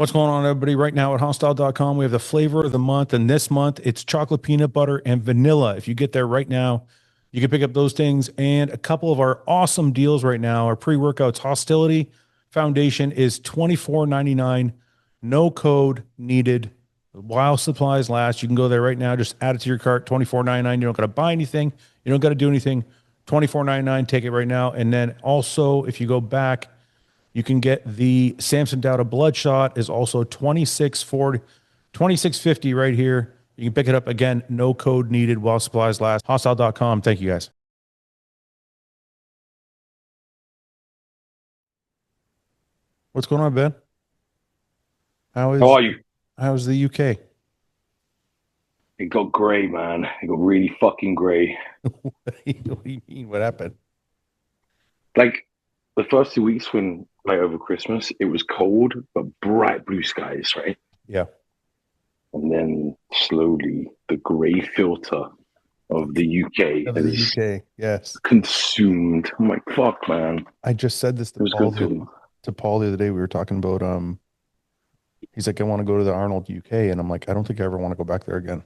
What's going on, everybody? Right now at hostile.com, we have the flavor of the month. And this month, it's chocolate peanut butter and vanilla. If you get there right now, you can pick up those things. And a couple of our awesome deals right now. Our pre-workouts, Hostility Foundation is $24.99. No code needed. While supplies last, you can go there right now. Just add it to your cart, $24.99. You don't got to buy anything. You don't got to do anything. $24.99. Take it right now. And then also, if you go back, you can get the Samson Dowda Bloodshot is also $26.50 right here. You can pick it up again. No code needed while supplies last. Hostile.com. Thank you, guys. What's going on, Ben? How are you? How's the UK? It got grey, man. It got really fucking grey. What do you mean? What happened? Like the first 2 weeks when, like over Christmas, it was cold but bright blue skies, right? Yeah. And then slowly the grey filter of the UK Yes. consumed. I'm like, fuck, man. I just said this to Paul the other day. We were talking about he's like, I want to go to the Arnold UK, and I'm like, I don't think I ever want to go back there again.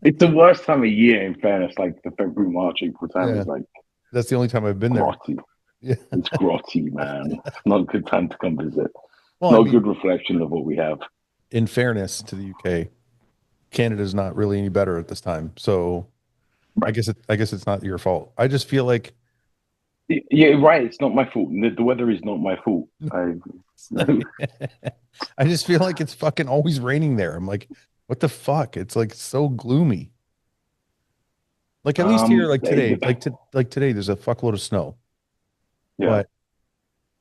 It's the worst time of year, in fairness. Like the February, March, April time is like that's the only time I've been grotty. there. Yeah, it's grotty, man. Not a good time to come visit. Well, no good reflection of what we have. In fairness to the UK, Canada's not really any better at this time. So I guess it's not your fault. I just feel like yeah, right. It's not my fault. The weather is not my fault. I just feel like it's fucking always raining there. I'm like, what the fuck? It's like so gloomy. Like at least here, like today, like today, there's a fuckload of snow. Yeah. But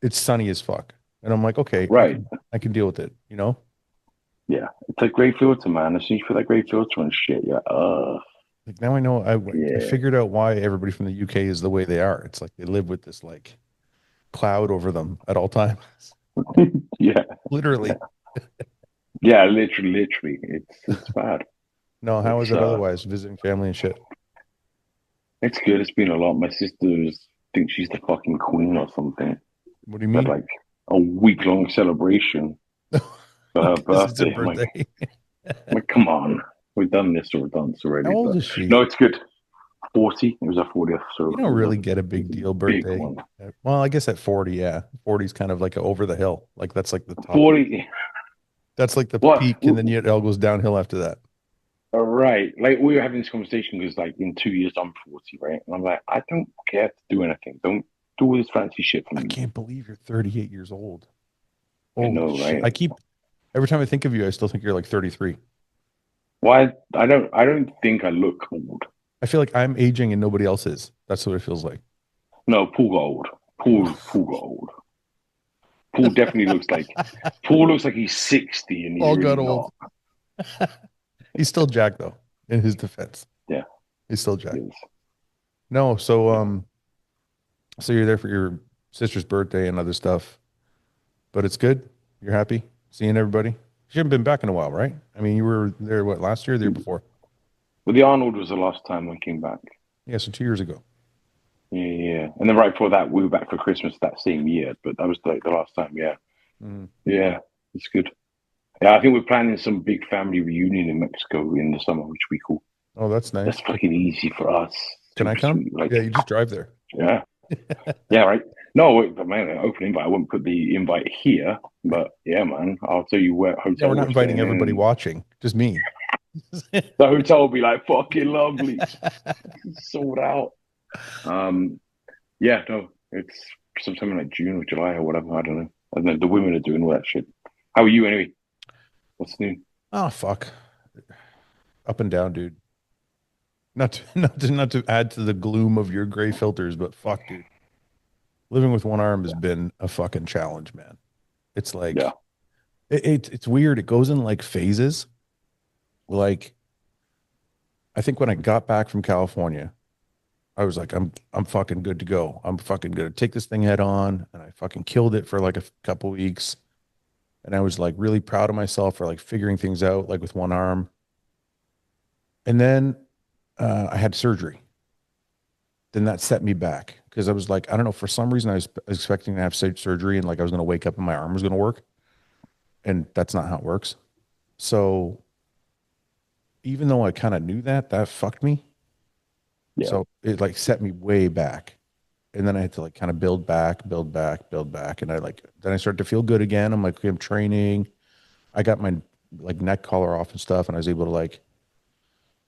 it's sunny as fuck. And I'm like, okay, right. I can deal with it, you know? Yeah. It's like grey filter, man. As soon as you feel like grey filter and shit, yeah. Like now I know I figured out why everybody from the UK is the way they are. It's like they live with this like cloud over them at all times. Yeah. Literally. Yeah, literally. It's bad. No, how is it otherwise? Visiting family and shit. It's good. It's been a lot. My sisters think she's the fucking queen or something. What do you mean? Like a week-long celebration for her birthday. Like, come on. We've done this or dance already. How old is she? No, it's good. 40. It was her 40th. So you don't really get a big deal birthday. Well, I guess at 40, yeah. 40 is kind of like over the hill. Like that's like the top. 40. That's like the peak, and then it all goes downhill after that. All right. Like we were having this conversation because like in 2 years I'm 40, right? And I'm like, I don't care to do anything. Don't do all this fancy shit for me. I can't believe you're 38 years old. I know, right? Every time I think of you, I still think you're like 33. Why? I don't think I look old. I feel like I'm aging and nobody else is. That's what it feels like. No, Paul got old. Paul got old. Paul definitely looks like he's 60 and he's Paul really got old. He's still Jack though, in his defense. Yeah. He's still Jack. No, so you're there for your sister's birthday and other stuff. But it's good. You're happy seeing everybody. You haven't been back in a while, right? I mean, you were there, what, last year or the year before? Well, the Arnold was the last time I came back. Yeah, so 2 years ago. Yeah. And then right before that, we were back for Christmas that same year. But that was like the last time, yeah. Mm. Yeah, it's good. Yeah, I think we're planning some big family reunion in Mexico in the summer, which would be cool. Oh, that's nice. That's fucking easy for us. Can I come? Yeah, you just drive there. Yeah. Yeah, right. No, man, open invite. I wouldn't put the invite here, but yeah, man, I'll tell you where hotel. Yeah, we're not inviting everybody watching, just me. The hotel will be like fucking lovely, sold out. Yeah, no, it's sometime in like June or July or whatever. I don't know. The women are doing all that shit. How are you anyway? What's new? Oh fuck, up and down, dude. Not to add to the gloom of your gray filters, but fuck, dude. Living with one arm has been a fucking challenge, man. It's like, it's weird. It goes in like phases. Like, I think when I got back from California, I was like, I'm fucking good to go. I'm fucking good to take this thing head on. And I fucking killed it for like a couple weeks. And I was like really proud of myself for like figuring things out, like with one arm. And then I had surgery. Then that set me back because I was like, I don't know, for some reason I was expecting to have surgery and like I was going to wake up and my arm was going to work, and that's not how it works. So even though I kind of knew that, that fucked me. Yeah. So it like set me way back. And then I had to like kind of build back, build back, build back. And I like, then I started to feel good again. I'm like, okay, I'm training. I got my like neck collar off and stuff. And I was able to like,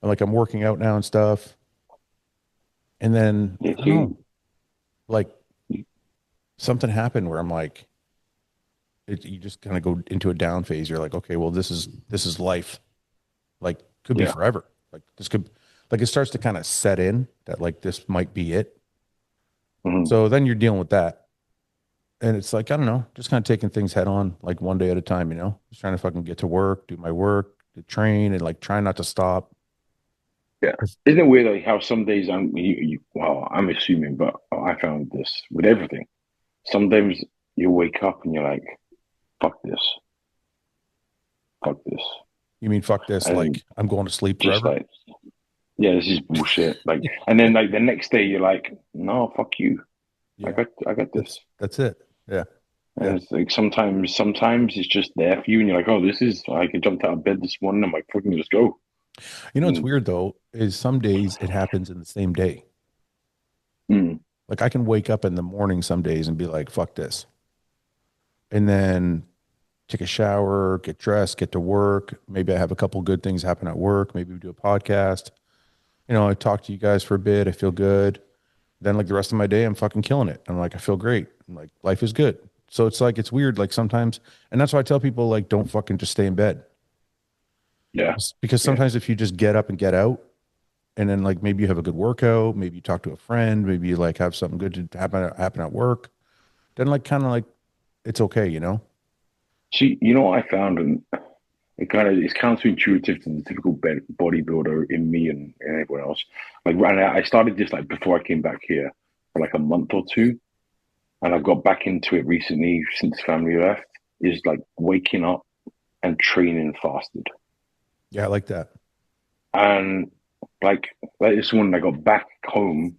I'm working out now and stuff. And then Yeah. I don't know, See, like something happened where I'm like, you just kind of go into a down phase. You're like, okay, well, this is life. Like could be yeah. forever. Like this could, like it starts to kind of set in that like this might be it. Hmm. So then you're dealing with that. And it's like, I don't know, just kind of taking things head on, like one day at a time, just trying to fucking get to work, do my work, to train, and like try not to stop. Yeah. Isn't it weird like how some days well, I'm assuming, but I found this with everything. Sometimes you wake up and you're like, fuck this, fuck this. You mean fuck this? And Like I'm going to sleep just forever? like, yeah, this is bullshit. Like, and then like the next day you're like, no, fuck you. Yeah, I got this. that's it. Yeah, yeah. And it's like sometimes it's just there for you and you're like, oh, this is, like, I jumped out of bed this morning. I'm like, fucking just go. What's Mm, weird though is some days it happens in the same day. mm, Like I can wake up in the morning some days and be like, fuck this. And then take a shower, get dressed, get to work. Maybe I have a couple good things happen at work. Maybe we do a podcast. I talk to you guys for a bit. I feel good. Then like the rest of my day, I'm fucking killing it. I'm like, I feel great. I'm like, life is good. So it's like, it's weird. Like sometimes, and that's why I tell people like, don't fucking just stay in bed. yeah, Because yeah. sometimes if you just get up and get out, and then like maybe you have a good workout, maybe you talk to a friend, maybe you like have something good to happen at work, then like kind of like it's okay. See, you know what I found, and it's counterintuitive to the typical bodybuilder in me and everyone else. Like, and I started this like before I came back here for like a month or two, and I got back into it recently since family left. Is like waking up and training fasted, Yeah, I like that. and like this morning I got back home.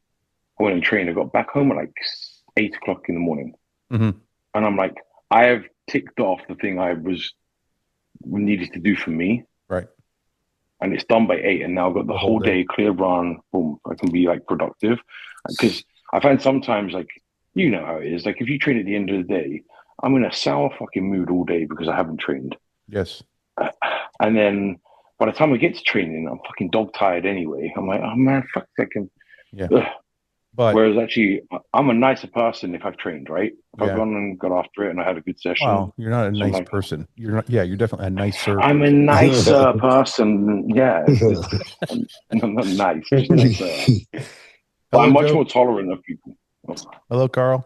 I went and trained. I got back home at like 8 o'clock in the morning, Hmm. and I'm like, I have ticked off the thing I was needed to do for me, Right. and it's done by 8, and now I've got the The whole whole day. day clear run. Boom, I can be like productive. Because I find sometimes, like, you know how it is, like if you train at the end of the day, I'm in a sour fucking mood all day because I haven't trained. Yes. And then by the time I get to training, I'm fucking dog tired anyway. I'm like, oh man, fuck, I can. Yeah. Ugh. But Whereas actually, I'm a nicer person if I've trained, right? If I've yeah. gone and got after it and I had a good session. Wow, you're not a So I'm nice like, person. You're not, yeah, you're definitely a nicer I'm a person. nicer person. Yeah, I'm not nice, just nicer. But I'm Hello, much Joe. more tolerant of people. Hello, Carl.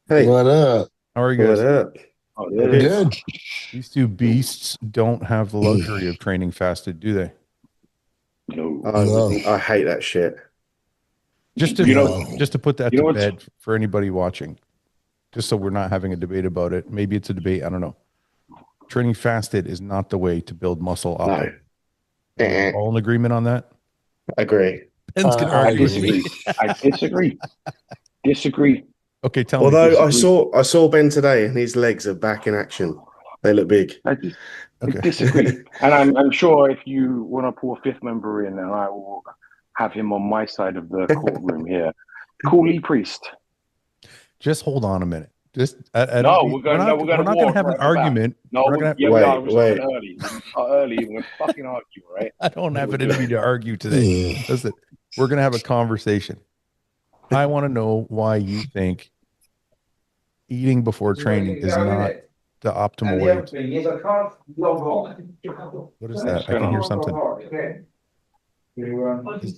Hey, What up? How are you what guys? up? Oh, Okay. yeah. Good. These two beasts don't have the luxury of training fasted, do they? No. No, I hate that shit. Just to You know, no. just to put that you to know what's bed for anybody watching, just so we're not having a debate about it. Maybe it's a debate. I don't know. Training fasted is not the way to build muscle No. optimally. Are we Uh-uh. all in agreement on that? Agree. Ben's gonna I I argue with me. agree. disagree. I disagree. Disagree. Okay, tell me. Although Disagree. I saw Ben today and his legs are back in action. They look big. I just I Okay. disagree. And I'm sure if you want to pull a fifth member in, and I will have him on my side of the courtroom here. Cooley Priest. Just hold on a minute. Just I don't No, need. We're no, not. we're We're going to not going war to have right an off the bat. argument. No, We're not going to. yeah, we are. Wait, We're starting wait. early. We're going to start early. We're going to fucking argue, right? I don't have We're it in me good. to argue today. Listen, we're going to have a conversation. I want to know why you think eating before training is not the optimal way. What is What's that? I going can hear on? something.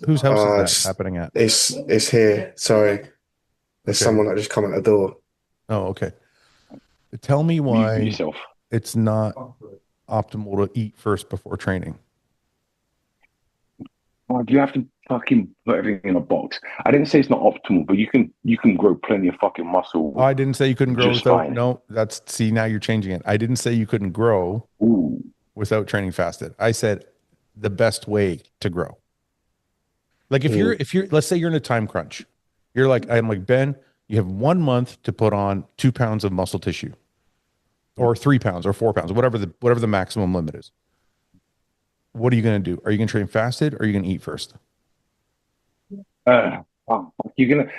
Whose house is that It's happening at? it's here. Sorry. There's Okay. someone that just come at the door. Oh, okay. Tell me Mute why yourself. it's not optimal to eat first before training. Oh, do you have to fucking put everything in a box? I didn't say it's not optimal, but you can grow plenty of fucking muscle Oh, I didn't say you couldn't grow just without. fine. No, that's see now you're changing it. I didn't say you couldn't grow Ooh, without training fasted. I said the best way to grow. Like Mm. if you're let's say you're in a time crunch You're like, I'm like, Ben, you have 1 month to put on 2 pounds of muscle tissue, or 3 pounds, or 4 pounds, whatever the maximum limit is. What are you going to do? Are you going to train fasted, or are you going to eat first? You're gonna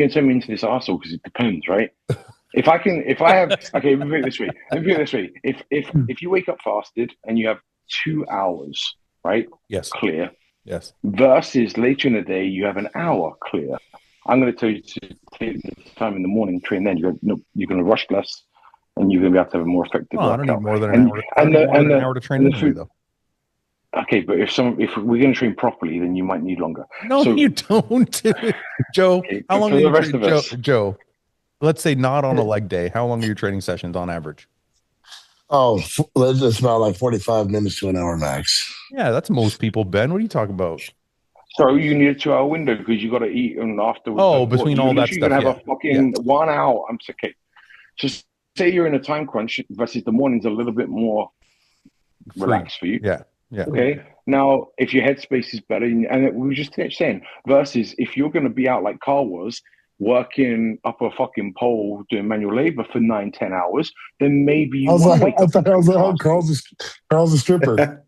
turn me into this arsehole because it depends, right? If I have, okay, let me put it this way. Let me put it this way. If you wake up fasted and you have 2 hours, right, Yes. clear, Yes. versus later in the day you have an hour clear, I'm going to tell you to take the time in the morning, train then. You're going to rush less, and you're going to be able to have a more effective Oh, I don't need workout. more than an And hour. I don't and need the more than and an the hour to train and the anyway, food. though. Okay, but if we're going to train properly, then you might need longer. No, So you don't. Joe, okay, how but long for are the you rest training? of us, Joe, let's say not on a leg day. How long are your training sessions on average? Oh, it's about like 45 minutes to an hour max. Yeah, that's most people, Ben. What are you talking about? so you need a 2 hour window because you got to eat, and afterwards, Oh, like, what, between you're all that literally going to stuff. have Yeah. a Yeah. fucking 1 hour. I'm okay. Just say you're in a time crunch versus the morning's a little bit more Free. relaxed for you. Yeah. Yeah. Okay. Now, if your headspace is better, and we were just saying, versus if you're going to be out like Carl was, working up a fucking pole doing manual labor for 9, 10 hours, then maybe I you was want to like, wake I up and thought I was train like, oh, faster. Carl's a stripper.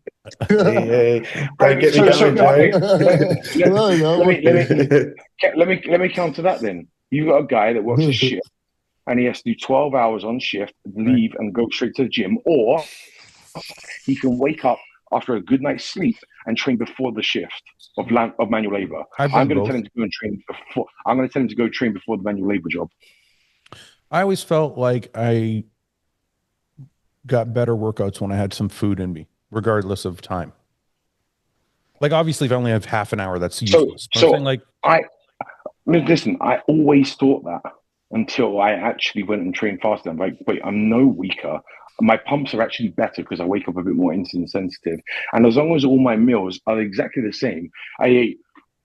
Hey, don't Right. get me So, going, okay. Joe. There you go. Let me counter that then. You've got a guy that works a shift and he has to do 12 hours on shift, Right. leave and go straight to the gym, or he can wake up after a good night's sleep and train before the shift of manual labor. I've I'm done going to tell both. him to go and train before. I'm going to tell him to go train before the manual labor job. I always felt like I got better workouts when I had some food in me, regardless of time. Like, obviously, if I only have half an hour, that's So, useless. But I'm saying, so like, I listen. I always thought that until I actually went and trained faster. I'm like, wait, I'm no weaker. My pumps are actually better because I wake up a bit more insulin sensitive. And as long as all my meals are exactly the same, I ate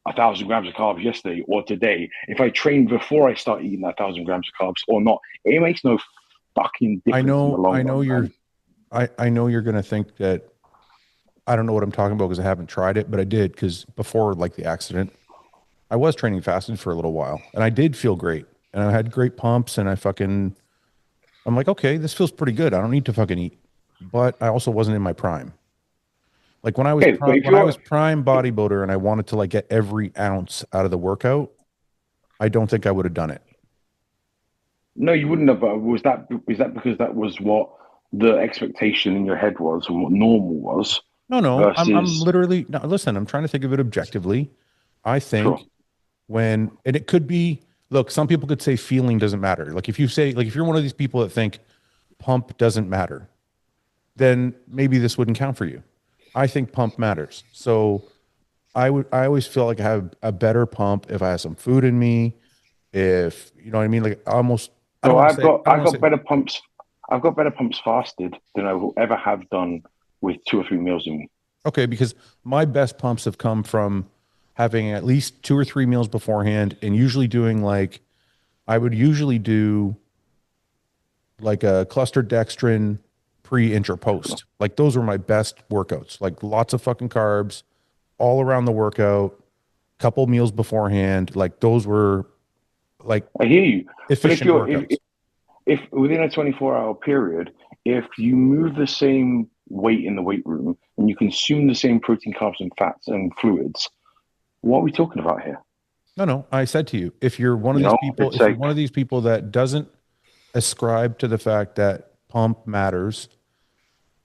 1,000 grams of carbs yesterday or today. If I train before I start eating that 1,000 grams of carbs or not, it makes no fucking difference in the long I know run, you're, man. I know you're going to think that I don't know what I'm talking about because I haven't tried it, but I did because before like the accident, I was training fasted for a little while and I did feel great and I had great pumps and I'm like, okay, this feels pretty good. I don't need to fucking eat, but I also wasn't in my prime. Like Okay, but if when I was you're prime bodybuilder and I wanted to like get every ounce out of the workout, I don't think I would have done it. no, you wouldn't have. But was that because that was what the expectation in your head was and what normal was No, no, I'm versus literally no, listen, I'm trying to think of it objectively. I sure. think and it could be, look, some people could say feeling doesn't matter. Like if you say, like if you're one of these people that think pump doesn't matter, then maybe this wouldn't count for you. I think pump matters. So I always feel like I have a better pump if I have some food in me, if you know what I mean. Like almost, So I don't I've want to got say, better pumps. I've got better pumps fasted than I will ever have done with 2 or 3 meals in me. okay, because my best pumps have come from having at least 2 or 3 meals beforehand and usually doing like, I would usually do like a cluster dextrin pre intra post. Like those were my best workouts. Like lots of fucking carbs all around the workout, couple meals beforehand. Like those were like I hear you, but efficient workouts. if within a 24-hour period, if you move the same weight in the weight room and you consume the same protein, carbs, and fats and fluids, what are we talking about here? No, no. I said to you, if you're one of You these know, people, it's if you're like one of these people that doesn't ascribe to the fact that pump matters,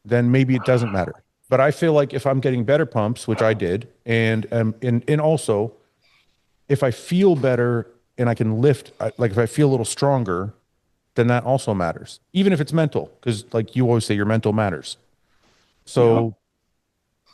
then maybe it doesn't matter. But I feel like if I'm getting better pumps, which I did, and also if I feel better and I can lift, like if I feel a little stronger, then that also matters, even if it's mental, because like you always say, your mental matters. yeah. So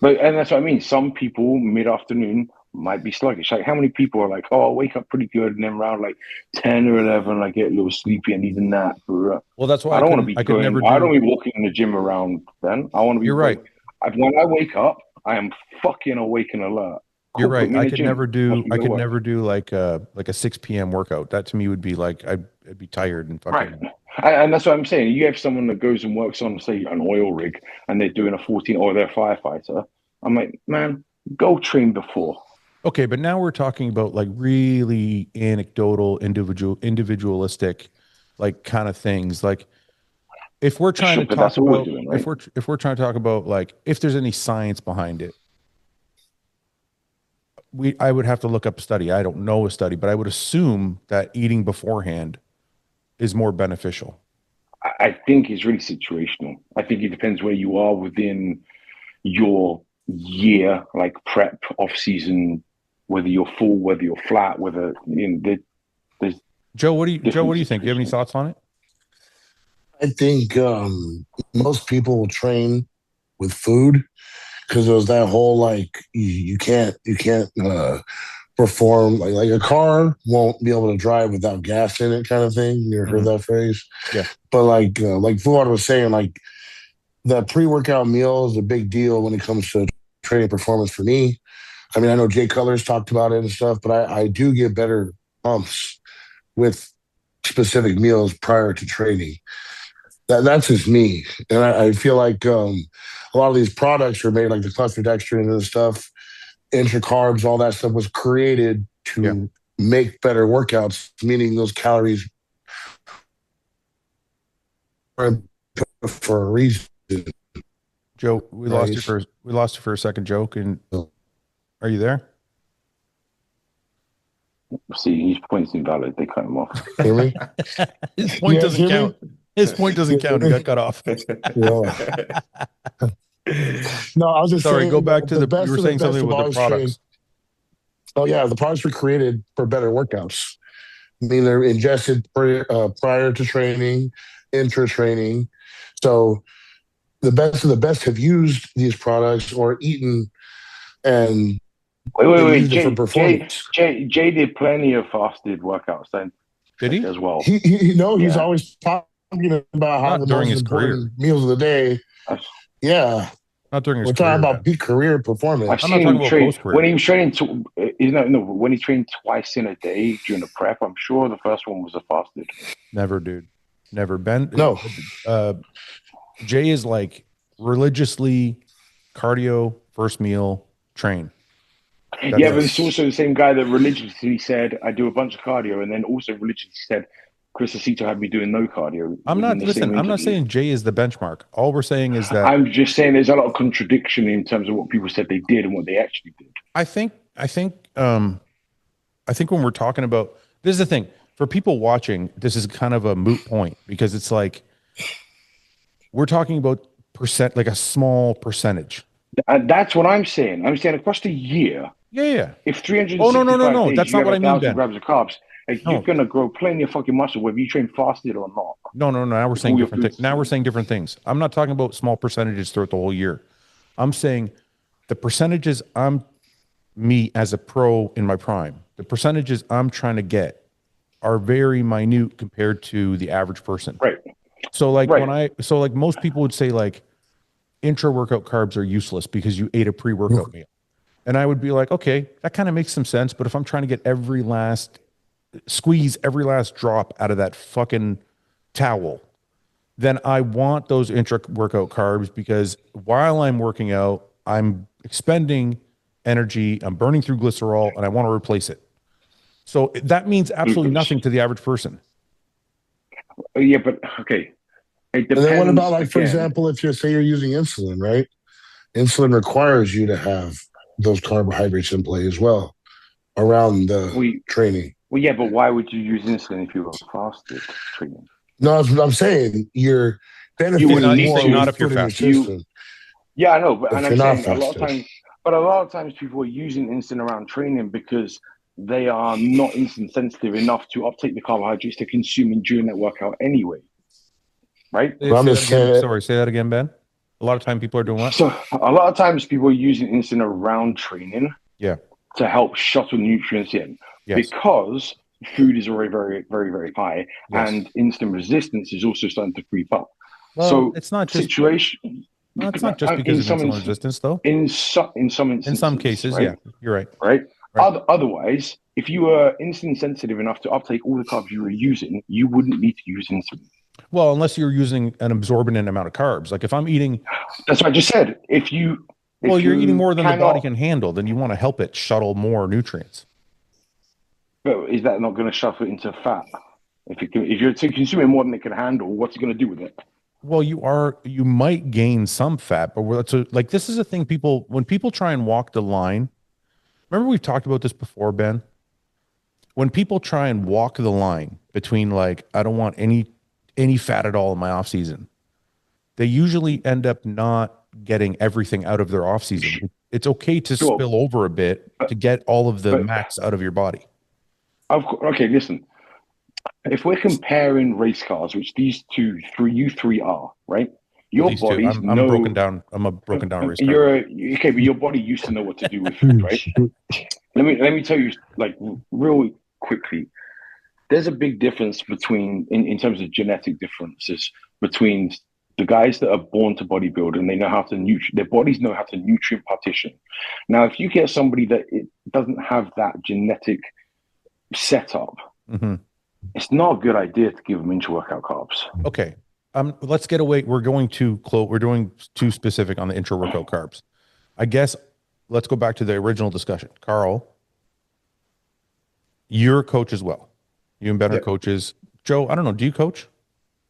But and that's what I mean. Some people mid afternoon might be sluggish. Like how many people are like, oh, I wake up pretty good, and then around like 10 or 11, I get a little sleepy and need a nap. well, that's why I don't want to be I could going. never I don't do. want to be walking in the gym around then. I want to be You're like, right. when I wake up, I am fucking awake and alert. You're Cool. Put right. me in the gym. Watch me I go to could work. never do like a 6 p.m. workout. That to me would be like I'd be tired and Right. fucking. And that's what I'm saying. You have someone that goes and works on, say, an oil rig, and they're doing a 14, or they're a firefighter. I'm like, man, go train before. Okay, but now we're talking about like really anecdotal, individualistic, like kind of things. Like if we're trying Sure, to but talk that's all we're about doing, right? if we're trying to talk about like if there's any science behind it, I would have to look up a study. I don't know a study, but I would assume that eating beforehand is more beneficial. I think it's really situational. I think it depends where you are within your year, like prep, off season, whether you're full, whether you're flat, whether there's Joe, what different do you think? You have any situations. thoughts on it? I think most people will train with food because there's that whole like you can't perform like a car won't be able to drive without gas in it kind of thing. You ever heard Mhm. that phrase? Yeah. But like Fouad was saying, like that pre-workout meal is a big deal when it comes to training performance for me. I mean, I know Jay Cutler's talked about it and stuff, but I do get better pumps with specific meals prior to training. That's just me, and I feel like a lot of these products are made like the cluster dextrin and stuff, intra carbs, all that stuff was created Yeah. to make better workouts, meaning those calories are for a reason, Joe, right? we lost you for a second, Joe. Are you there? See, his point's invalid. They cut him off. Hear me? His You point guys doesn't hear me? count. His point doesn't You hear count. He me? got cut off. Yeah. No, I was just Sorry, go saying back that to the you were best of the saying best something have about the always trained. products. Oh yeah, the products were created for better workouts. I mean, they're ingested prior to training, intra training. So the best of the best have used these products or eaten and Wait. used it for performance. Jay did plenty of fasted workouts then Did he? as well. He's Yeah, always talking about how Not the during most his career. important meals of the day. I've, Yeah, Not during his we're talking career, about Ben. peak career I've I'm performance. not seen talking him about train post when career. he was training. No, when he trained twice in a day during the prep. I'm sure the first one was a fasted. Never, dude. Never. Ben, No, Jay is like religiously cardio, first meal, train. That's Yeah, but it. it's yes. also the same guy that religiously said I do a bunch of cardio, and then also religiously said Chris Aceto had me doing no cardio within the same I'm not interview. saying Jay is the benchmark. All we're saying is that I'm just saying there's a lot of contradiction in terms of what people said they did and what they actually did. I think, I think, I think when we're talking about this is the thing for people watching, this is kind of a moot point because it's like we're talking about percent, like a small percentage. And that's what I'm saying. I'm saying across the year, Yeah, yeah. if Oh no, no, no, 365 no. days That's you not have what a I mean, thousand Ben. grams of carbs, like you're No, gonna grow plenty of fucking muscle whether you train fasted or not. no, no, no. Now we're If saying all your different things. food's the Now we're same. saying different things. I'm not talking about small percentages throughout the whole year. I'm saying the percentages me as a pro in my prime, the percentages I'm trying to get are very minute compared to the average person. Right, So like right. so like most people would say like intra workout carbs are useless because you ate a pre-workout meal. And I would be like, okay, that kind of makes some sense. But if I'm trying to get squeeze every last drop out of that fucking towel, then I want those intra workout carbs because while I'm working out, I'm expending energy, I'm burning through glycerol, and I want to replace it. So that means absolutely nothing to the average person. Yeah, but okay. It And then what about depends like, for again. example, if you say you're using insulin, right? Insulin requires you to have those carbohydrates in play as well around the We training. Well, yeah, but why would you use insulin if you were fasted treatment? No, I'm saying you're You Say wouldn't benefiting not, need say more to not with if you're food in your fasted. you system Yeah, I know, but and if I'm you're not saying a lot of fasted. times, but a lot of times people are using insulin around training because they are not insulin sensitive enough to uptake the carbohydrates they're consuming during that workout anyway, right? But I'm Say that just again. saying, Sorry, say that again, Ben. A lot of time people are doing what? So a lot of times people are using insulin around training Yeah. to help shuttle nutrients in Yes. because food is already very high Yes. and insulin resistance is also starting to creep up. Well, So it's not just because in of some insulin resistance though. in some In some instances, cases, right? yeah, you're right. Right. Right. Otherwise, if you were insulin sensitive enough to uptake all the carbs you were using, you wouldn't need to use insulin. Well, unless you're using an absorbent amount of carbs. Like if I'm eating, That's what I just said. If you Well, If you're eating you more than the body cannot, can handle, then you want to help it shuttle more nutrients. but is that not going to shuffle it into fat? If you're consuming more than it can handle, what's it going to do with it? Well, you might gain some fat, but like this is a thing when people try and walk the line. Remember we've talked about this before, Ben? When people try and walk the line between like, I don't want any fat at all in my off season, they usually end up not getting everything out of their off season. It's okay to Sure, spill over a bit to get all of the but max out of your body. okay, listen. If we're comparing race cars, which you three are, right? At Your least two. bodies I'm broken know down. I'm a broken down race car guy. you're okay, but your body used to know what to do with food, right? Let me tell you, like, real quickly. There's a big difference in terms of genetic differences between the guys that are born to bodybuild and they know how to their bodies know how to nutrient partition. Now, if you get somebody that it doesn't have that genetic setup, Mm-hmm. it's not a good idea to give them intra-workout carbs. Okay. Let's get away. We're going too close. We're doing too specific on the intra workout carbs. I guess let's go back to the original discussion. Carl, you're a coach as well. You and Ben are coaches. Joe, I don't know. Do you coach?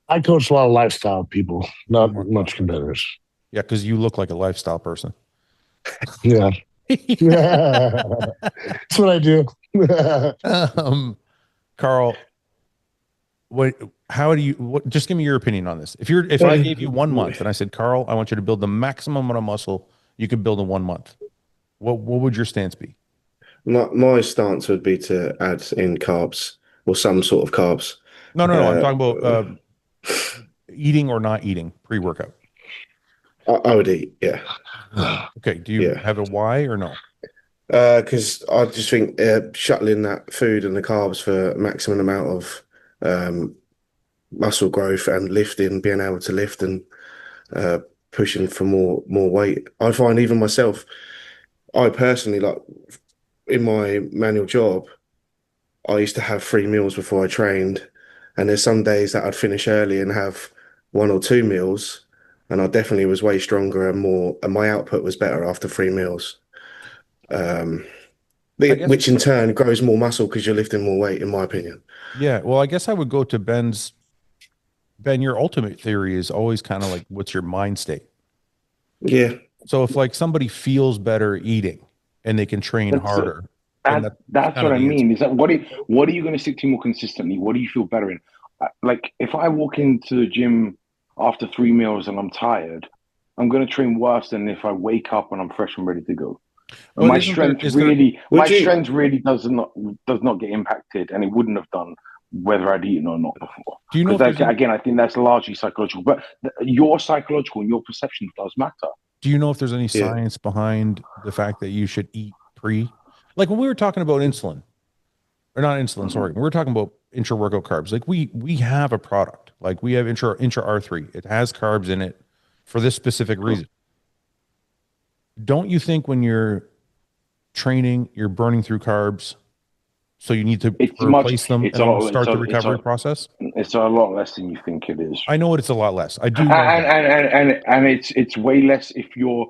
I coach a lot of lifestyle people, not More much competitors. Yeah, because you look like a lifestyle person. Yeah. That's what I do. Carl, just give me your opinion on this. If I gave you 1 month and I said, Carl, I want you to build the maximum amount of muscle you could build in 1 month, what would your stance be? My stance would be to add in carbs or some sort of carbs. No. I'm Uh, talking about eating or not eating pre-workout. I would eat, yeah. Okay. Do you have a why or no? Because I just think shuttling that food and the carbs for maximum amount of muscle growth and lifting, being able to lift and uh, pushing for more weight. I find even myself, I personally like in my manual job, I used to have 3 meals before I trained, and there's some days that I'd finish early and have 1 or 2 meals, and I definitely was way stronger and my output was better after 3 meals. Um, I guess, which in turn grows more muscle because you're lifting more weight, in my opinion. yeah. Well, I guess I would go to Ben, your ultimate theory is always kind of like, what's your mind state? Yeah, So if like somebody feels better eating and they can train That's harder, then that's that's kind what of I the answer. mean. Is that what are you going to stick to more consistently? What do you feel better in? Like if I walk into the gym after 3 meals and I'm tired, I'm going to train worse than if I wake up and I'm fresh and ready to go. And But is there, my would you? strength really does not get impacted, and it wouldn't have done whether I'd eaten or not before. do you know Because if there's any, again, I think that's largely psychological. But your psychological and your perception does matter. do you know if there's any Yeah, science behind the fact that you should eat like when we were talking about insulin or not insulin, Mhm. sorry, we were talking about intra workout carbs. Like we have a product, like we have intra R3. It has carbs in it for this specific reason. Don't you think when you're training, you're burning through carbs, so you need to It's much. replace them It's and a almost lot. start the recovery process? It's a lot less than you think it is. I know it's a lot less. I do know and that. and it's way less if you're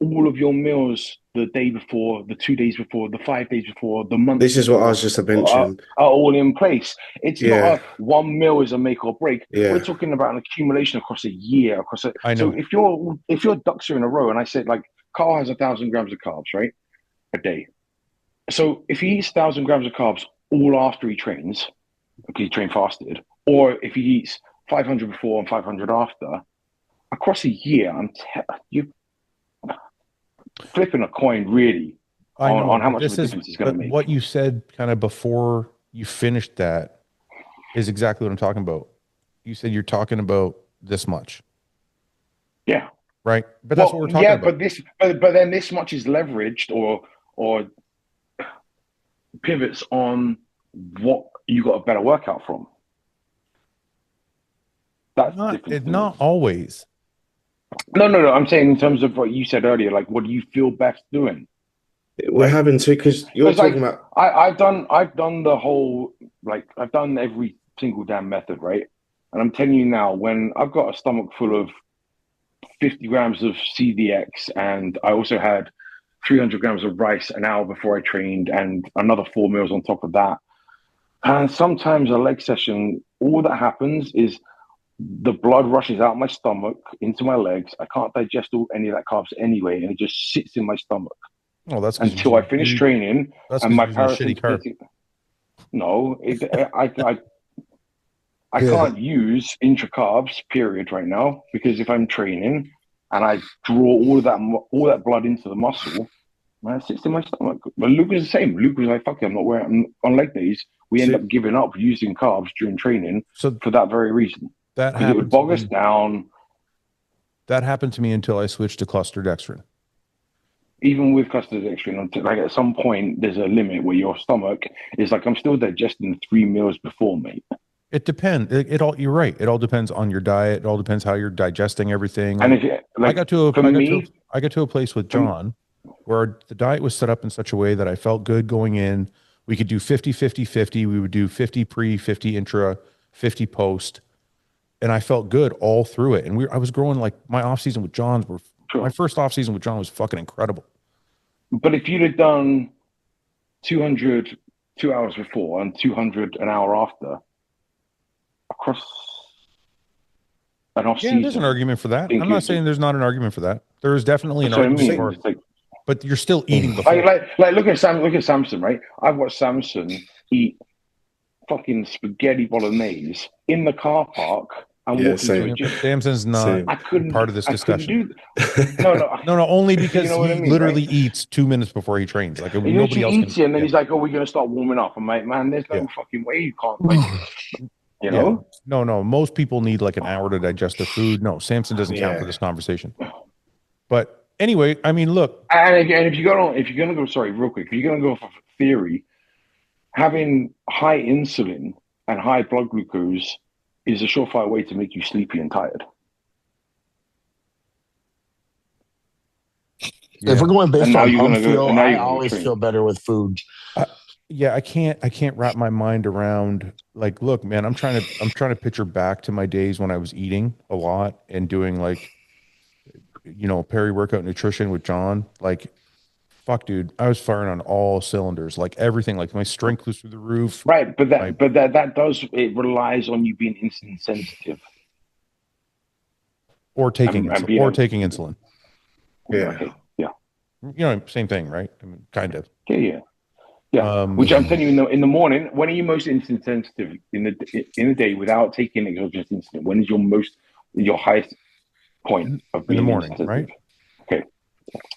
all of your meals the day before, the 2 days before, the 5 days before, the month this is what I before was just are, mentioning. are all in place. It's not Yeah, a one meal is a make or break. We're yeah. talking about an accumulation across a year, I so know. if your ducks are in a row, and I said like Carl has 1,000 grams of carbs, right, a day. So if he eats 1,000 grams of carbs all after he trains, okay, he train fasted, or if he eats 500 before and 500 after, across a year, you flipping a coin really I know, on how but much of a difference it's going to make. what you said kind of before you finished that is exactly what I'm talking about. You said you're talking about this much, Yeah. right? But that's what Well, we're talking yeah, about. but then this much is leveraged or pivots on what you got a better workout from. That's the difference to me. Not always. No. I'm saying in terms of what you said earlier, like what do you feel best doing, We're right? having to because you're Because talking like about. I've done the whole like I've done every single damn method, right? And I'm telling you now, when I've got a stomach full of 50 grams of CDX, and I also had 300 grams of rice an hour before I trained, and another 4 meals on top of that. And sometimes a leg session, all that happens is the blood rushes out my stomach into my legs. I can't digest any of that carbs anyway, and it just sits in my stomach Oh, that's because until I finish training that's and because my you're using a shitty carb. parasympathetic. No, I can't use intra carbs, period, right now, because if I'm training and I draw all that blood into the muscle, man, it sits in my stomach. But Luke was the same. Luke was like, "Fuck it, I'm not wearing." On leg days, we end up giving up using carbs during training for that very reason, because it would bog us down. That happened to me until I switched to cluster dextrin. Even with cluster dextrin, like at some point, there's a limit where your stomach is like, "I'm still digesting 3 meals before, mate." It depends. You're right. It all depends on your diet. It all depends how you're digesting everything. And if I got to a place with John where the diet was set up in such a way that I felt good going in. We could do 50, 50, 50. We would do 50 pre, 50 intra, 50 post. And I felt good all through it. And I was growing, like, my off season with John's my first off season with John was fucking incredible. But if you'd have done 200 2 hours before and 200 an hour after, across an off season. There's an argument for that. I'm not saying there's not an argument for that. There is definitely an argument for it. But you're still eating the like look at Samson, right? I've watched Samson eat fucking spaghetti bolognese in the car park and walk into a gym. Samson's not part of this discussion. No, only because he literally eats 2 minutes before he trains. Like nobody else eats it, and then he's like, "Oh, we're gonna start warming up." I'm like, "Man, there's no fucking way you can't." Like, you know? No. Most people need like an hour to digest the food. No, Samson doesn't count for this conversation. But anyway, I mean, look. And again, if you're gonna go, sorry, real quick, if you're gonna go for theory, having high insulin and high blood glucose is a surefire way to make you sleepy and tired. If we're going based on home feel, I always feel better with food. I can't wrap my mind around, like, look, man, I'm trying to picture back to my days when I was eating a lot and doing, like, peri-workout nutrition with John. Like, fuck, dude, I was firing on all cylinders, like everything. Like, my strength was through the roof. Right, but it relies on you being insulin sensitive or taking insulin. Yeah. Okay. Yeah. Same thing, right? I mean, kind of. Yeah. Which I'm telling you, in the morning, when are you most insulin sensitive in the day without taking exogenous insulin? When is your highest point of being in the morning, sensitive? right? Okay.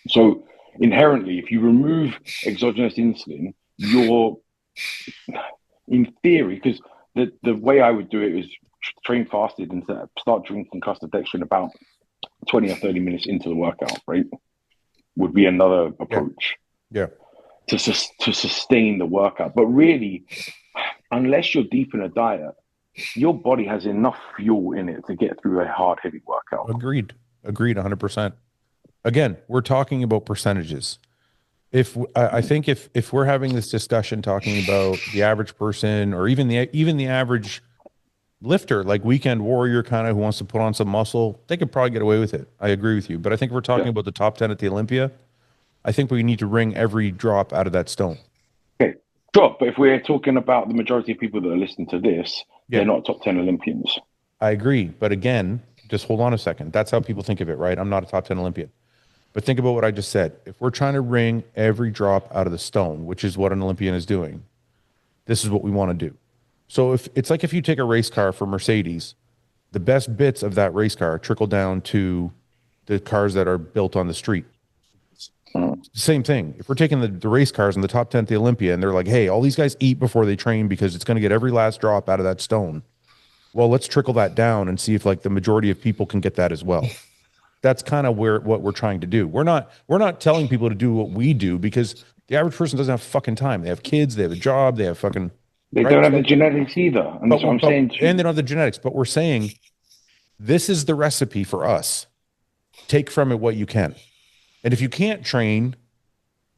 So inherently, if you remove exogenous insulin, you're, in theory, because the way I would do it is train fasted and start drinking cluster dextrin about 20 or 30 minutes into the workout, right? Would be another approach. Yeah. To sustain the workout. But really, unless you're deep in a diet, your body has enough fuel in it to get through a hard, heavy workout. Agreed 100%. Again, we're talking about percentages. I think if we're having this discussion talking about the average person, or even the average lifter, like weekend warrior kind of who wants to put on some muscle, they could probably get away with it. I agree with you. But I think we're talking about the top 10 at the Olympia. I think we need to wring every drop out of that stone. Okay, sure. But if we're talking about the majority of people that are listening to this, they're not top 10 Olympians. I agree. But again, just hold on a second. That's how people think of it, right? I'm not a top 10 Olympian. But think about what I just said. If we're trying to wring every drop out of the stone, which is what an Olympian is doing, this is what we want to do. So if you take a race car for Mercedes, the best bits of that race car trickle down to the cars that are built on the street. Same thing. If we're taking the race cars in the top 10 at the Olympia and they're like, hey, all these guys eat before they train because it's going to get every last drop out of that stone. Well, let's trickle that down and see if, like, the majority of people can get that as well. That's kind of what we're trying to do. We're not telling people to do what we do, because the average person doesn't have fucking time. They have kids, they have a job, they have fucking... They don't have the genetics either. And that's what I'm saying. And they don't have the genetics, but we're saying this is the recipe for us. Take from it what you can. And if you can't train,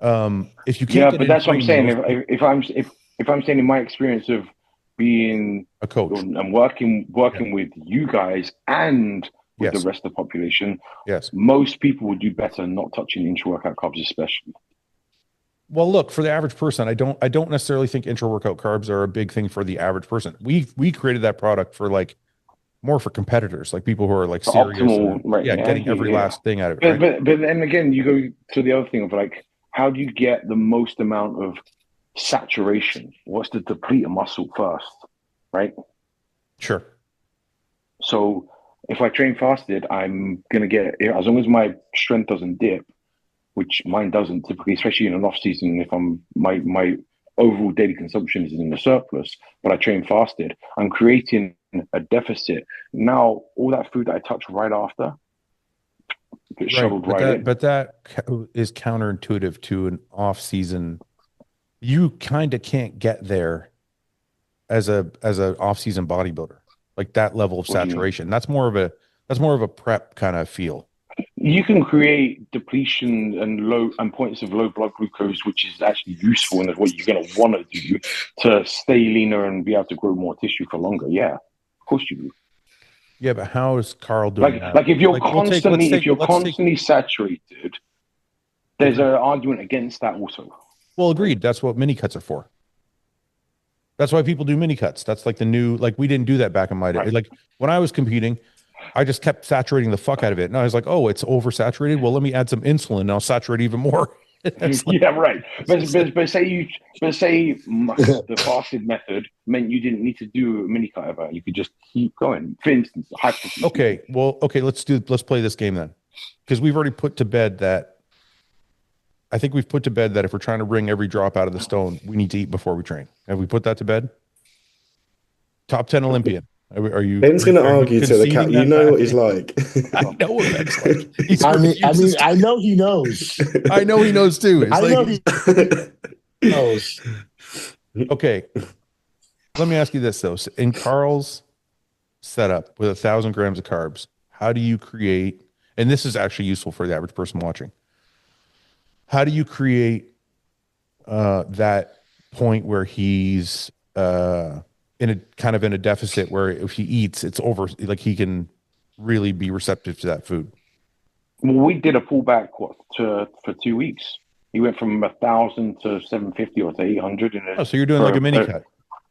if you can't, but that's what I'm saying. If I'm saying, in my experience of being a coach and working with you guys and with the Yes. rest of the population, Yes. most people would do better not touching intra-workout carbs, especially. Well, look, for the average person, I don't necessarily think intra-workout carbs are a big thing for the average person. We created that product for like more for competitors, like people who are like The serious optimal, and right? yeah, Yeah, getting every yeah. last thing out of it, But, right? but then again, you go to the other thing of like, how do you get the most amount of saturation? What's to deplete a muscle first, right? Sure. So if I train fasted, I'm gonna get, as long as my strength doesn't dip, which mine doesn't typically, especially in an off season. If I'm my overall daily consumption is in the surplus, but I train fasted, I'm creating a deficit. Now all that food that I touch right after gets Right. shuttled right in. But that is counterintuitive to an off season. You kind of can't get there as a off season bodybuilder, like that level of What do you mean? saturation. That's more of a prep kind of feel. You can create depletion and low and points of low blood glucose, which is actually useful and is what you're going to want to do to stay leaner and be able to grow more tissue for longer. Yeah, of course you do. Yeah, but how is Carl doing that? Like if you're Like constantly saturated, there's an argument against that also. well, agreed. That's what mini cuts are for. That's why people do mini cuts. That's like the new, like we didn't do that back in my day. Right. Like when I was competing, I just kept saturating the fuck out of it. And I was like, oh, it's oversaturated. Well, let me add some insulin and I'll saturate even more. It's like, Yeah, right. But say the fasted method meant you didn't need to do a mini cut ever. You could just keep going. For instance, okay, let's play this game then. Because we've already put to bed that I think we've put to bed that if we're trying to wring every drop out of the stone, we need to eat before we train. Have we put that to bed? Top 10 Olympian. Are you Ben's going to are you argue to the cat. conceding You that know fact? what he's like. I know what Ben's like. He's I refuses to. I know he knows. I know he knows too. It's I like know he knows. okay. Let me ask you this though. So in Carl's setup with 1,000 grams of carbs, how do you create? And this is actually useful for the average person watching. How do you create that point where he's in a kind of in a deficit where if he eats, it's over, like he can really be receptive to that food? Well, we did a pullback for 2 weeks. He went from 1,000 to 750 or to 800 Oh, so you're doing like a mini cut.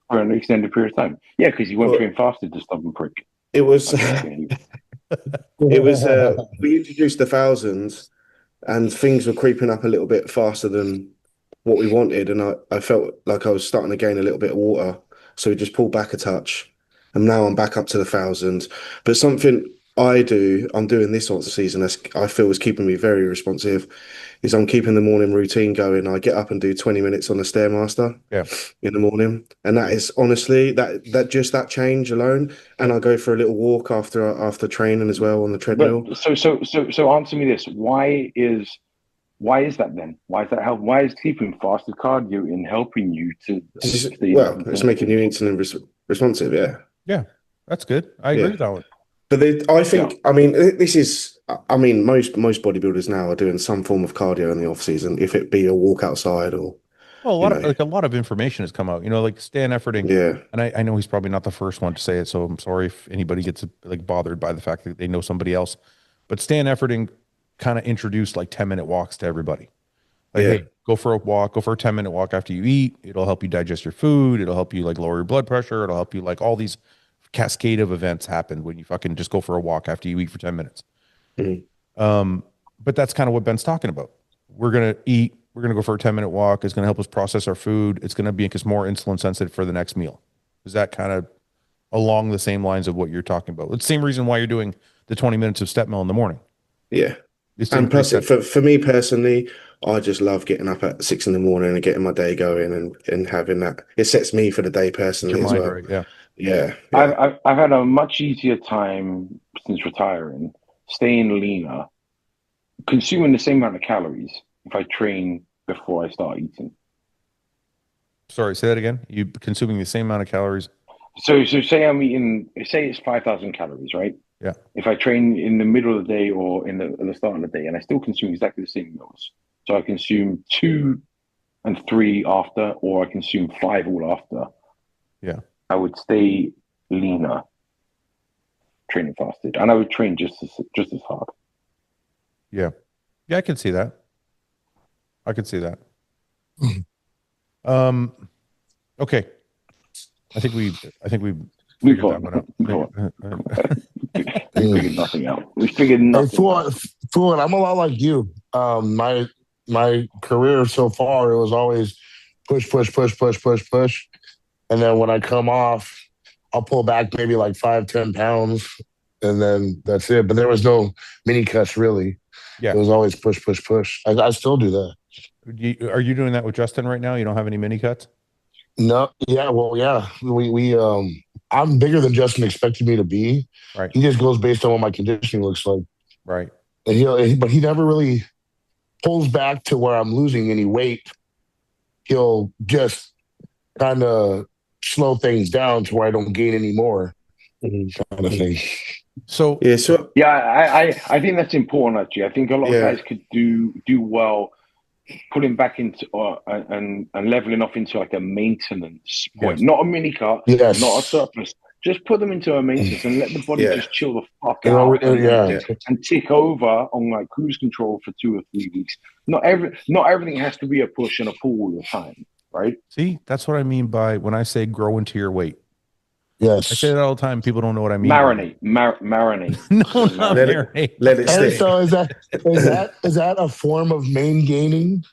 For an extended period of time. Yeah, because he went Well, train fasted, the stubborn prick. it was Okay. it was we introduced the thousands and things were creeping up a little bit faster than what we wanted, and I felt like I was starting to gain a little bit of water, so we just pulled back a touch, and now I'm back up to the thousands. But something I'm doing this once a season, that's I feel is keeping me very responsive, is I'm keeping the morning routine going. I get up and do 20 minutes on the Stairmaster Yeah. in the morning, and that is honestly that change alone. And I go for a little walk after training as well on the treadmill. But so answer me this. Why is that then? Why is that help? Why is keeping fasted cardio in helping you to stay Well, it's making you insulin responsive, yeah. Yeah, that's good. I agree with that one. But I think, I mean, this is, I mean, most bodybuilders now are doing some form of cardio in the off season, if it be a walk outside or. Well, a lot of information has come out, like Stan Efferding. Yeah. And I know he's probably not the first one to say it, so I'm sorry if anybody gets like bothered by the fact that they know somebody else. But Stan Efferding kind of introduced like 10-minute walks to everybody. Like, hey, go for a walk, go for a 10-minute walk after you eat. It'll help you digest your food. It'll help you like lower your blood pressure. It'll help you like all these cascade of events happen when you fucking just go for a walk after you eat for 10 minutes. Mm-hmm. But that's kind of what Ben's talking about. We're going to eat. We're going to go for a 10-minute walk. It's going to help us process our food. It's going to make us more insulin sensitive for the next meal. Is that kind of along the same lines of what you're talking about? It's the same reason why you're doing the 20 minutes of step mill in the morning. Yeah. And plus, for me personally, I just love getting up at 6 a.m. and getting my day going and having that. It sets me for the day personally as well. Right, yeah. Yeah. I've had a much easier time since retiring, staying leaner, consuming the same amount of calories if I train before I start eating. Sorry, say that again. You consuming the same amount of calories. So say I'm eating, say it's 5,000 calories, right? Yeah. If I train in the middle of the day or in the start of the day, and I still consume exactly the same meals, so I consume 2 and 3 after, or I consume 5 all after. Yeah. I would stay leaner. training fasted, and I would train just as hard. Yeah, I can see that. I can see that. Okay. I think we Move figured that on. one out. We figured nothing out. We figured nothing out. Fouad, I'm a lot like you. My career so far, it was always push, push, push, push, push, push. And then when I come off, I'll pull back maybe like 5-10 pounds, and then that's it. But there was no mini cuts really. Yeah. It was always push, push, push. I still do that. Are you doing that with Justin right now? You don't have any mini cuts? No, yeah, well, yeah. I'm bigger than Justin expected me to be. Right. He just goes based on what my conditioning looks like. Right. And but he never really pulls back to where I'm losing any weight. He'll just kind of slow things down to where I don't gain any more, kind of thing. So I think that's important actually. I think a lot of guys could do well putting back into and leveling off into like a maintenance point, not a mini cut, not a surplus. Just put them into a maintenance and let the body just chill the fuck out and tick over on like cruise control for 2 or 3 weeks. Not everything has to be a push and a pull all the time, right? See, that's what I mean by when I say grow into your weight. Yes, I say that all the time. People don't know what I mean. Marinate. No, not marinate. Let it stay. So is that a form of main gaining?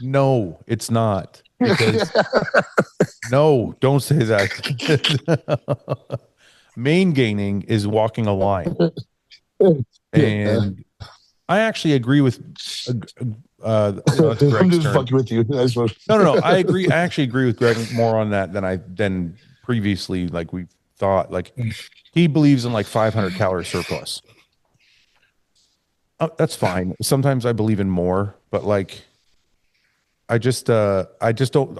No, it's not. Because no, don't say that. Main gaining is walking a line, and I actually agree with. I'm just fucking with you. No. I agree. I actually agree with Greg more on that than previously. Like we thought, like he believes in like 500 calorie surplus. That's fine. Sometimes I believe in more, but like. I just don't.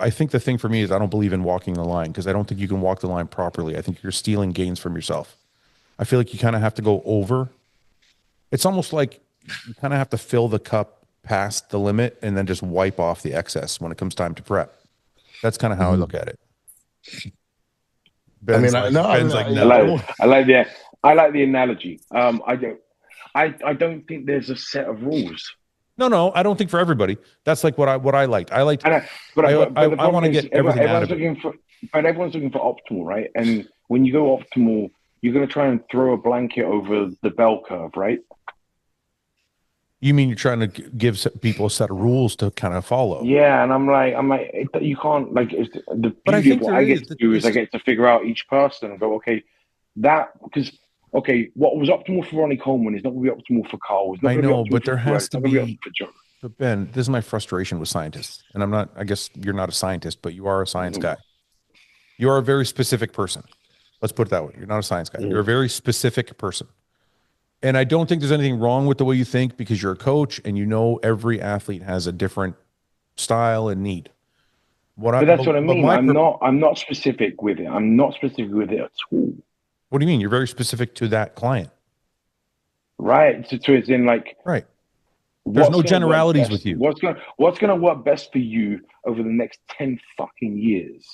I think the thing for me is I don't believe in walking the line because I don't think you can walk the line properly. I think you're stealing gains from yourself. I feel like you kind of have to go over. It's almost like you kind of have to fill the cup past the limit and then just wipe off the excess when it comes time to prep. That's kind of how I look at it. Ben's I like the analogy. I don't think there's a set of rules. No, I don't think for everybody. That's like what I liked. I liked. I want to get everything out of it. But everyone's looking for optimal, right? And when you go optimal, you're going to try and throw a blanket over the bell curve, right? You mean you're trying to give people a set of rules to kind of follow? Yeah, and I'm like, you can't like. The beauty of what I get to do is I get to figure out each person and go, okay, what was optimal for Ronnie Coleman is not going to be optimal for Carl. I know, but there has to be. But Ben, this is my frustration with scientists, and I'm not. I guess you're not a scientist, but you are a science guy. You are a very specific person. Let's put it that way. You're not a science guy. You're a very specific person, and I don't think there's anything wrong with the way you think because you're a coach and you know every athlete has a different style and need. But that's what I mean. I'm not specific with it. I'm not specific with it at all. What do you mean? You're very specific to that client. Right. So it's in like right. There's no generalities with you. What's gonna work best for you over the next 10 fucking years?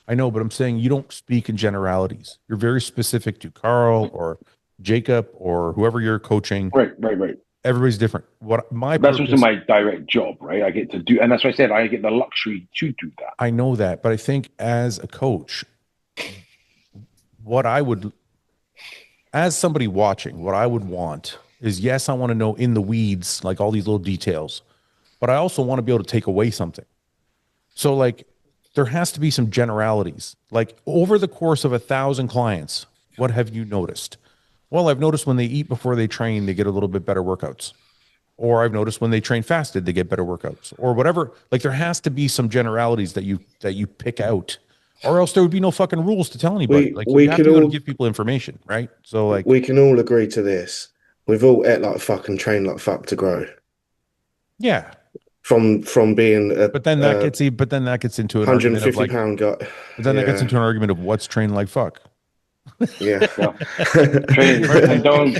I know, but I'm saying you don't speak in generalities. You're very specific to Carl or Jacob or whoever you're coaching. Right. Everybody's different. That's also my direct job, right? I get to do, and that's why I said I get the luxury to do that. I know that, but I think as a coach, as somebody watching, what I would want is, yes, I want to know in the weeds, like all these little details, but I also want to be able to take away something. So like, there has to be some generalities. Like over the course of 1,000 clients, what have you noticed? Well, I've noticed when they eat before they train, they get a little bit better workouts. Or I've noticed when they train fasted, they get better workouts or whatever. Like there has to be some generalities that you pick out, or else there would be no fucking rules to tell anybody. You have to be able to give people information, right? So like we can all agree to this. We've all ate like fuck and trained like fuck to grow. Yeah. From being but then that gets into an 150 pound guy. But then that gets into an argument of what's trained like fuck. Yeah. And don't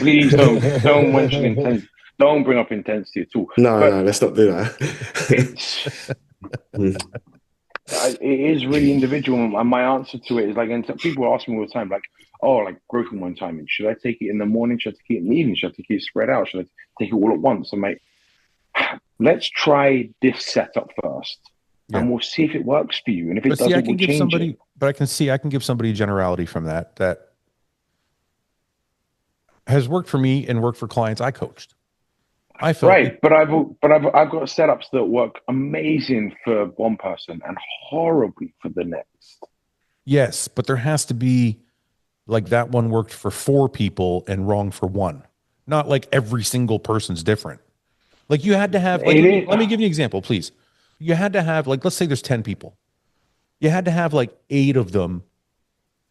mention intensity. Don't bring up intensity at all. No, let's not do that. it is really individual. And my answer to it is like, and people ask me all the time, like, oh, like growth hormone timing. Should I take it in the morning? Should I take it in the evening? Should I take it spread out? Should I take it all at once? I'm like, let's try this setup first, and we'll see if it works for you. And if it doesn't, we'll change it. But I can give somebody a generality from that has worked for me and worked for clients I coached. I felt right, but I've got setups that work amazing for one person and horribly for the next. Yes, but there has to be like that one worked for 4 people and wrong for 1. Not like every single person's different. Like you had to have like let me give you an example, please. You had to have like, let's say there's 10 people. You had to have like 8 of them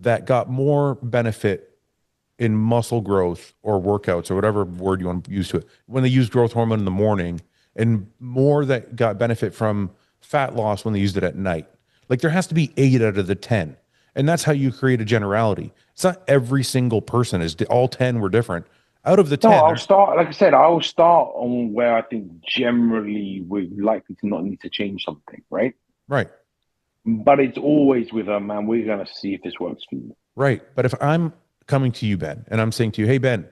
that got more benefit in muscle growth or workouts or whatever word you want to use to it when they use growth hormone in the morning, and more that got benefit from fat loss when they used it at night. Like there has to be 8 out of the 10. And that's how you create a generality. It's not every single person is all 10 were different. Out of the 10, I'll start, like I said, I'll start on where I think generally we're likely to not need to change something, right? Right. But it's always with a man, we're going to see if this works for you. Right. But if I'm coming to you, Ben, and I'm saying to you, hey, Ben,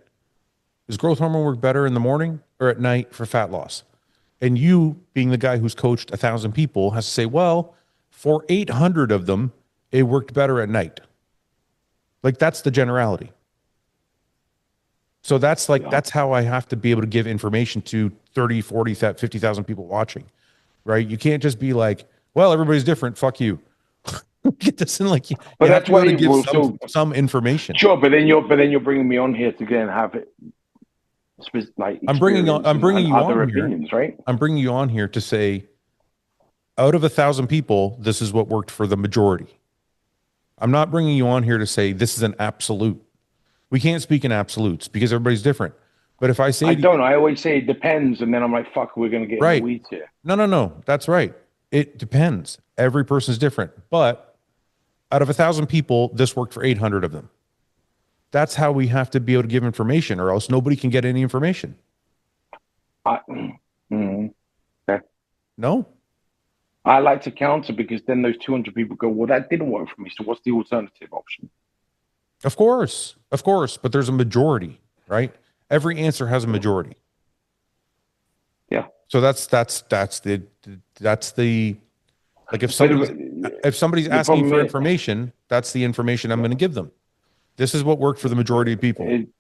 does growth hormone work better in the morning or at night for fat loss? And you, being the guy who's coached 1,000 people, has to say, well, for 800 of them, it worked better at night. Like that's the generality. So that's like, that's how I have to be able to give information to 30, 40, 50,000 people watching, right? You can't just be like, well, everybody's different. Fuck you. It doesn't like you. But you that's have to why give some information. Sure, but then you're bringing me on here to again have it. Like I'm bringing you other on opinions, here, right? I'm bringing you on here to say, out of 1,000 people, this is what worked for the majority. I'm not bringing you on here to say this is an absolute. We can't speak in absolutes because everybody's different. But if I say I always say it depends, and then I'm like, fuck, we're gonna get in the weeds here. No. That's right. It depends. Every person's different. But out of 1,000 people, this worked for 800 of them. That's how we have to be able to give information, or else nobody can get any information. Okay. No. I like to counter because then those 200 people go, well, that didn't work for me. So what's the alternative option? Of course, but there's a majority, right? Every answer has a majority. Yeah. So that's the like if somebody's asking for information, that's the information I'm going to give them. This is what worked for the majority of people. I'm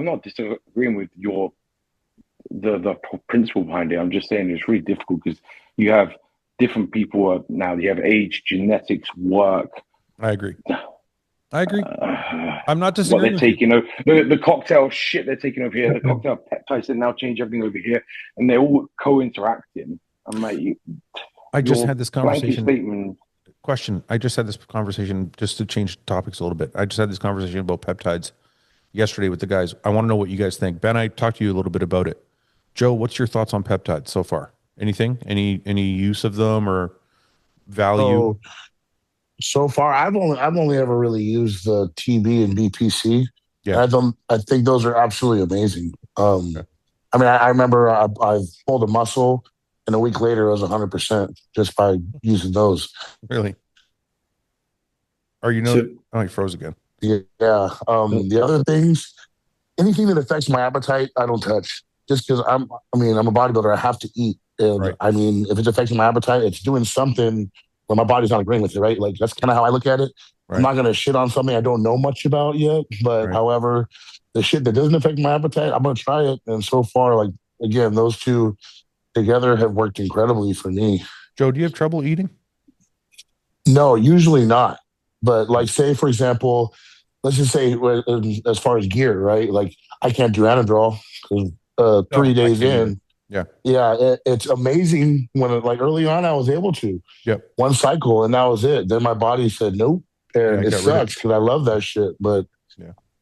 not disagreeing with the principle behind it. I'm just saying it's really difficult because you have different people now. You have age, genetics, work. I agree. I'm not disagreeing. What they're taking over the cocktail shit they're taking over here. The cocktail peptides that now change everything over here, and they're all co-interacting. I'm like, I just had this conversation. I just had this conversation just to change topics a little bit. I just had this conversation about peptides yesterday with the guys. I want to know what you guys think. Ben, I talked to you a little bit about it. Joe, what's your thoughts on peptides so far? Anything? Any use of them or value? So far, I've only ever really used the TB and BPC. Yeah, I think those are absolutely amazing. I mean, I remember I pulled a muscle, and a week later, it was 100% just by using those. Really? Are you know? Oh, he froze again. Yeah. The other things, anything that affects my appetite, I don't touch. Just because I'm a bodybuilder, I have to eat. And right. I mean, if it's affecting my appetite, it's doing something where my body's not agreeing with it, right? Like that's kind of how I look at it. Right. I'm not going to shit on something I don't know much about yet, but however, the shit that doesn't affect my appetite, I'm going to try it. And so far, like again, those two together have worked incredibly for me. Joe, do you have trouble eating? No, usually not. But like, say for example, let's just say as far as gear, right? Like I can't do Anadrol because 3 days in. It's amazing when like early on I was able to. Yep. One cycle and that was it. Then my body said nope, and it sucks because I love that shit, but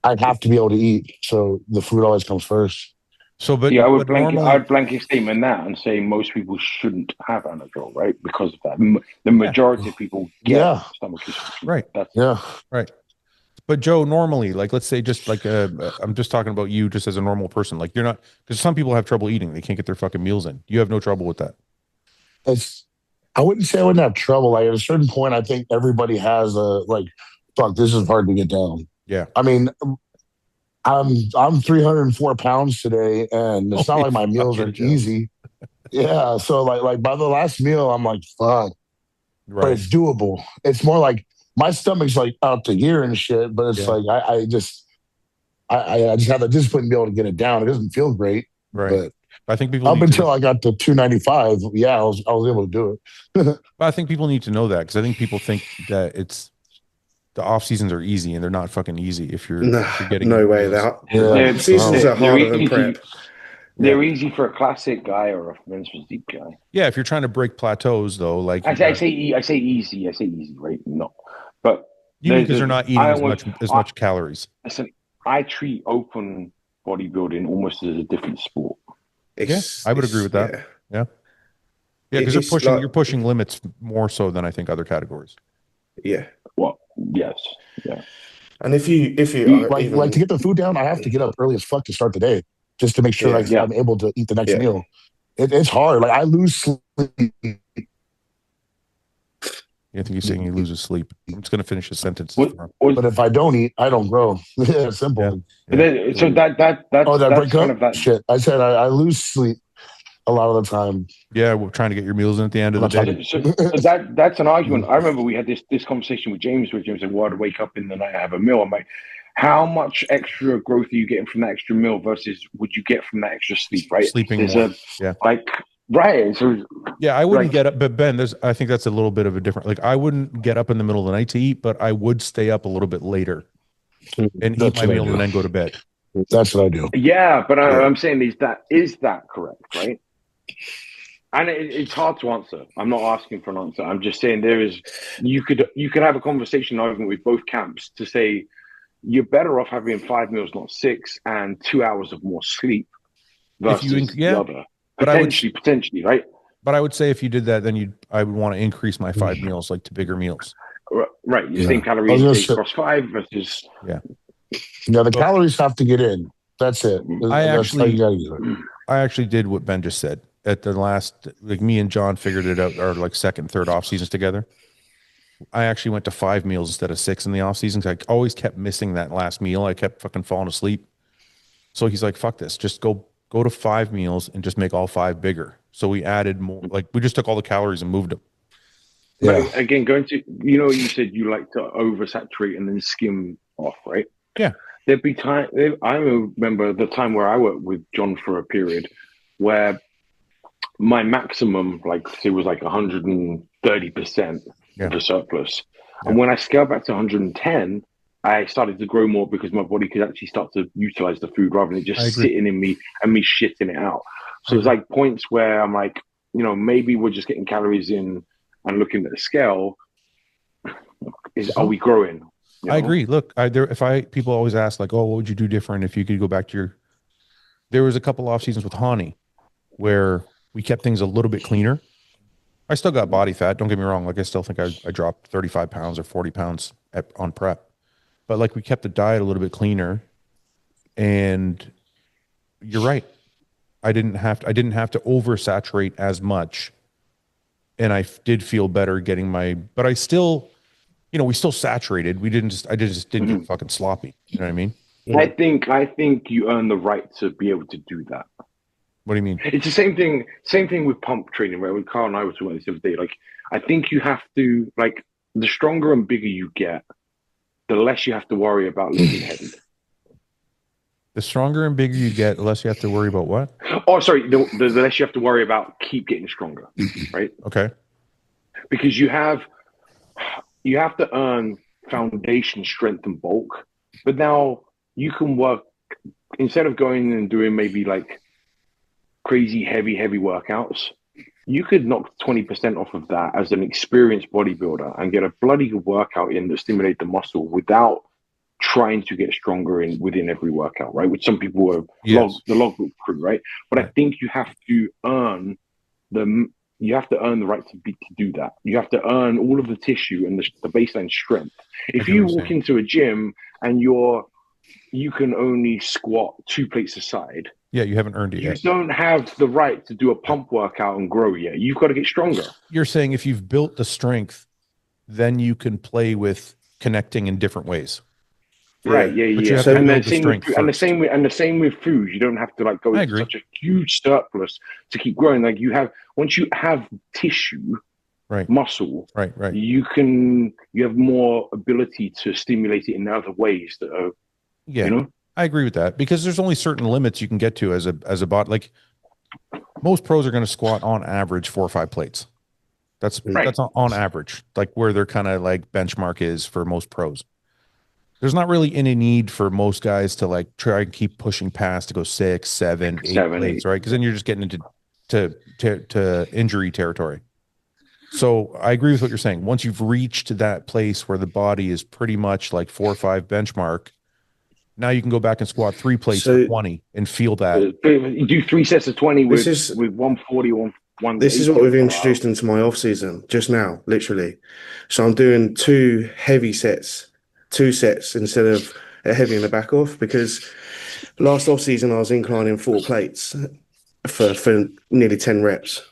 I'd have to be able to eat. So the food always comes first. So, but I would blanket statement that and say most people shouldn't have Anadrol, right? Because of that, the majority of people get stomach issues. Right. Right. But Joe, normally, like let's say, just like I'm just talking about you, just as a normal person. Like you're not, because some people have trouble eating; they can't get their fucking meals in. You have no trouble with that. it's I wouldn't say I wouldn't have trouble. Like at a certain point, I think everybody has a like, fuck, this is hard to get down. Yeah. I mean, I'm 304 pounds today, and it's not Holy like my meals fucking are Jones. easy. Yeah, so like by the last meal, I'm like, fuck, but Right. it's doable. It's more like my stomach's like out to here and shit, but it's Yeah. like I just have the discipline to be able to get it down. It doesn't feel great, Right. but I think people up need until to. I got to 295, yeah, I was able to do it. I think people need to know that because I think people think that it's the off seasons are easy and they're not fucking easy if you're No, getting no your way. meals. Yeah, They're, Seasons so are they're harder than easy. prep. Yeah. They're easy for a classic guy or a men's physique guy. Yeah. If you're trying to break plateaus though, like I you say, I got say, I say easy. I say easy, right? No, but you mean because they're not eating I as almost, much calories. listen. I treat open bodybuilding almost as a different sport. Yeah, I would agree with that. Yeah. Yeah. Yeah, because It's like, you're pushing limits more so than I think other categories. yeah. Well, yes, yeah. And if you You, are like to even, get the food down, I have to get up early as fuck to start the day just to make sure yeah, yeah. I'm able to eat the next yeah, meal. It's hard. Like I lose sleep. I think he's saying he loses sleep. I'm just gonna finish his sentences What, for him. what, But if I don't eat, I don't grow. Yeah, Yeah. simple. but Yeah. then, so Oh, did I that's break kind up? of that. Shit. I said I lose sleep a lot of the time. Yeah, we're trying to get your meals in at the end of I'm the not day. talking. So that's an argument. I remember we had this conversation with James, where James said, "Well, I'd wake up in the night, I have a meal." I'm like, "How much extra growth are you getting from that extra meal versus would you get from that extra sleep?" Right? Sleeping There's more. Yeah. Right. So Yeah, I wouldn't like, get up, but Ben, I think that's a little bit of a different, like I wouldn't get up in the middle of the night to eat, but I would stay up a little bit later and eat That's my what I meal and do. then go to bed. That's what I do. yeah, but yeah. I'm saying is that correct? Right? And it's hard to answer. I'm not asking for an answer. I'm just saying you could have a conversation argument with both camps to say you're better off having 5 meals, not 6, and 2 hours of more sleep If you, versus the yeah, other. but Potentially, right? but I would say if you did that, then I would want to increase my 5 meals, like to bigger meals. Right. Your Yeah. same I calorie was gonna intake say- across 5 versus. Yeah. Yeah, the So- calories have to get in. That's it. That's how you gotta do it. I actually did what Ben just said at the last, like me and John figured it out, our like second, third off seasons together. I actually went to 5 meals instead of 6 in the off seasons. I always kept missing that last meal. I kept fucking falling asleep. So he's like, fuck this. Just go to 5 meals and just make all 5 bigger. So we added more, like we just took all the calories and moved them. Yeah. But again, going to, you said you like to oversaturate and then skim off, right? Yeah. There'd be time. I remember the time where I worked with John for a period where my maximum, like, it was like 130% of the surplus. Yeah. And when I scaled back to 110, I started to grow more because my body could actually start to utilize the food rather than it just sitting in me and me shitting it out. So it's like points where I'm like, maybe we're just getting calories in and looking at the scale. Are we growing? I agree. Look, people always ask like, oh, what would you do different if you could go back to there was a couple off seasons with Hani where we kept things a little bit cleaner. I still got body fat. Don't get me wrong. Like I still think I dropped 35 pounds or 40 pounds on prep, but like we kept the diet a little bit cleaner. And you're right. I didn't have to oversaturate as much. And I did feel better getting but I still, we still saturated. I just didn't get fucking sloppy. You know what I mean? I think you earn the right to be able to do that. What do you mean? It's the same thing with pump training, right? When Carl and I were talking about this the other day, like, I think you have to, like, the stronger and bigger you get, the less you have to worry about lifting heavy. The stronger and bigger you get, the less you have to worry about what? Oh, sorry. The less you have to worry about keep getting stronger, right? Okay. Because you have to earn foundation strength and bulk, but now you can work, instead of going and doing maybe like crazy heavy workouts, you could knock 20% off of that as an experienced bodybuilder and get a bloody good workout in that stimulate the muscle without trying to get stronger within every workout, right? Which some people are the logbook crew, right? But I think you have to earn the right to do that. You have to earn all of the tissue and the baseline strength. If you walk into a gym and you can only squat 2 plates aside, Yeah, you haven't earned it You yet. don't have the right to do a pump workout and grow yet. You've got to get stronger. You're saying if you've built the strength, then you can play with connecting in different ways. Right, Yeah. But you yeah. have to And then build the same with strength and the first. same with food. You don't have to like go I into agree. such a huge surplus to keep growing. Like you have once you have tissue, Right. muscle, Right. you have more ability to stimulate it in other ways that are, Yeah. you know. I agree with that because there's only certain limits you can get to as a bot. Like most pros are going to squat on average 4 or 5 plates. That's on average, like where their kind of like benchmark is for most pros. There's not really any need for most guys to like try and keep pushing past to go 6, 7, 8 plates, right? Because then you're just getting into to injury territory. So I agree with what you're saying. Once you've reached that place where the body is pretty much like 4 or 5 benchmark, now you can go back and squat 3 plates for 20 and feel that. You do 3 sets of 20 with 140, This is what we've introduced into my off season just now, literally. So I'm doing 2 heavy sets, 2 sets instead of a heavy and a back off, because last off season I was inclining 4 plates for nearly 10 reps.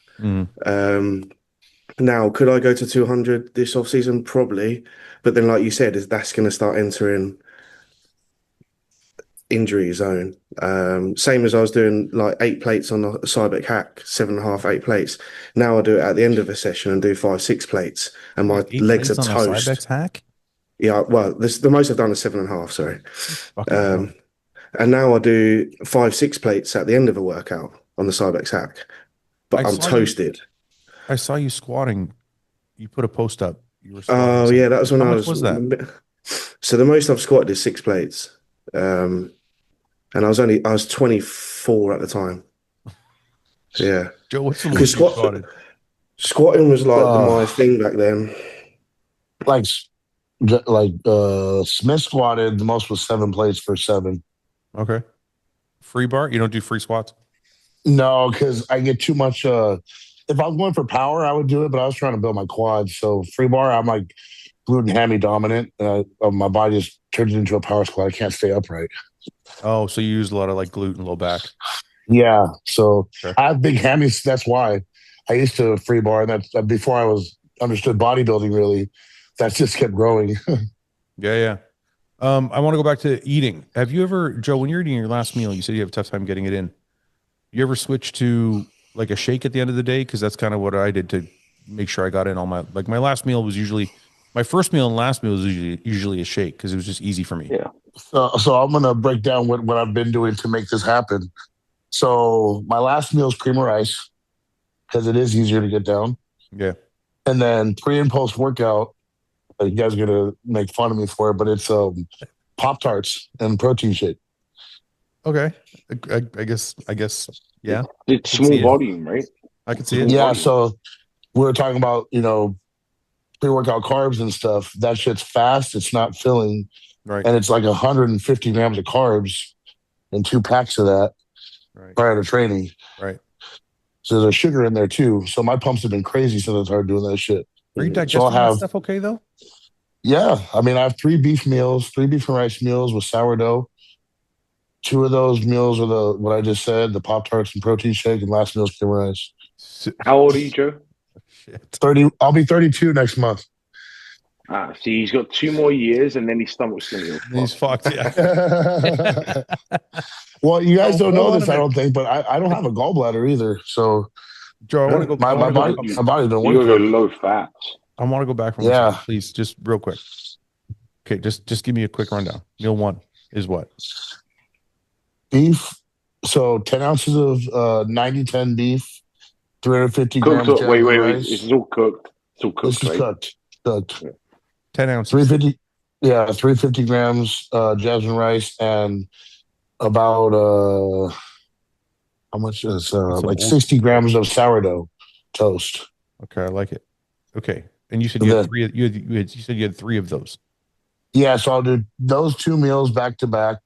Now, could I go to 200 this off season? Probably, but then, like you said, that's going to start entering injury zone. Same as I was doing like 8 plates on the Cybeck hack, 7.5, 8 plates. Now I do it at the end of a session and do 5, 6 plates, and my legs are toast. Cybex hack? Yeah, well, the most I've done is 7.5. Sorry, Fucking and now I do 5, 6 plates at the end of a workout on the Cybex hack, but I'm toasted. I saw you squatting. You put a post up. You were squatting. Oh yeah, that was when How I much was that? So the most I've squatted is 6 plates. And I was 24 at the time. Yeah. Joe, what's the most you squatted? Squatting was like my thing back then. Like Smith squatted, the most was 7 plates for 7. Okay. Free bar? You don't do free squats? No, because I get too much. If I was going for power, I would do it, but I was trying to build my quads. So free bar, I'm like glute and hammy dominant. My body just turns into a power squat. I can't stay upright. Oh, so you use a lot of like glute and low back. Yeah. So I have big hammies. That's why I used to free bar. And that's before I was understood bodybuilding, really. That just kept growing. Yeah. I want to go back to eating. Have you ever, Joe, when you're eating your last meal, you said you have a tough time getting it in. You ever switch to like a shake at the end of the day? Because that's kind of what I did to make sure I got in all my last meal was usually my first meal and last meal was usually a shake because it was just easy for me. Yeah. So I'm gonna break down what I've been doing to make this happen. So my last meal is cream of rice because it is easier to get down. Yeah. And then pre and post workout, you guys are gonna make fun of me for it, but it's Pop-Tarts and protein shake. Okay. I guess yeah. It's small volume, right? I can see it. Yeah, so we were talking about, pre-workout carbs and stuff. That shit's fast, it's not filling. Right. And it's like 150 grams of carbs and 2 packs of that prior to training. Right. So there's sugar in there too. So my pumps have been crazy since I started doing that shit. Are you digesting that stuff okay though? Yeah. I mean, I have 3 beef meals, 3 beef and rice meals with sourdough. 2 of those meals are what I just said, the Pop-Tarts and protein shake, and last meal is cream rice. How old are you, Joe? Shit. 30. I'll be 32 next month. See, he's got 2 more years, and then his stomach's gonna be He's fucked. Yeah. Well, you guys don't know this, I don't think, but I don't have a gallbladder either. So, Joe, I want to go. My body don't work. You go low fat. I want to go back from please, just real quick. Okay, just give me a quick rundown. Meal 1 is what? Beef. So 10 ounces of 90-10 beef, 350 grams. Wait. This is all cooked. It's all cooked. This is cooked. 10 ounces. 350. Yeah, 350 grams jasmine rice and about how much is like 60 grams of sourdough toast. Okay, I like it. Okay, and you said you had 3. You said you had 3 of those. Yeah, so I'll do those 2 meals back to back.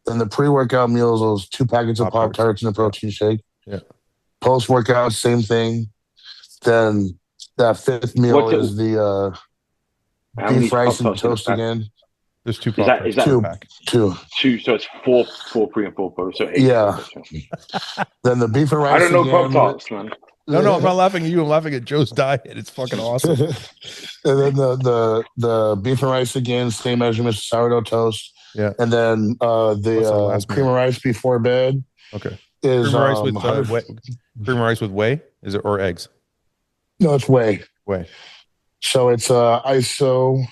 Then the pre-workout meals, those 2 packets of Pop-Tarts and a protein shake. Yeah. Post-workout, same thing. Then that 5th meal is the beef rice and toast again. There's 2 Is that Pop-Tarts in the pack. Two. So it's four pre and 4 post. So 8. Yeah. Then the beef and rice. I don't know again. Pop-Tarts, man. No, I'm not laughing at you. I'm laughing at Joe's diet. It's fucking awesome. And then the beef and rice again, same measurements, sourdough toast. Yeah. And then the cream of rice before bed. Okay. Is cream of rice with cream of rice with whey? Is it or eggs? No, it's whey. Whey. So it's ISO.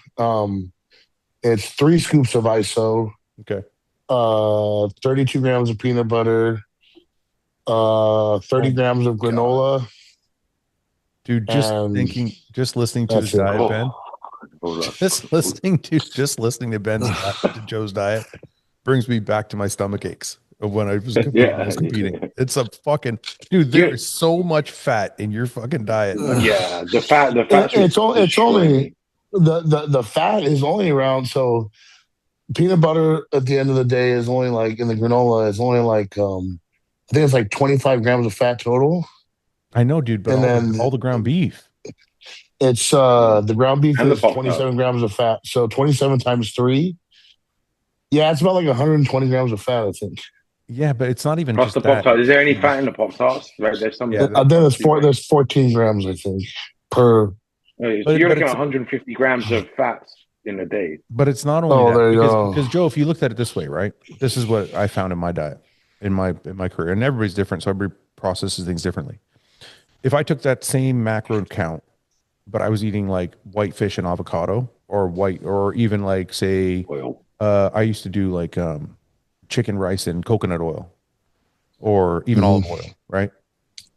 It's 3 scoops of ISO. Okay. 32 grams of peanut butter. 30 grams of granola. God. Dude, just listening to his diet, Ben. Just listening to Ben's to Joe's diet brings me back to my stomach aches of when I was competing. It's a fucking dude. There is so much fat in your fucking diet. Yeah, the fat. It's only the fat is only around. So peanut butter at the end of the day is only like in the granola is only like I think it's like 25 grams of fat total. I know, dude, but all the ground beef. It's the ground beef and is 27 grams of fat. So 27 times 3. Yeah, it's about like 120 grams of fat, I think. Yeah, but it's not even plus just the Pop-Tarts. Is there any fat in the Pop-Tarts? Right, there's some. Yeah, then there's 14 grams, I think, per. So you're looking at 150 grams of fat in a day. But it's not only that because Joe, if you looked at it this way, right? This is what I found in my diet, in my career, and everybody's different, so everybody processes things differently. If I took that same macro count, but I was eating like white fish and avocado, or even like say oil. I used to do like chicken rice and coconut oil, or even olive oil, right?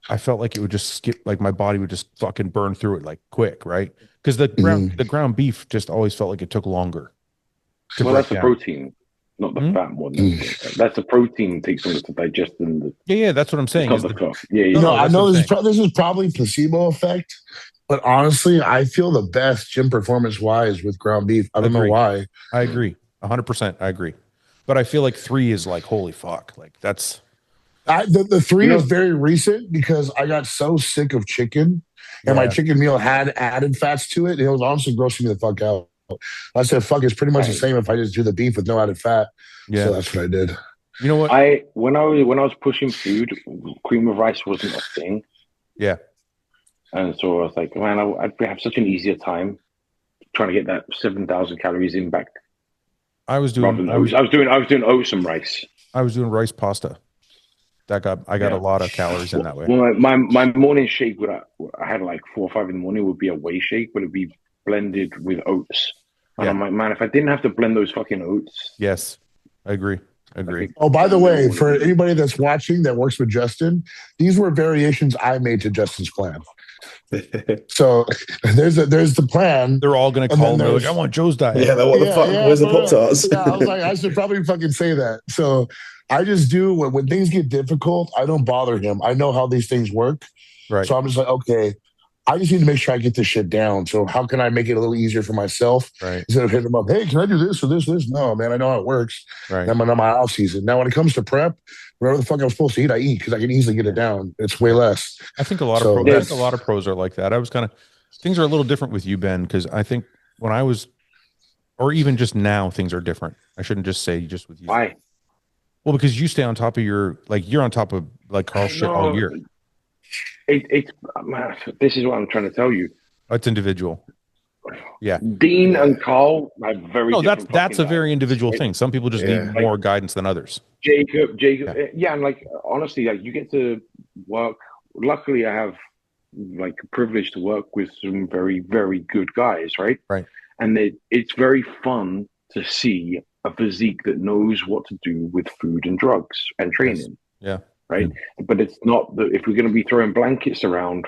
I felt like it would just skip, like my body would just fucking burn through it like quick, right? Because the ground beef just always felt like it took longer. Well, that's the protein, not the fat one. That's the protein takes longer to digest than the. Yeah, that's what I'm saying. It's not the cough. Yeah, I know this is probably placebo effect, but honestly, I feel the best gym performance wise with ground beef. I don't know why. I agree, 100%. I agree, but I feel like 3 is like holy fuck, like that's. The 3 is very recent because I got so sick of chicken, and my chicken meal had added fats to it. And it was honestly grossing me the fuck out. I said, "Fuck, it's pretty much the same if I just do the beef with no added fat." Yeah, so that's what I did. You know what? When I was pushing food, cream of rice wasn't a thing. Yeah, and so I was like, man, I'd have such an easier time trying to get that 7,000 calories in back. I was doing oats and rice. I was doing rice pasta. I got a lot of calories in that way. Well, my morning shake I had like 4 or 5 in the morning would be a whey shake, but it'd be blended with oats. And I'm like, man, if I didn't have to blend those fucking oats. Yes, I agree. Oh, by the way, for anybody that's watching that works with Justin, these were variations I made to Justin's plan. So there's the plan. They're all going to call me like, I want Joe's diet. Yeah, what the fuck? Where's the Pop-Tarts? Yeah, I was like, I should probably fucking say that. So I just do when things get difficult, I don't bother him. I know how these things work. Right. So I'm just like, okay, I just need to make sure I get this shit down. So how can I make it a little easier for myself? Right. Instead of hitting him up, hey, can I do this or this? No, man, I know how it works. Right. I'm on my off season. Now, when it comes to prep, whatever the fuck I'm supposed to eat, I eat because I can easily get it down. It's way less. I think a lot of pros are like that. I was things are a little different with you, Ben, because I think when I was, or even just now, things are different. I shouldn't just say just with you. Why? Well, because you stay on top of you're on top of like Carl shit all year. This is what I'm trying to tell you. It's individual. Yeah. Dean and Carl have very. No, that's a very individual thing. Some people just need more guidance than others. Jacob, and like honestly, like you get to work. Luckily, I have like a privilege to work with some very, very good guys, right? Right. And it's very fun to see a physique that knows what to do with food and drugs and training. Yes. Yeah. Right. But it's not that if we're going to be throwing blankets around.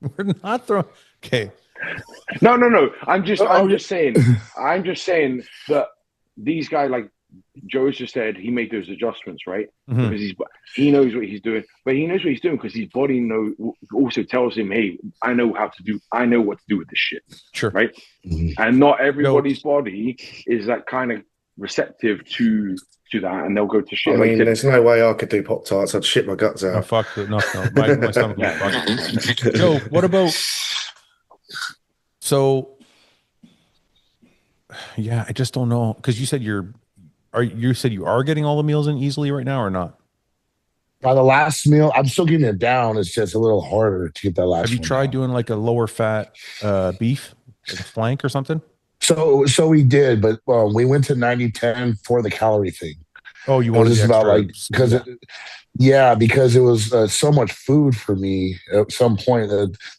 We're not throwing. Okay. No. I'm just saying that these guys, like Joe's just said, he made those adjustments, right? Mm-hmm. Because he knows what he's doing, but he knows what he's doing because his body also tells him, hey, I know what to do with this shit. Sure. Right. Mm-hmm. And not everybody's body is that kind of receptive to that, and they'll go to shit. I mean, there's no way I could do Pop-Tarts. I'd shit my guts out. No, fuck it. No. My stomach would fuck. Joe, what about? So, Yeah, I just don't know because you said you are getting all the meals in easily right now or not? By the last meal, I'm still getting it down. It's just a little harder to get that Have last you one tried down. doing like a lower fat beef, like a flank or something? So we did, but we went to 90-10 for the calorie thing. Oh, you It was wanted the just about extra, like because yeah. because it was so much food for me at some point.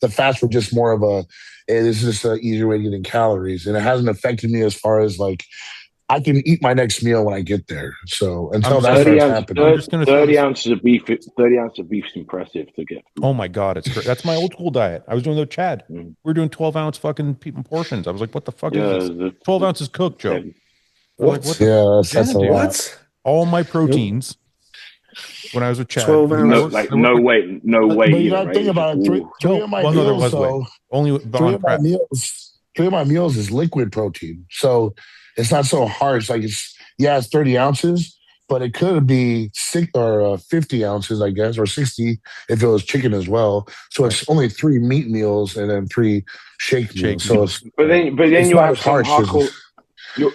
The fats were just more of a, hey, this is just an easier way to get in calories, and it hasn't affected me as far as like I can eat my next meal when I get there. So I'm until that just 30 starts ounce, I'm happening, just gonna throw 30 this. ounces of beef. 30 ounces of beef is impressive to get through. Oh my God, it's great. That's my old school diet. I was doing the Chad. Mm. We are doing 12-ounce fucking portions. I was like, what the fuck is Yeah, this? 12 ounces cooked, Joe. heavy. I'm like, what What? the yeah, yeah, that's a dude. lot. What? All my Nope. proteins when I was with Chad, 12 because No, ounces. like I work no with weight, no weight But you either, got to right? think It's just about it. Three no, of my well, no, there meals, was weight. though. Only Three on of my prep. meals. Three of my meals is liquid protein, so it's not so hard. It's like it's 30 ounces, but it could be 50 ounces, I guess, or 60 if it was chicken as well. So Right. it's only three meat meals and then three shake Shake meals. So meals. Right. but then it's you'll not have as some harsh as hardcore.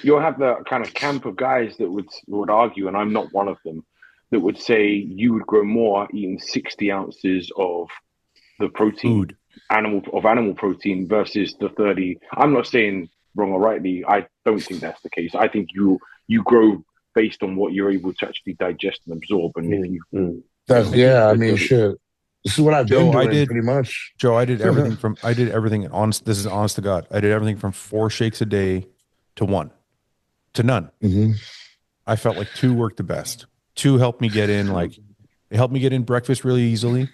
You'll have the kind of camp of guys that would argue, and I'm not one of them, that would say you would grow more eating 60 ounces of the protein, Food. animal protein versus the 30. I'm not saying wrong or rightly. I don't think that's the case. I think you grow based on what you're able to actually digest and absorb, and if Mm, you mm. you that. know I did Yeah, I the, mean, the shit. This is what I've been Joe, I doing did pretty much. Joe, I did everything honest. This is honest to God. I did everything from 4 shakes a day to one to none. Hmm. I felt like two worked the best. Two helped me get in, like it helped me get in breakfast really easily,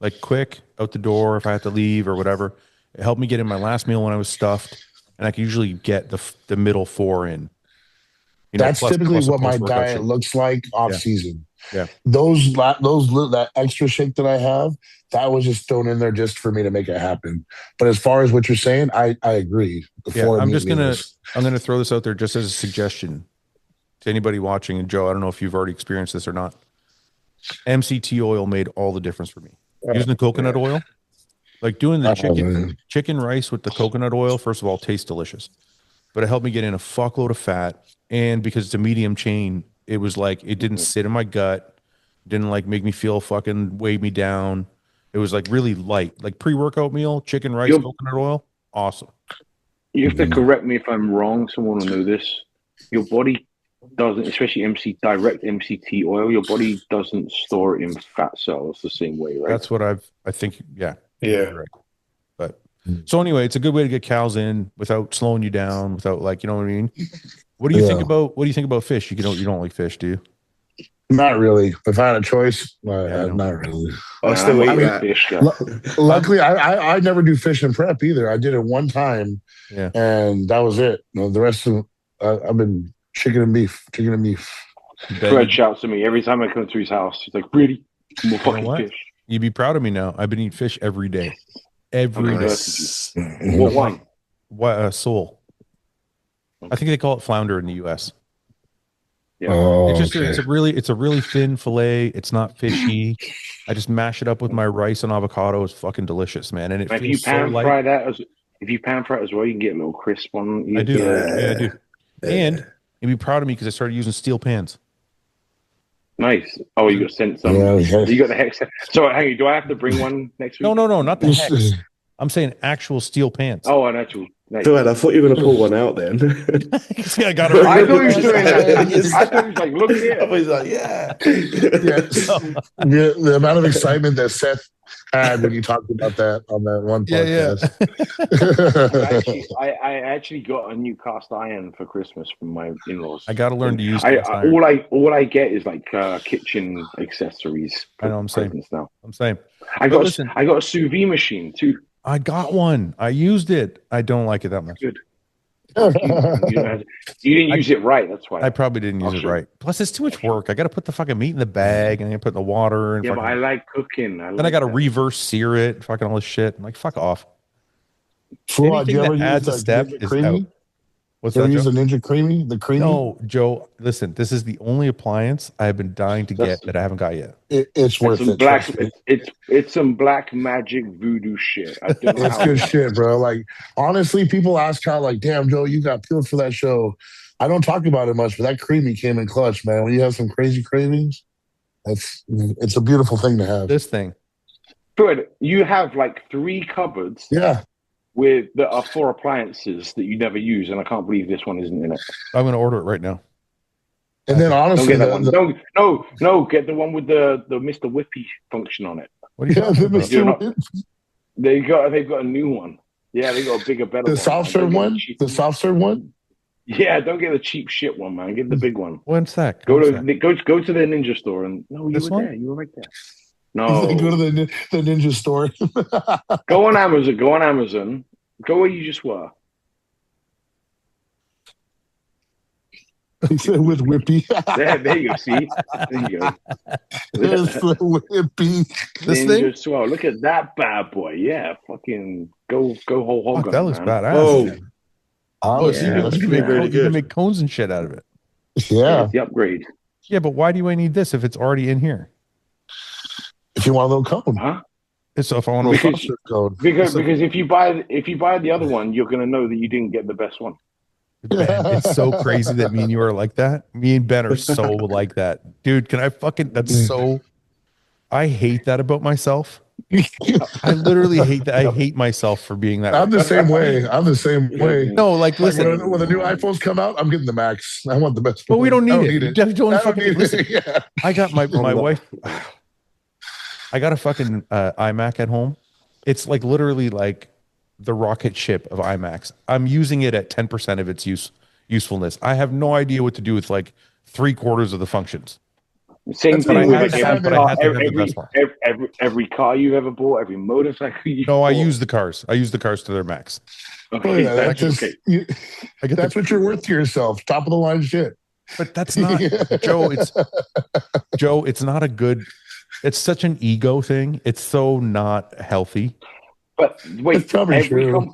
like quick out the door if I had to leave or whatever. It helped me get in my last meal when I was stuffed, and I could usually get the middle four in, That's plus typically plus a what my post workout diet shake. looks like off Yeah, season. yeah, That extra shake that I have, that was just thrown in there just for me to make it happen. But as far as what you're saying, I agree. The yeah. four meat meals. I'm gonna throw this out there just as a suggestion to anybody watching. And Joe, I don't know if you've already experienced this or not. MCT oil made all the difference for me. Using the coconut yeah. oil, like doing the Oh, man. chicken rice with the coconut oil. First of all, tastes delicious, but it helped me get in a fuckload of fat. And because it's a medium chain, it was like it didn't sit in my gut, didn't like make me feel fucking weigh me down. It was like really light, like pre-workout meal, chicken rice, You coconut oil, awesome. you have to Mhm. correct me if I'm wrong. Someone will know this. Your body doesn't, especially direct MCT oil. Your body doesn't store it in fat cells the same way, right? That's what I think. Yeah, Yeah. you're right. But so anyway, it's a good way to get cows in without slowing you down, without like, you know what I mean? Yeah, What do you think about fish? You don't like fish, do you? not really. If I had a choice, Yeah, I know. not really. I Man, I'm still a I eat mean, big that. fish guy. lu- I'm luckily, I never do fish and prep either. I did it one time, yeah. and that was it. The rest of I've been chicken and beef. Bet Fred you shouts at me every time I come to his house. He's like, "Really? More you know fucking what? fish." You'd be proud of me now. I've been eating fish every day. How Every day. converted you? Nice. What I'm Mhm. like, one? what sole. I think they call it flounder in the US. Yeah. It's Oh, just okay. it's a really thin fillet. It's not fishy. I just mash it up with my rice and avocado. It's fucking delicious, man. And it If feels you so pan light. fry that as if you pan fry it as well, you can get a little crisp on I either do. the. Yeah, I Yeah. do. And Yeah. you'd be proud of me because I started using steel pans. Nice. Oh, you got sent Yeah, some. okay. You got the hex. So, hang on, do I have to bring one next No, week? no, no, not the hex. I'm saying actual steel pans. Oh, an actual. Nice. Fuad, I thought you were going to pull one out then. See, I got it right. I thought he was doing that. Yes. I thought he was like, "Look I here." thought he was like, yeah. Yes. The amount of excitement that Seth had when you talked about that on that one Yeah, podcast. I actually got a new cast iron for Christmas from my in-laws, I got to learn and to use cast iron. all I get is like kitchen accessories I for know. I'm saying. presents now. I'm saying. I But got listen, I got a sous vide machine too. I got one. I used it. I don't like it that It's much. good. Fuck you, man. You didn't use it right. That's why. I probably didn't use I'll it show you. right. Plus, it's too much I'll show you. work. I got to put the fucking meat in the bag and then put in the water and Yeah, but I fucking. like cooking. Then I got to reverse sear it. Fucking all this shit. I'm like, fuck off. Fuad, do Anything you ever that use adds a the step Give It is out. Creamy? What's You that, ever use Joe? the Ninja Creamy? The Creamy? No, Joe. Listen, this is the only appliance I have been dying to That's get that I haven't got yet. It's worth some it. black. Trust me. It's some black magic voodoo shit. I don't know It's how. good shit, bro. Like, honestly, people ask how, like, damn, Joe, you got peeled for that show. I don't talk about it much, but that Creamy came in clutch, man. When you have some crazy cravings, it's a beautiful thing to have. This thing. Good. You have like 3 cupboards Yeah. that are 4 appliances that you never use, and I can't believe this one isn't in it. I'm going to order it right now. And then Don't honestly, get that one. No, get the one with the Mr. Whippy function on it. What are you talking about? Mr. They've got a new one. Yeah, they got a bigger, better one. The soft serve one? The soft serve one? Yeah, don't get the cheap shit one, man. Get the big one. When's that? Go to the Ninja store and no, you This were one? there. You were right there. No, Go to the Ninja store. go on Amazon. Go on Amazon. Go where you just were. He said with Whippy. There you go. See, there you go. There's the Whippy. This Ninja thing? Swell. Look at that bad boy. Yeah, fucking go whole hog. Fuck, that looks man. badass. Oh, Oh, yeah, yeah, that's You can pretty make, really you can good. make cones and shit out of it. Yeah, yeah. it's the upgrade. Yeah, but why do I need this if it's already in here? If you want a little cone. Huh? So if I want to, Because- Soft serve cone. Because So- if you buy the other one, you're gonna know that you didn't get the best one. Ben, it's so crazy that me and you are like that. Me and Ben are so like that, dude. Can I fucking? That's so. I hate that about myself. I literally hate that. I hate myself for being that. I'm way. the same way. I'm the same way. No, like Like listen. when the new iPhones come out, I'm getting the Max. I want the best. But we one. don't I need it. Don't I don't fucking need listen. it. Yeah. I got my I'm not- wife. I got a fucking iMac at home. It's like literally like the rocket ship of iMacs. I'm using it at 10% of its usefulness. I have no idea what to do with like 3/4 of the functions. Same That's But I thing what with had to I have, but I had to have the best one. every car you ever bought, every motorcycle you No, I bought. use the cars. I use the cars to their max. Okay, Oh, yeah, that's that's okay. I get that's what you're worth to yourself. Top of the line shit. but that's not Joe. It's not a good. It's such an ego thing. It's so not healthy. But wait, It's probably true.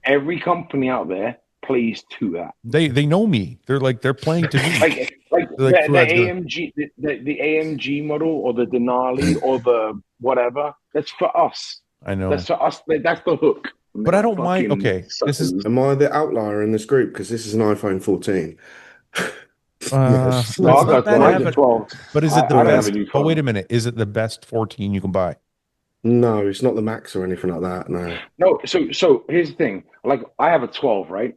every company out there plays to that. They know me. They're playing to me. Like Like the Fouad, AMG, the AMG model or the Denali or the whatever. That's for us. I know. That's for us. That's the hook. But I don't mind. Fucking Okay, this is suckers. Am I the outlier in this group? Because this is an iPhone 14. Yes. No, it's I've not got that mine's bad, a but 12. But is it the I don't have best? a new Oh, wait a phone. minute. Is it the best 14 you can buy? No, it's not the Max or anything like that. No. No, so here's the thing. Like I have a 12, right?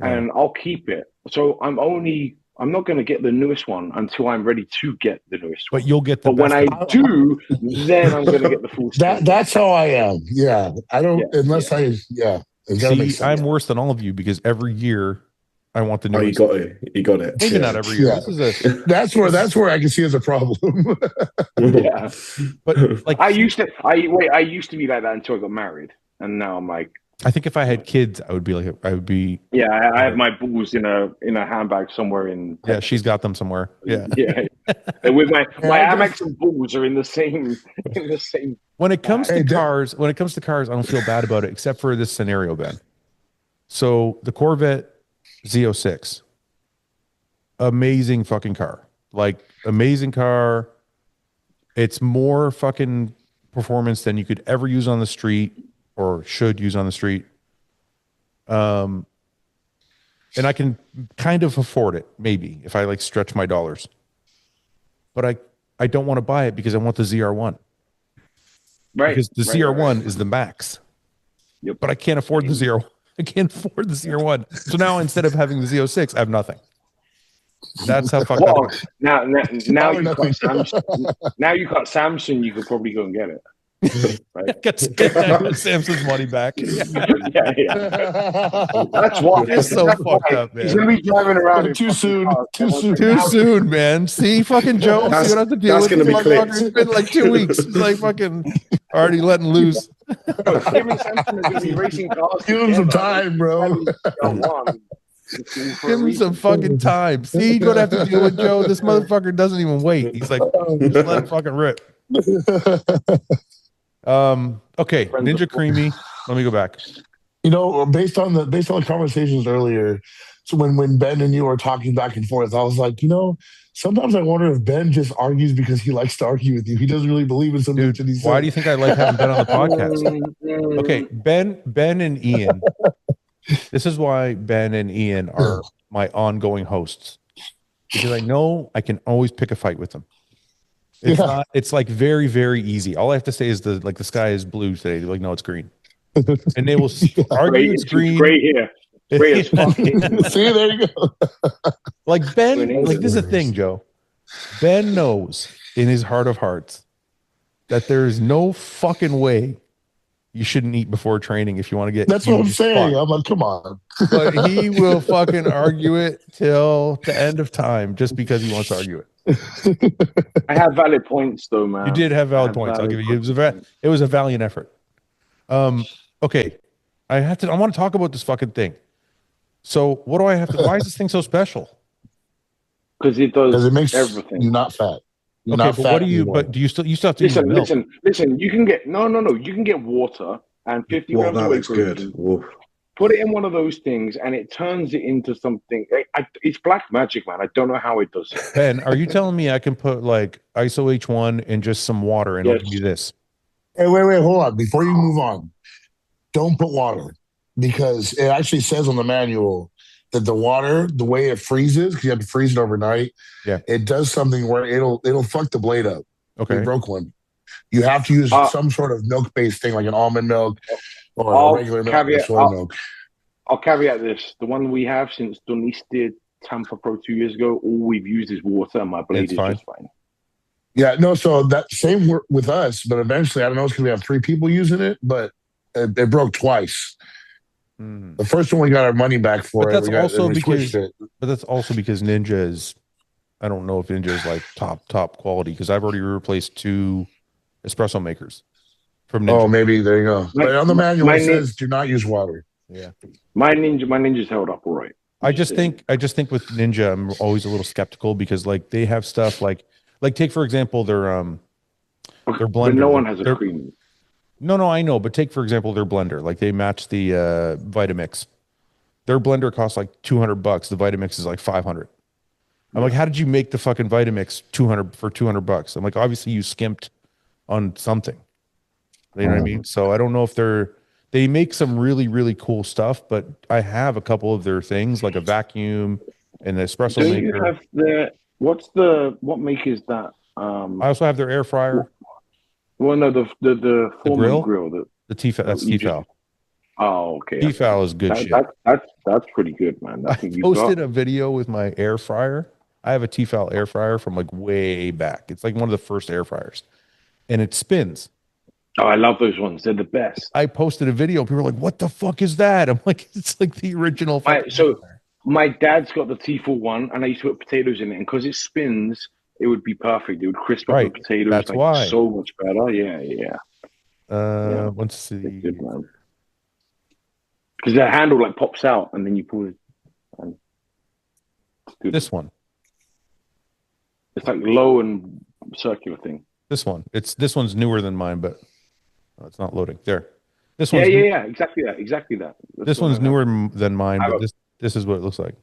Yeah. And I'll keep it. So I'm not going to get the newest one until I'm ready to get the newest one. But you'll get the But when best. I do, then I'm going to get the full. That's how I am. Yeah. I don't Yeah, unless I it gotta make See, sense. I'm worse than all of you because every year I want the Oh, newest. you got it. You got it. Maybe not every year. Yeah. This is a. That's where I can see as a problem. Yeah, But like I used to be like that until I got married, and now I'm like, I think if I had kids, I would be like I would be. yeah, I have my balls in a handbag somewhere in. Yeah, she's got them somewhere. Yeah. Yeah, and with my Yeah, Amex and balls are in the same. When it comes Hey, to cars, I don't feel bad about it, except for this scenario, Ben. So the Corvette Z06, amazing fucking car, like amazing car. It's more fucking performance than you could ever use on the street or should use on the street. And I can kind of afford it, maybe if I like stretch my dollars. But I don't want to buy it because I want the ZR1. Right, Because the right, ZR1 right. is the max. Yep. But I can't afford the ZR. I can't afford the ZR1. So now instead of having the Z06, I have nothing. That's how fucked up. Well, now Probably you got nothing. Samsung. Now you got Samsung. You could probably go and get it. Right? Get Samsung's money back. Yeah. That's why. It's so That's fucked why. up, He's man. gonna be driving around in Too fucking soon. cars. Too soon. Too soon, man. See, fucking Joe. That's- See what I have to deal that's with. gonna be This clipped. motherfucker. It's been like 2 weeks. He's like fucking already letting loose. Him and Samsung are gonna be racing cars. Give him some together. time, bro. Give him some fucking time. See, you're gonna have to deal with Joe. This motherfucker doesn't even wait. He's like, just let him fucking rip. Okay, Ninja Creamy. Let me go back. You know, based on the conversations earlier, So when Ben and you were talking back and forth, I was like, sometimes I wonder if Ben just argues because he likes to argue with you. He doesn't really believe in something Dude, that he why says. do you think I like having Ben on the podcast? Okay, Ben and Ian. This is why Ben and Ian are my ongoing hosts. Because I know I can always pick a fight with them. It's Yeah. not, it's like very, very easy. All I have to say is the sky is blue today. They're like, no, it's green. And they will argue it's green. Great here. Great as fuck. See, there you go. Like Ben, like this is the thing, Joe. Ben knows in his heart of hearts that there is no fucking way you shouldn't eat before training if you want to get. That's what I'm saying. I'm like, come on. But he will fucking argue it till the end of time just because he wants to argue it. I have valid points though, man. You did have valid points. I'll give you. It was a valiant effort. Okay. I want to talk about this fucking thing. So what do I have to? Why is this thing so special? Because it does. Because it makes everything. you not fat. You're okay, not but fat what do you? anymore. But do you still have to use milk? Listen. You can get no. You can get water and 50 grams of whey protein. Good. Put it in one of those things, and it turns it into something. It's black magic, man. I don't know how it does it. Ben, are you telling me I can put like ISO H1 and just some water and it'll give you this? Hey, wait, hold on. Before you move on, don't put water because it actually says on the manual that the water, the way it freezes, because you have to freeze it overnight, it does something where it'll fuck the blade up. Okay, we broke one. You have to use some sort of milk-based thing, like an almond milk or a regular milk or soy milk. I'll caveat this: the one we have since Denise did Tampa Pro 2 years ago, all we've used is water, and my blade is just fine. Yeah, no, so that same with us, but eventually, I don't know, it's because we have 3 people using it, but it broke twice. The first one we got our money back for but it. That's but that's also because Ninja is, I don't know if Ninja is like top quality because I've already replaced 2 espresso makers from Ninja. Oh, maybe there you go. But on the manual it says do not use water. Yeah, my Ninja's held up all right. I just think with Ninja, I'm always a little skeptical because like they have stuff like take for example their blender. But no one has a cream. No, I know, but take for example their blender. Like they match the Vitamix. Their blender costs like $200. The Vitamix is like $500. I'm like, how did you make the fucking Vitamix $200? I'm like, obviously you skimped on something. You know what I mean? So I don't know if they make some really, really cool stuff, but I have a couple of their things like a vacuum and the espresso maker. You have what make is that? I also have their air fryer. Well, no, the grill. The Tefal. That's Tefal. Oh, okay. Tefal is good shit. That's pretty good, man. I posted a video with my air fryer. I have a Tefal air fryer from like way back. It's like one of the first air fryers, and it spins. Oh, I love those ones. They're the best. I posted a video. People were like, "What the fuck is that?" I'm like, "It's like the original." My dad's got the Tefal one, and I used to put potatoes in it, and because it spins, it would be perfect. It would crisp up the potatoes. That's why. So much better. Yeah. Let's see. Because the handle like pops out, and then you pull it. And this one. It's like low and circular thing. This one's newer than mine, but it's not loading. There. This one. Exactly that. This one's newer than mine, but this is what it looks like.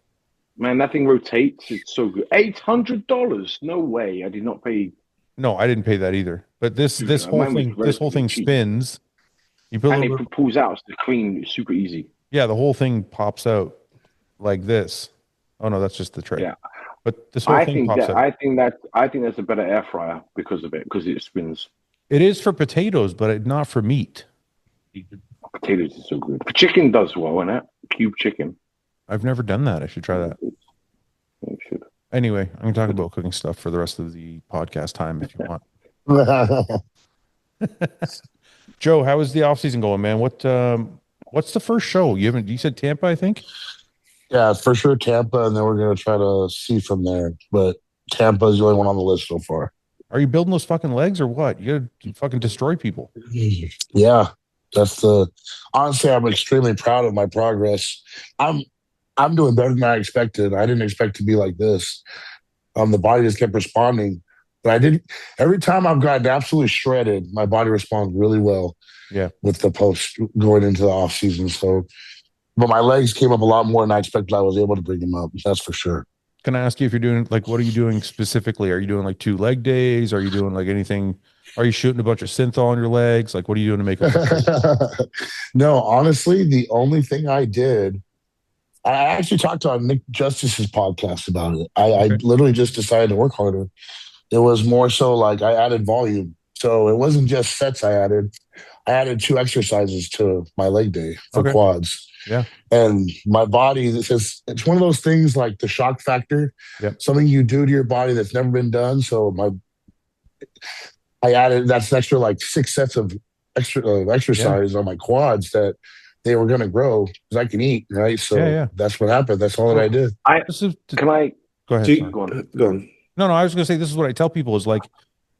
Man, that thing rotates. It's so good. $800. No way. I did not pay. No, I didn't pay that either. But this whole thing spins. You put it pulls out. So the clean is super easy. Yeah, the whole thing pops out like this. Oh no, that's just the tray. Yeah. But this whole thing pops out. I think that's a better air fryer because of it, because it spins. It is for potatoes, but not for meat. Potatoes is so good. Chicken does well, isn't it? Cube chicken. I've never done that. I should try that. You should. Anyway, I'm going to talk about cooking stuff for the rest of the podcast time if you want. Joe, how is the off season going, man? What's the first show? You said Tampa, I think? Yeah, for sure Tampa, and then we're going to try to see from there. But Tampa is the only one on the list so far. Are you building those fucking legs or what? You got to fucking destroy people. Yeah, honestly, I'm extremely proud of my progress. I'm doing better than I expected. I didn't expect to be like this. The body just kept responding. But every time I've gotten absolutely shredded, my body responds really well. Yeah. With the post going into the off season. So But my legs came up a lot more than I expected. I was able to bring them up. That's for sure. Can I ask you if you're doing like, what are you doing specifically? Are you doing like 2 leg days? Are you doing like anything? Are you shooting a bunch of synthol on your legs? Like, what are you doing to make up for? No, honestly, the only thing I did, I actually talked on Nick Justice's podcast about it. I Okay. literally just decided to work harder. It was more so like I added volume. So it wasn't just sets I added. I added 2 exercises to my leg day for Okay. quads. Yeah. And my body, it's one of those things like the shock factor, Yep. something you do to your body that's never been done. So I added that's an extra like 6 sets of exercise on my quads that they were going to grow because I can eat, right? So that's what happened. That's all that I did. Can I go ahead? Go on. No, I was going to say, this is what I tell people is like,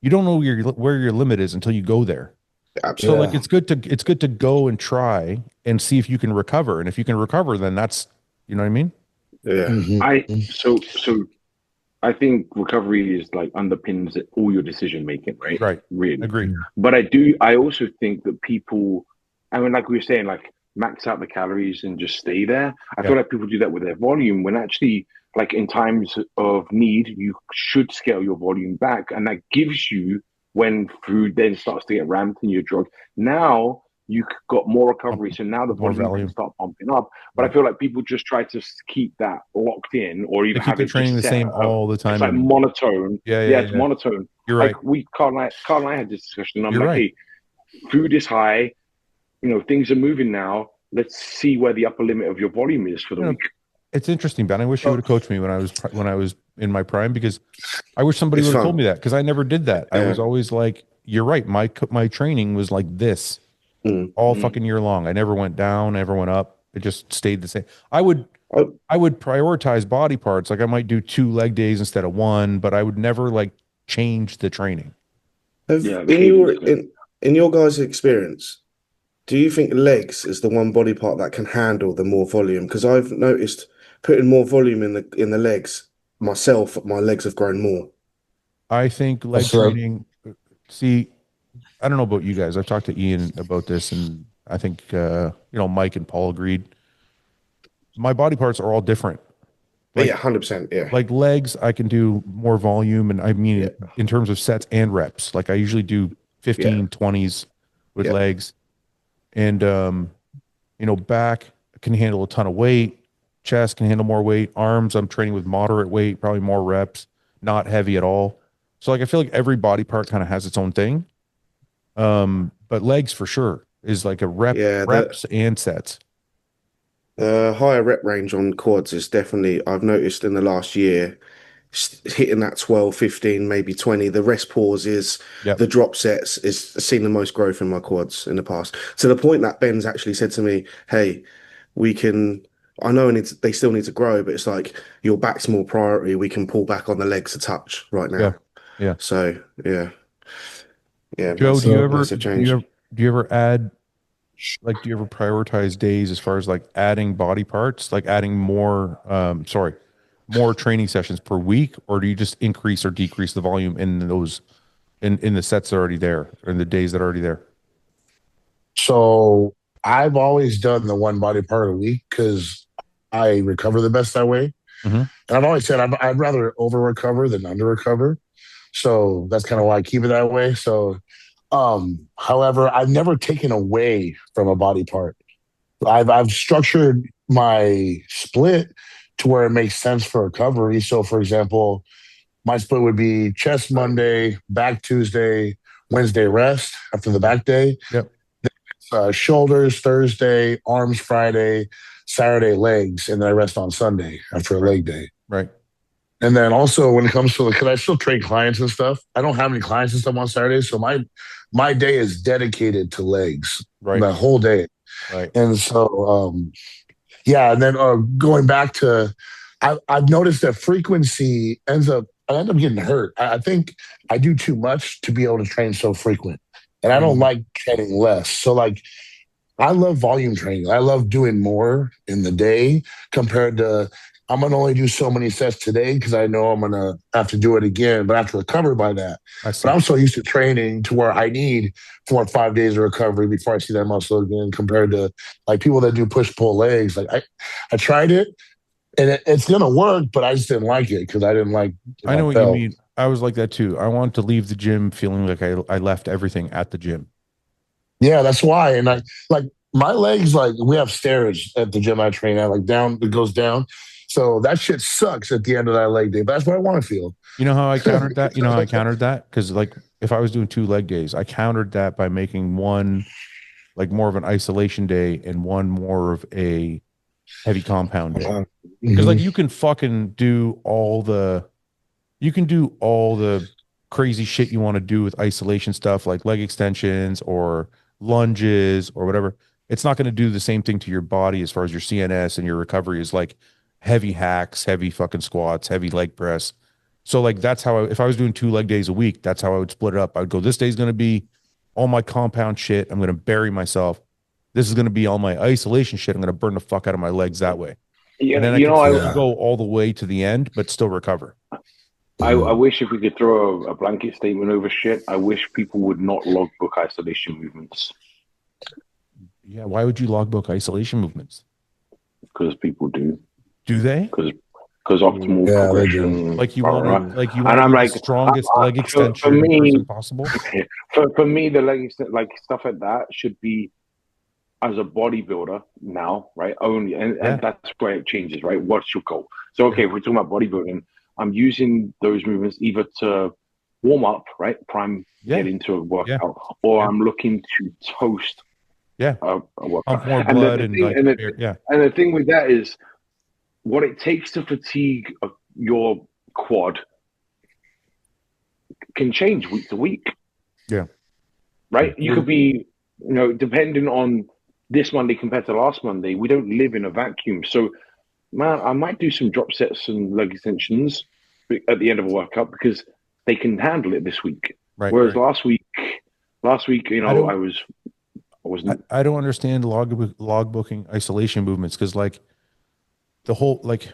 you don't know where your limit is until you go there. Absolutely. So like, it's good to go and try and see if you can recover. And if you can recover, then that's, you know what I mean? Yeah. So I think recovery is like underpins all your decision making, right? Right. Really. Agreed. But I also think that people, I mean, like we were saying, like max out the calories and just stay there. I feel like people do that with their volume when actually, like in times of need, you should scale your volume back. And that gives you, when food then starts to get ramped in your drug, now you got more recovery. So now the volume can start pumping up. But I feel like people just try to keep that locked in, or even keep the training the same all the time. It's like monotone. It's monotone. You're like right. Carl and I had this discussion. And I'm like, hey, food is high. You know, things are moving now. Let's see where the upper limit of your volume is for the week. It's interesting, Ben. I wish you would have coached me when I was in my prime, because I wish somebody would have told me that, because I never did that. I was always like, you're right. My training was like this all fucking year long. I never went down, never went up. It just stayed the same. I would prioritize body parts. Like I might do 2 leg days instead of 1, but I would never like change the training. In your guys' experience, do you think legs is the one body part that can handle the more volume? Because I've noticed putting more volume in the legs, myself, my legs have grown more. I think leg training. See, I don't know about you guys. I've talked to Ian about this, and I think Mike and Paul agreed. My body parts are all different. Like, 100%. Yeah. Like legs, I can do more volume, and I mean in terms of sets and reps. Like I usually do 15, 20s with legs, and back can handle a ton of weight. Chest can handle more weight. Arms, I'm training with moderate weight, probably more reps, not heavy at all. So like I feel like every body part kind of has its own thing. But legs for sure is like a reps and sets. Higher rep range on quads is definitely, I've noticed in the last year, hitting that 12, 15, maybe 20. The rest pauses, the drop sets is seen the most growth in my quads in the past. To the point that Ben's actually said to me, hey, I know they still need to grow, but it's like your back's more priority. We can pull back on the legs a touch right now. Yeah. So Joe, do you ever add, like, do you ever prioritize days as far as like adding body parts, like adding more training sessions per week, or do you just increase or decrease the volume in those in the sets that are already there, or in the days that are already there? So I've always done the one body part a week because I recover the best that way. And I've always said I'd rather over recover than under recover. So that's kind of why I keep it that way. So, however, I've never taken away from a body part. I've structured my split to where it makes sense for recovery. So, for example, my split would be chest Monday, back Tuesday, Wednesday rest after the back day. Shoulders Thursday, arms Friday, Saturday legs, and then I rest on Sunday after a leg day. Right. And then also when it comes to, because I still train clients and stuff, I don't have any clients and stuff on Saturdays, so my day is dedicated to legs, the whole day. Right. And so, and then going back to, I've noticed that frequency I end up getting hurt. I think I do too much to be able to train so frequent. And I don't like training less. So like, I love volume training. I love doing more in the day compared to I'm gonna only do so many sets today because I know I'm gonna have to do it again, but I have to recover by that. I But see. I'm so used to training to where I need 4 or 5 days of recovery before I see that muscle again, compared to like people that do push pull legs. Like I tried it and it's gonna work, but I just didn't like it because I didn't like I know I what you felt. mean. I was like that too. I wanted to leave the gym feeling like I left everything at the gym. Yeah, that's why. And I like my legs, like we have stairs at the gym I train at, like down, it goes down. So that shit sucks at the end of that leg day. But that's what I want to feel. You know how I countered that? You know how I countered that? Because like if I was doing 2 leg days, I countered that by making one like more of an isolation day and one more of a heavy compound day. Because like Mhm. you can do all the crazy shit you want to do with isolation stuff like leg extensions or lunges or whatever. It's not going to do the same thing to your body as far as your CNS and your recovery is like heavy hacks, heavy fucking squats, heavy leg press. So like that's how if I was doing 2 leg days a week, that's how I would split it up. I would go, this day's going to be all my compound shit. I'm going to bury myself. This is going to be all my isolation shit. I'm going to burn the fuck out of my legs that way. And then I You can know, still Yeah. go all the way to the end, but still recover. I wish if we could throw a blanket statement over shit, I wish people would not logbook isolation movements Yeah. Why would you logbook isolation movements? because people do. Do they? Because optimal Yeah, they do. progression, Like you blah, want blah, to blah. like you And want to I'm do the like, strongest leg for extension person me, possible? for me, the leg like stuff like that should be as a bodybuilder now, right? Only, Yeah. and that's where it changes, right? What's your goal? So, okay, Yeah. if we're talking about bodybuilding, I'm using those movements either to warm up, right? Prime, Yeah. get into a Yeah. workout, or Yeah. I'm looking to toast Yeah. a workout. Pump more And blood the and thing, like yeah. and the thing with that is what it takes to fatigue your quad can change week to week. Yeah. Right? You could be, depending on this Monday compared to last Monday, we don't live in a vacuum. So, man, I might do some drop sets and leg extensions at the end of a workout because they can handle it this week. Right. Whereas Right. last week, I don't I wasn't. I don't understand log booking isolation movements because like the whole like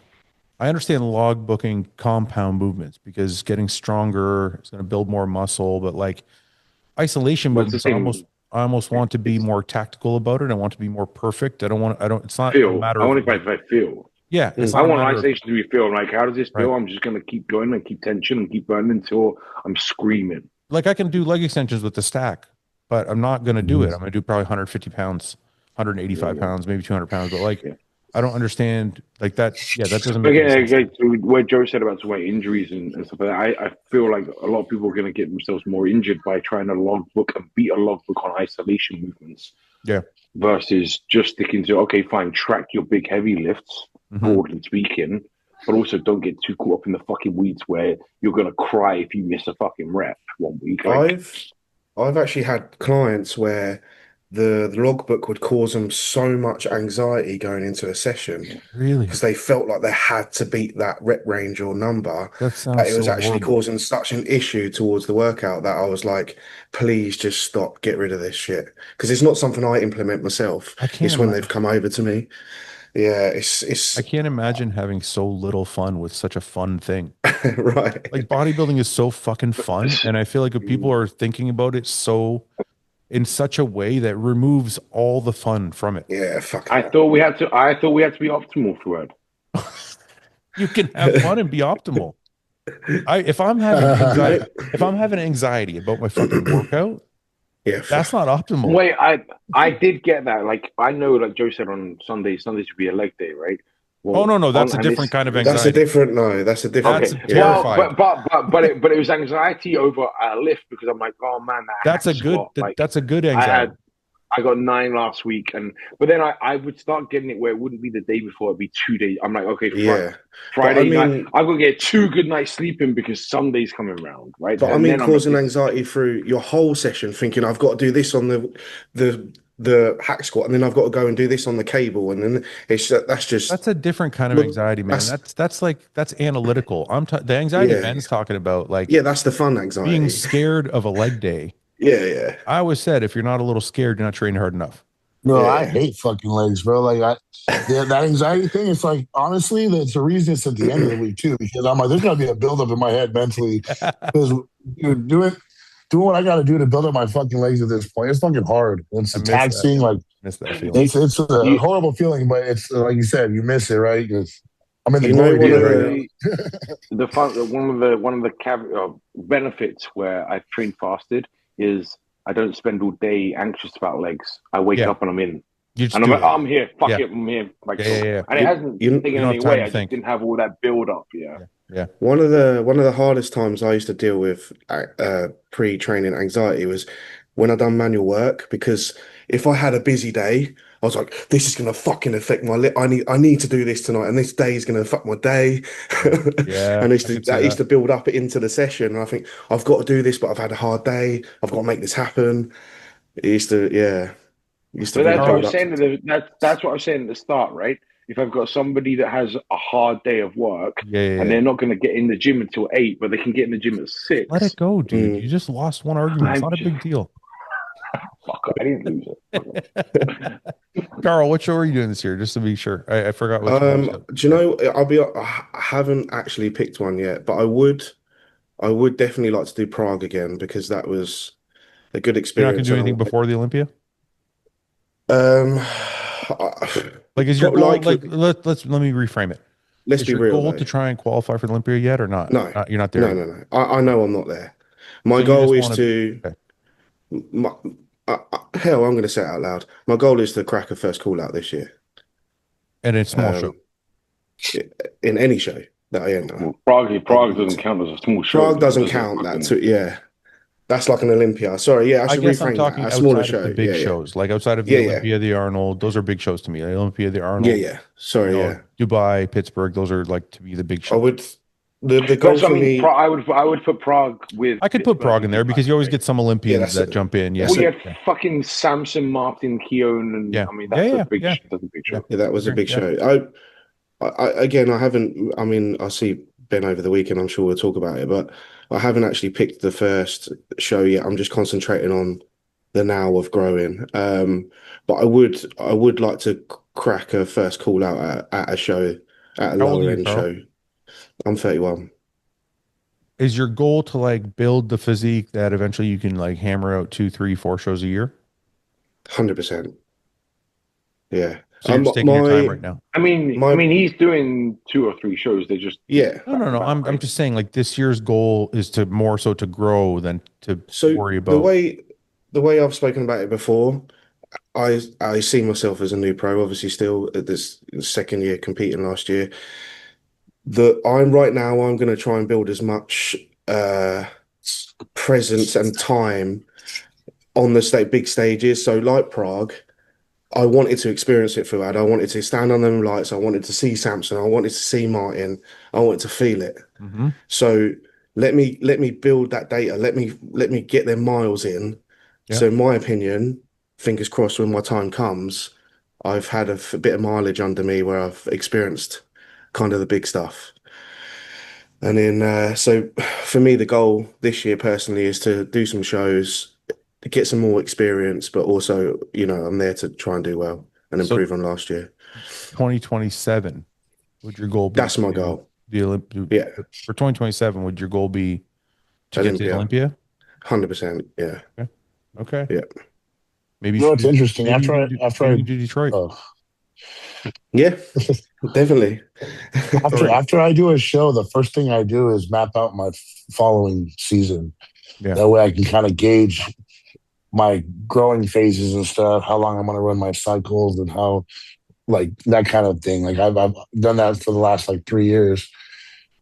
I understand log booking compound movements because getting stronger is going to build more muscle, but like isolation But it's the movements, same. I almost want to be It's more tactical about it. I want to be more perfect. I don't, it's not a feel. matter I of want like, if I feel. yeah, it's I not a want matter of, isolation to be feel. Like, how does this right. feel? I'm just gonna keep going and keep tension and keep burning until I'm screaming. Like I can do leg extensions with the stack, but I'm not going to do it. I'm going to do probably 150 pounds, 185 pounds, maybe 200 pounds. But like, Yeah. I don't understand like that. Yeah, that doesn't make Again, any sense. again, to where Joe said about injuries and stuff like that, I feel like a lot of people are going to get themselves more injured by trying to logbook and beat a logbook on isolation movements. Yeah. Versus just sticking to, okay, fine, track your big heavy lifts, broadly speaking, but also don't get too caught up in the fucking weeds where you're going to cry if you miss a fucking rep one week. Like, I've actually had clients where the logbook would cause them so much anxiety going into a session Really? because they felt like they had to beat that rep range or number, That that sounds it was so actually horrible. causing such an issue towards the workout that I was like, please just stop, get rid of this shit. Because it's not something I implement myself. I can't It's when imagine. they've come over to me. Yeah, I can't imagine having so little fun with such a fun thing. right. Like bodybuilding is so fucking fun. And I feel like if people are thinking about it so in such a way that removes all the fun from it. Yeah, fuck I that. thought we had to be optimal for it. You can have fun and be optimal. If I'm having anxiety about my fucking workout, Yeah, that's not optimal. Wait, I did get that. Like, I know, like Joe said on Sundays should be a leg day, right? Well, Oh no, that's a different kind of that's a anxiety. different, no, that's a different. That's okay. Yeah. Well, terrified. but it was anxiety over a lift because I'm like, oh man, That's a good squat. Like, that's a good I anxiety. got 9 last week, but then I would start getting it where it wouldn't be the day before; it'd be 2 days. I'm like, okay, Yeah. Friday But I night, mean, I'm gonna get 2 good nights sleeping because Sunday's coming around, right? but I And mean, then I'm like, causing anxiety through your whole session, thinking I've got to do this on the hack squat, and then I've got to go and do this on the cable, and then That's a different kind of look, anxiety, man. that's That's analytical. The anxiety yeah, Ben's talking about, like yeah, that's the fun being anxiety. scared of a leg day. Yeah, yeah, I always said if you're not a little scared, you're not training hard enough. No, I Yeah, hate fucking legs, bro. That anxiety thing. It's like honestly, that's the reason it's at the end of the week too, because I'm like, there's gonna be a buildup in my head mentally because dude, doing what I got to do to build up my fucking legs at this point. It's fucking hard. It's I miss that. taxing. Like Miss that feeling. it's a You, horrible feeling, but it's like you said, you miss it, right? Because I'm in the you know, glory one days of right the now. the fun, one of the benefits where I've trained fasted is I don't spend all day anxious about legs. I wake Yeah, up and I'm in, you just and I'm do like, it. oh, I'm here. Fuck Yeah, it, I'm here. Like yeah, so, yeah, yeah. and it you hasn't you taken You don't have anything time away. to I just think. didn't have all that build up. Yeah. Yeah, yeah. one of the hardest times I used to deal with pre-training anxiety was when I done manual work because if I had a busy day, I was like, this is gonna fucking affect my I need to do this tonight, and this day is gonna affect my day. Yeah, yeah. And I could see that used that. to build up into the session, and I think I've got to do this, but I've had a hard day. I've got to make this happen. It used to, yeah, it used to But really that's what I build was up. saying. That's what I was saying at the start, right? If I've got somebody that has a hard day of work Yeah, yeah, and yeah. they're not going to get in the gym until 8, but they can get in the gym at Let it 6, go, dude. You Mm. just lost one argument. It's I'm not a just big deal. fuck. I didn't lose Carl, what show are you doing this year? Just to be sure. I forgot what you said. Do you Yeah. know? I haven't actually picked one yet, but I would definitely like to do Prague again because that was a good You're not gonna experience. do And anything before the Olympia? um, Like, is your but goal likely, like let me reframe it. let's Is be your real goal though. to try and qualify for the Olympia yet or not? No, You're not there no, yet. no, no. I know I'm not there. My So you goal just is want to, to okay. my, hell, I'm going to say it out loud. My goal is to crack a first call out this year. And it's small show. Um, in any show that I enter. Well, Prague, I Prague want doesn't to. count as a small show, Prague though, doesn't does it? count that Fucking, too. Yeah, that's like an Olympia. Sorry, yeah, I I should guess I'm reframe that. talking A smaller outside of the show. big Yeah, yeah, shows, like outside of the yeah, yeah, Olympia, the Arnold. Those are big shows to me. The Olympia, the yeah, Arnold, yeah. Sorry, yeah. Dubai, Pittsburgh. Those are like to me the big I shows. would. The goal that's what I for mean. me. I would put Prague with I could put Pittsburgh Prague in and there Dubai, because you always right? get some Yeah, Olympians that jump in. Yeah, that's Well, you it. had yeah, fucking Samson, Martin, Keown, and yeah, I mean yeah, that's a yeah, big, yeah, that's a big yeah. show. Yeah, that was a Agree. big Yeah. show. Again, I haven't. I mean, I see Ben over the weekend. I'm sure we'll talk about it, but I haven't actually picked the first show yet. I'm just concentrating on the now of growing. But I would like to crack a first call out at a show, at a How old are lower you, end Carl? show. I'm 31. Is your goal to like build the physique that eventually you can like hammer out 2, 3, 4 shows a year? 100%. Yeah. So you're just taking your time right now. I My mean, he's doing 2 or 3 shows. They're just yeah. No, back no, to no. back, I'm right? just saying like this year's goal is to more so to grow than to So worry about. the way I've spoken about it before, I see myself as a new pro, obviously still at this second year competing last year. I'm going to try and build as much presence and time on the big stages. So like Prague, I wanted to experience it throughout. I wanted to stand on them lights. I wanted to see Samson. I wanted to see Martin. I wanted to feel it. Hmm. So let me build that data. Let me get them miles in. Yeah. So in my opinion, fingers crossed when my time comes, I've had a bit of mileage under me where I've experienced kind of the big stuff. And then so for me, the goal this year personally is to do some shows, get some more experience, but also, I'm there to try and do well and So improve on last year. 2027, would your goal be That's to my do goal. the Olymp Yeah, for 2027? Would your goal be to get to the Olympia, Olympia? 100%. Yeah, Okay. Okay. yeah, Maybe you You know, should it's do, interesting. maybe you can do Detroit. Uh, yeah, definitely. after I do a show, the first thing I do is map out my following season. Yeah. That way, I can kind of gauge my growing phases and stuff, how long I'm going to run my cycles, and how like that kind of thing. Like I've done that for the last like 3 years,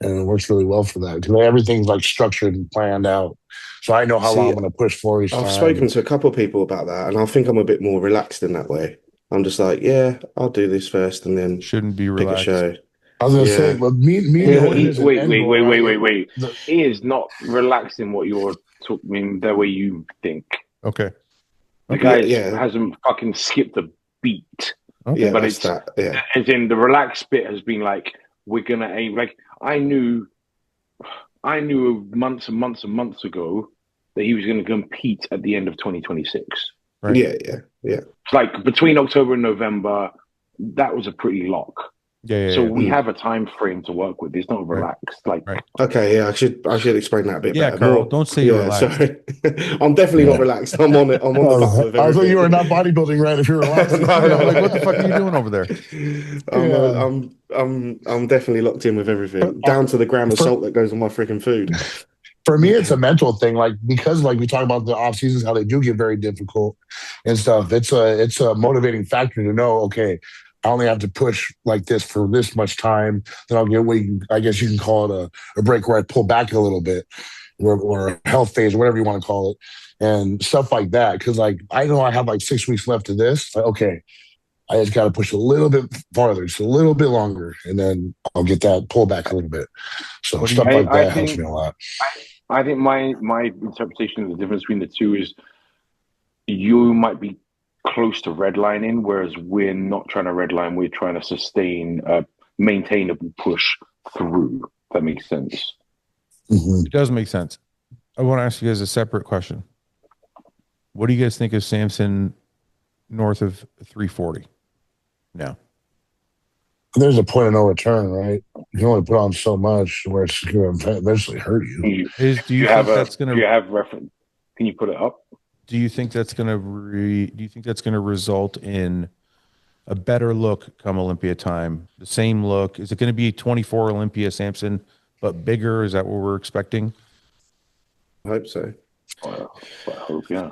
and it works really well for that because everything's like structured and planned out. So I know how long See, I'm going to push for each I've time. spoken to a couple of people about that, and I think I'm a bit more relaxed in that way. I'm just like, yeah, I'll do this first and then Shouldn't be pick a relaxed. show. I was going to say, Yeah. well, me knowing there's an Wait, end wait, goal, wait, wait, right? wait, wait. The, He is not relaxing what you're talking, the way you think. Okay. The Okay. Yeah, guy yeah, hasn't fucking skipped a beat. Okay. yeah, But that's it's that. Yeah. as in the relaxed bit has been like, we're gonna aim. Like I knew months and months ago that he was going to compete at the end of 2026. Right. Yeah, yeah. Yeah. It's like between October and November, that was a pretty lock. So we have a time frame to work with. It's not relaxed. Right. Okay, yeah, I should explain that a bit better. Carl, More, don't say you're relaxed. Sorry. I'm definitely not relaxed. I'm on it. I'm on the button with everything. I was like, you are not bodybuilding, right? If you're relaxed, Like, what the fuck are you doing over there? I'm definitely locked in with everything, down to the gram of salt that goes on my freaking food. For me, it's a mental thing, like because like we talk about the off seasons, how they do get very difficult and stuff. It's a motivating factor to know, okay, I only have to push like this for this much time, then I'll get I guess you can call it a break where I pull back a little bit, or a health phase, or whatever you want to call it, and stuff like that. Because like I know I have like 6 weeks left of this. Like, okay, I just got to push a little bit farther, just a little bit longer, and then I'll get that pull back a little bit. So stuff like that helps me a lot. I think my interpretation of the difference between the two is you might be close to redlining, whereas we're not trying to redline. We're trying to sustain a maintainable push through. If that makes sense. It does make sense. I want to ask you guys a separate question. What do you guys think of Samson north of 340 now? There's a point of no return, right? You can only put on so much where it's going to eventually hurt you. Do you think that's going to? Do you have reference? Can you put it up? Do you think that's going to? Do you think that's going to result in a better look come Olympia time? The same look? Is it going to be 24 Olympia Samson, but bigger? Is that what we're expecting? I hope so. I hope, yeah.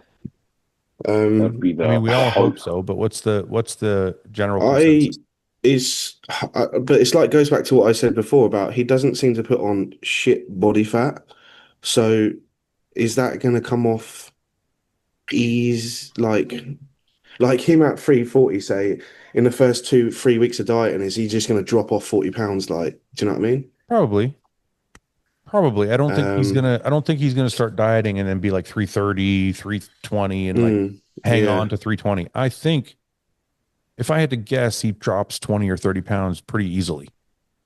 That'd be the, I mean, we all hope so, but what's the general consensus? But it's like goes back to what I said before about he doesn't seem to put on shit body fat. So is that going to come off ease like him at 340, say, in the first 2-3 weeks of dieting? Is he just going to drop off 40 pounds? Like, do you know what I mean? Probably. I don't think he's gonna start dieting and then be like 330, 320 and like hang on to 320. I think if I had to guess, he drops 20 or 30 pounds pretty easily.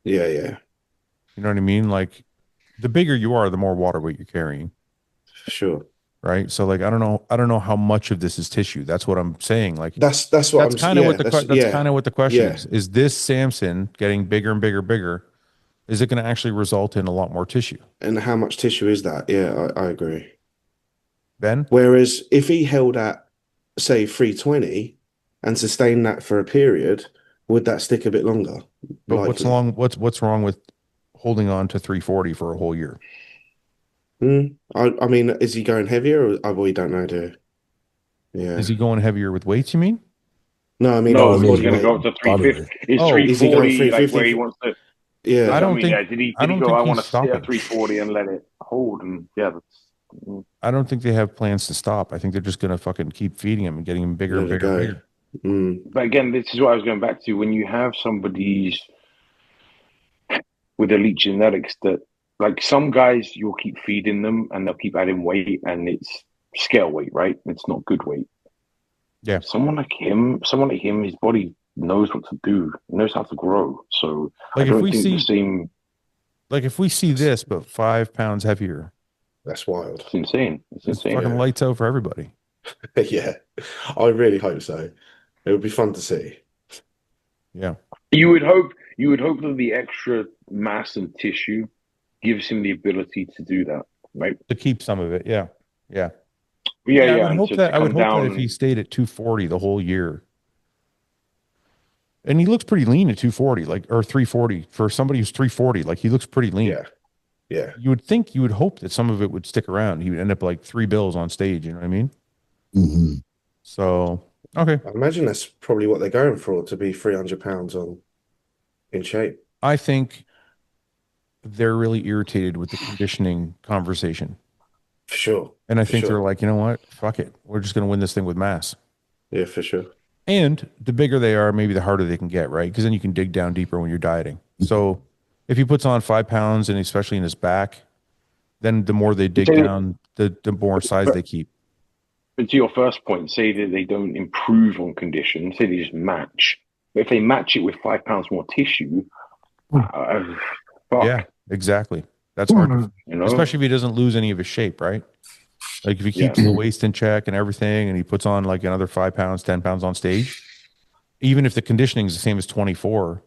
Yeah. You know what I mean? Like the bigger you are, the more water weight you're carrying. Sure. Right. So like I don't know how much of this is tissue. That's what I'm saying. Like that's kind of what the question is. Is this Samson getting bigger and bigger? Is it going to actually result in a lot more tissue? And how much tissue is that? Yeah, I agree. Ben? Whereas if he held at, say, 320 and sustained that for a period, would that stick a bit longer? But what's wrong with holding on to 340 for a whole year? I mean, is he going heavier? Or we don't know, do we? Yeah. Is he going heavier with weights, you mean? No, I mean, he's going to go up to 350. Is 340 like where he wants to? Yeah, I don't think. Did he go? I want to stay at 340 and let it hold, and I don't think they have plans to stop. I think they're just going to fucking keep feeding him and getting him bigger and bigger. But again, this is what I was going back to. When you have somebody's with elite genetics, that like some guys, you'll keep feeding them and they'll keep adding weight, and it's scale weight, right? It's not good weight. Yeah. Someone like him, his body knows what to do, knows how to grow. So like I don't think the same. Like if we see this, but 5 pounds heavier, that's wild. It's insane. It's fucking lights out for everybody. Yeah, I really hope so. It would be fun to see. Yeah, you would hope that the extra mass and tissue gives him the ability to do that, right? To keep some of it. Yeah. I would hope that if he stayed at 240 the whole year. And he looks pretty lean at 240, or 340 for somebody who's 340. Like he looks pretty lean. Yeah. You would hope that some of it would stick around. He would end up like 3 bills on stage. You know what I mean? Mm-hmm. So, okay. I imagine that's probably what they're going for, to be 300 pounds in shape. I think they're really irritated with the conditioning conversation. For sure. And I think they're like, you know what? Fuck it. We're just going to win this thing with mass. Yeah, for sure. And the bigger they are, maybe the harder they can get, right? Because then you can dig down deeper when you're dieting. So if he puts on 5 pounds, and especially in his back, then the more they dig down, the more size they keep. But to your first point, say that they don't improve on condition, say they just match. But if they match it with 5 pounds more tissue, yeah, exactly. That's hard, especially if he doesn't lose any of his shape, right? Like if he keeps the waist in check and everything, and he puts on like another 5 pounds, 10 pounds on stage, even if the conditioning is the same as 24,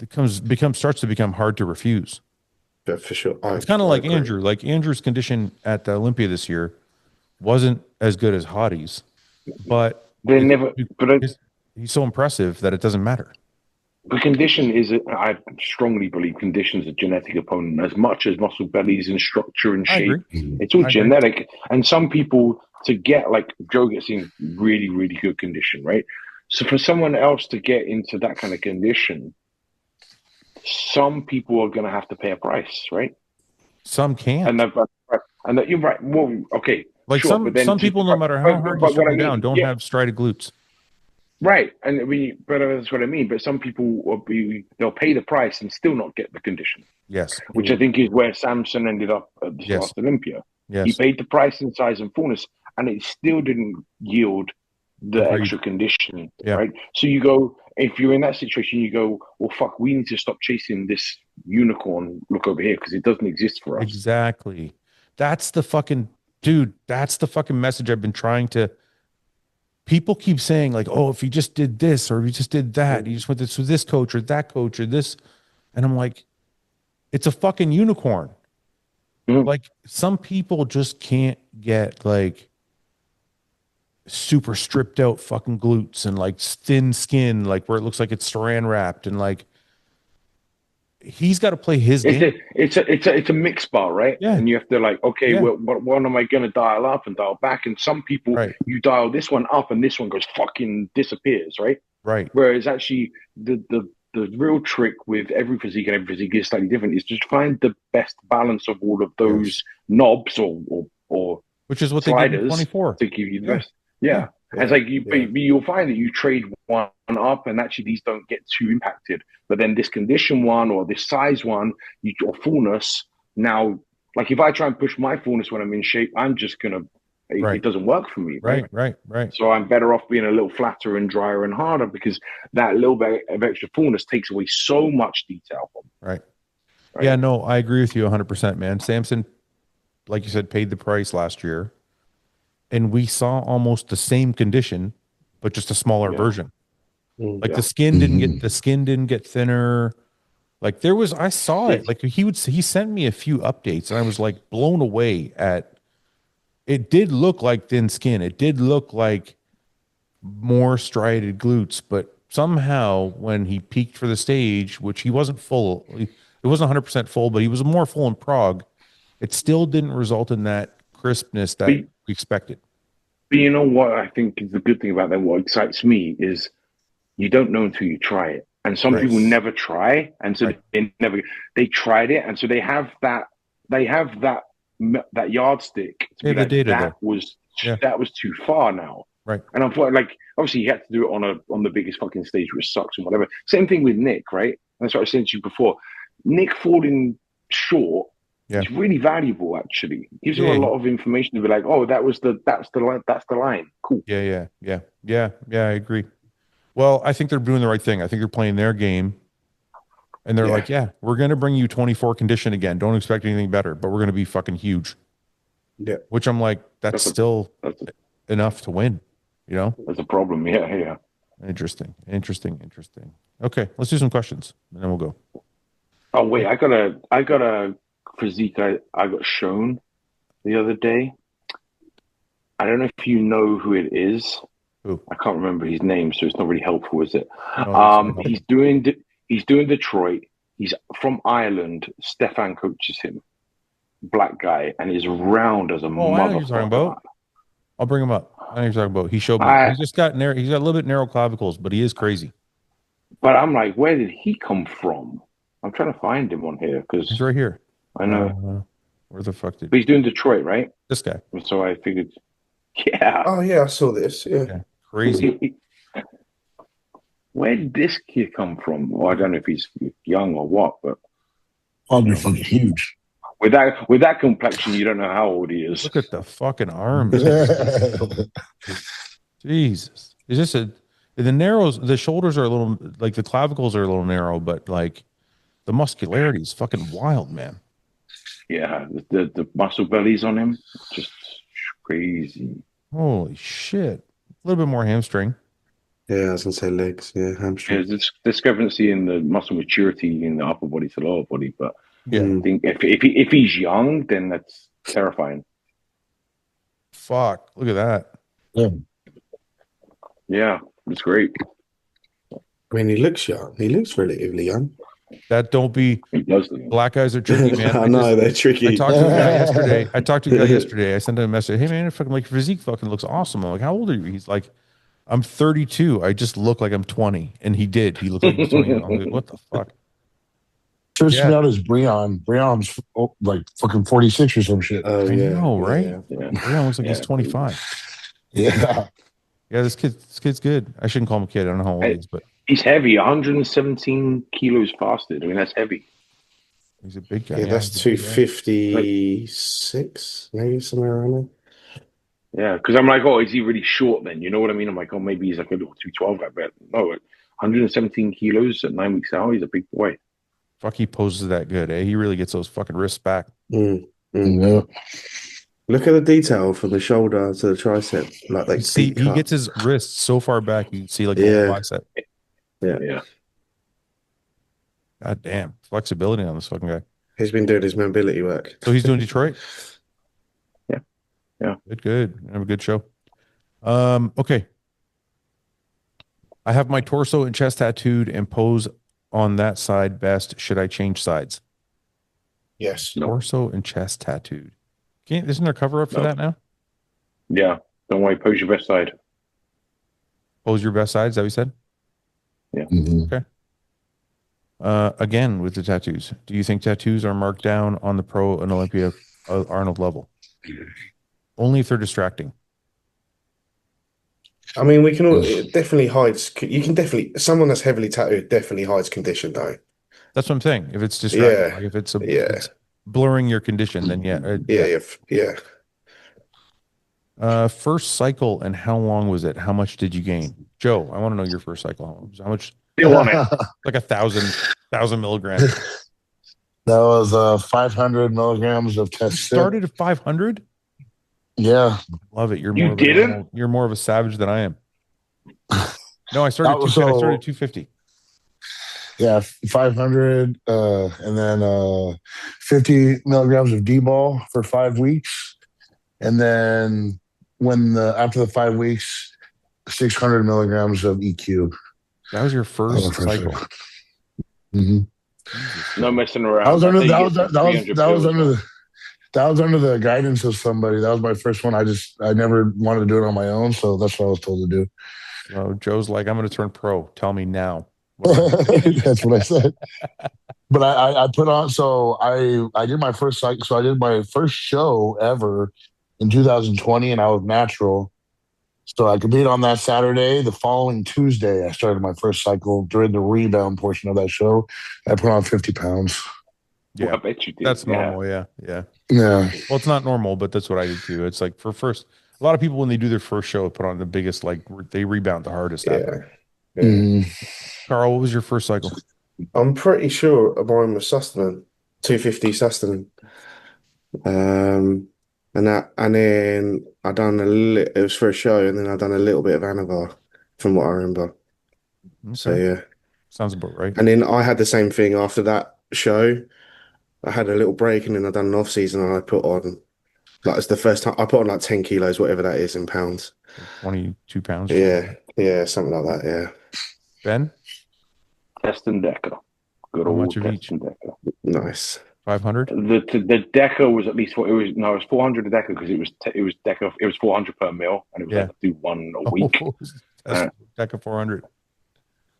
it starts to become hard to refuse. Yeah, for sure. It's kind of like agree. Andrew. Like Andrew's condition at the Olympia this year wasn't as good as Hottie's, but They never. But he's so impressive that it doesn't matter. the condition is, I strongly believe, condition's a genetic opponent as much as muscle bellies and structure and I shape. agree. It's all I genetic. agree. And some people, to get, like Joe gets in really, really good condition, right? So for someone else to get into that kind of condition, some people are going to have to pay a price, right? Some can't. And that you're right. Well, okay, Like sure, but then some people, no matter how hard you strip them down, don't have striated glutes. Right, and but that's what I mean. But some people they'll pay the price and still not get the condition. Yes, which I think is where Samson ended up at this last Olympia. Yes, he paid the price in size and fullness, and it still didn't yield the extra conditioning. Yeah. Right, so you go, if you're in that situation, you go, well, fuck, we need to stop chasing this unicorn. Look over here because it doesn't exist for us. Exactly. That's the fucking dude. That's the fucking message I've been trying to. People keep saying like, oh, if he just did this or if he just did that, he just went to this coach or that coach or this, and I'm like, it's a fucking unicorn. Like some people just can't get like super stripped out fucking glutes and like thin skin, like where it looks like it's saran wrapped, and like he's got to play his game. It's a mix bar, right? Yeah. And you have to like, okay, well, what one am I going to dial up and dial back? And some people, you dial this one up and this one goes fucking disappears, right? Right. Whereas actually the real trick with every physique and every physique is slightly different, is just find the best balance of all of those knobs or which is what sliders they did in 24 to give you the best. Yeah. It's like you'll find that you trade one up and actually these don't get too impacted. But then this condition one or this size one, or fullness, now, like if I try and push my fullness when I'm in shape, I'm just going to, it doesn't work for me. Right. So I'm better off being a little flatter and drier and harder, because that little bit of extra fullness takes away so much detail from me. Right. Yeah, no, I agree with you 100%, man. Samson, like you said, paid the price last year. And we saw almost the same condition, but just a smaller version. Like the skin didn't get thinner. Like I saw it. Like he sent me a few updates and I was like blown away at, it did look like thin skin. It did look like more striated glutes, but somehow when he peaked for the stage, which he wasn't full, it wasn't 100% full, but he was more full in Prague. It still didn't result in that crispness that we expected. But you know what I think is the good thing about that, what excites me, is you don't know until you try it. And some people never try, and so they tried it, and so they have that yardstick to be like, that was too far now. Right. And I'm like, obviously he had to do it on the biggest fucking stage, which sucks and whatever. Same thing with Nick, right? That's what I said to you before. Nick falling short is really valuable, actually. It gives you a lot of information to be like, oh, that's the line. Cool. Yeah, I agree. Well, I think they're doing the right thing. I think they're playing their game. And they're like, we're going to bring you 24 condition again. Don't expect anything better, but we're going to be fucking huge. Yeah. Which I'm like, that's still enough to win, you know? That's a problem. Yeah. Interesting. Okay, let's do some questions and then we'll go. Oh, wait, I got a physique I got shown the other day. I don't know if you know who it is. Who? I can't remember his name, so it's not really helpful, is it? No, he's doing Detroit. He's from Ireland. Stefan coaches him. Black guy, and he's round as a motherfucker. I know who you're talking about. I'll bring him up. I know who you're talking about. He showed me. He's just got narrow. He's got a little bit narrow clavicles, but he is crazy. But I'm like, where did he come from? I'm trying to find him on here because he's right here. I know. Where the fuck did? But he's doing Detroit, right? This guy. So I figured, yeah. Oh yeah, I saw this. Yeah. Crazy. Where did this kid come from? Well, I don't know if he's young or what, but you're fucking huge. With that complexion, you don't know how old he is. Look at the fucking arms. Jesus. Is this the narrows? The shoulders are a little, like the clavicles are a little narrow, but like the muscularity is fucking wild, man. Yeah, the muscle bellies on him, just Crazy. Holy shit. A little bit more hamstring. Yeah, I was gonna say legs. Yeah, hamstring. There's this discrepancy in the muscle maturity in the upper body to lower body, but Yeah. I think if he's young, then that's terrifying. Fuck. Look at that. Yeah. Yeah, it's great. I mean, he looks young. He looks relatively young. That don't be He does the black guys are tricky, man. I know they're I tricky. talked to a guy yesterday. I sent him a message. Hey man, fucking like your physique fucking looks awesome. I'm like, how old are you? He's like, I'm 32. I just look like I'm 20. And he did. He looked like he was 20. I'm like, what the fuck? Trips me Yeah. out is Breon. Breon's like fucking 46 or some shit. Oh I yeah, know, right? yeah. Yeah. Brian looks like he's 25. Yeah. Yeah, this kid's good. I shouldn't call him a kid. I don't know how old he is, but He's heavy, 117 kilos fasted. I mean, that's heavy. he's a big guy. Yeah, that's he's a big guy. 256, maybe somewhere around there. Yeah, because I'm like, oh, is he really short then? You know what I mean? I'm like, oh, maybe he's like a little 212 guy, but no, 117 kilos at 9 weeks out, he's a big boy. Fuck, he poses that good, eh? He really gets those fucking wrists back. Mm, Yeah. Look at the detail from the shoulder to the tricep, like You see, deep he cut. gets his wrists so far back, you can see like the whole Yeah, bicep. Yeah. God damn, flexibility on this fucking guy. he's been doing his mobility work. So he's doing Detroit. Yeah. Good. Have a good show. Okay. I have my torso and chest tattooed and pose on that side best. Should I change sides? Yes. No. Torso and chest tattooed. Isn't there cover up for No. that now? Yeah. Don't worry, pose your best side. Pose your best side, is that what you said? Mhm. Again, with the tattoos, do you think tattoos are marked down on the pro and Olympia Arnold level? Only if they're distracting. I mean, we can all, it definitely hides. You can definitely, someone that's heavily tattooed definitely hides condition, though. That's what I'm saying. If it's distracting, Yeah. like if it's Yeah. it's blurring your condition, then Yeah. First cycle and how long was it? How much did you gain? Joe, I want to know your first cycle. How much? Still on it. Like 1,000 milligrams. That was 500 milligrams of test. Started at 500. Yeah. Love it. You're You more of didn't? you're more of a savage than I am. No, I started That was 250. Yeah, 500 and then 50 milligrams of D-ball for 5 weeks. And then after the 5 weeks, 600 milligrams of EQ. That was your first cycle. Mm-hmm. No messing around. That was under the guidance of somebody. That was my first one. I never wanted to do it on my own, so that's what I was told to do. So Joe's like, I'm going to turn pro. Tell me now. That's what I said. But I put on. So I did my first cycle. So I did my first show ever in 2020, and I was natural. So I competed on that Saturday. The following Tuesday, I started my first cycle during the rebound portion of that show. I put on 50 pounds. Yeah, Well, I bet you did. that's normal. Yeah. Yeah. Yeah. Well, it's not normal, but that's what I did too. It's like a lot of people when they do their first show, put on the biggest, like they rebound the hardest. Yeah. Carl, what was your first cycle? I'm pretty sure mine was sustenance, 250 sustenance. And then I done it was for a show, and then I done a little bit of Anavar, from what I remember. Okay. So yeah, sounds about right. And then I had the same thing after that show. I had a little break, and then I done an off season, and I put on it's the first time I put on like 10 kilos, whatever that is in pounds. 22 pounds. Yeah, something like that. Yeah. Ben? Test and Deca. Good How old much of Test each? and Deca. Nice. 500? The Deca was at least what it was. No, it was 400 a Deca because it was Deca. It was 400 per meal, and it was like do one a week. Deca 400.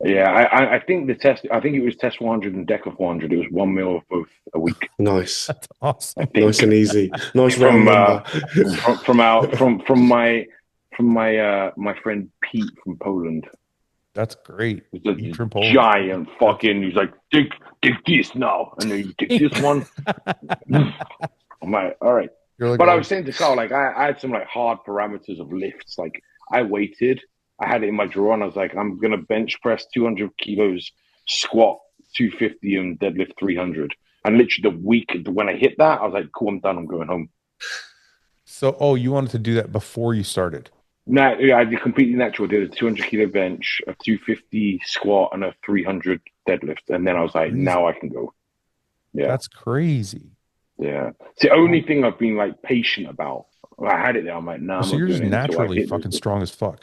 Yeah, I think the test. I think it was test 400 and Deca 400. It was 1 meal of both a week. Nice. That's awesome. Nice and easy. Nice round number. from my friend Pete from Poland. That's great. He's a giant fucking. He's like, take this now, and then you take this one. I'm like, all right. But I was saying to Carl, like, I had some like hard parameters of lifts. Like, I waited. I had it in my drawer, and I was like, I'm gonna bench press 200 kilos, squat 250, and deadlift 300. And literally the week when I hit that, I was like, cool, I'm done. I'm going home. So, oh, you wanted to do that before you started? No, yeah, I did completely natural. Did a 200 kilo bench, a 250 squat, and a 300 deadlift, and then I was like, Crazy. now I can go. Yeah, That's crazy. yeah. It's the only thing I've been like patient about. I had it there. I'm like, nah, I'm So not you're doing just it until I naturally hit this. fucking strong as fuck.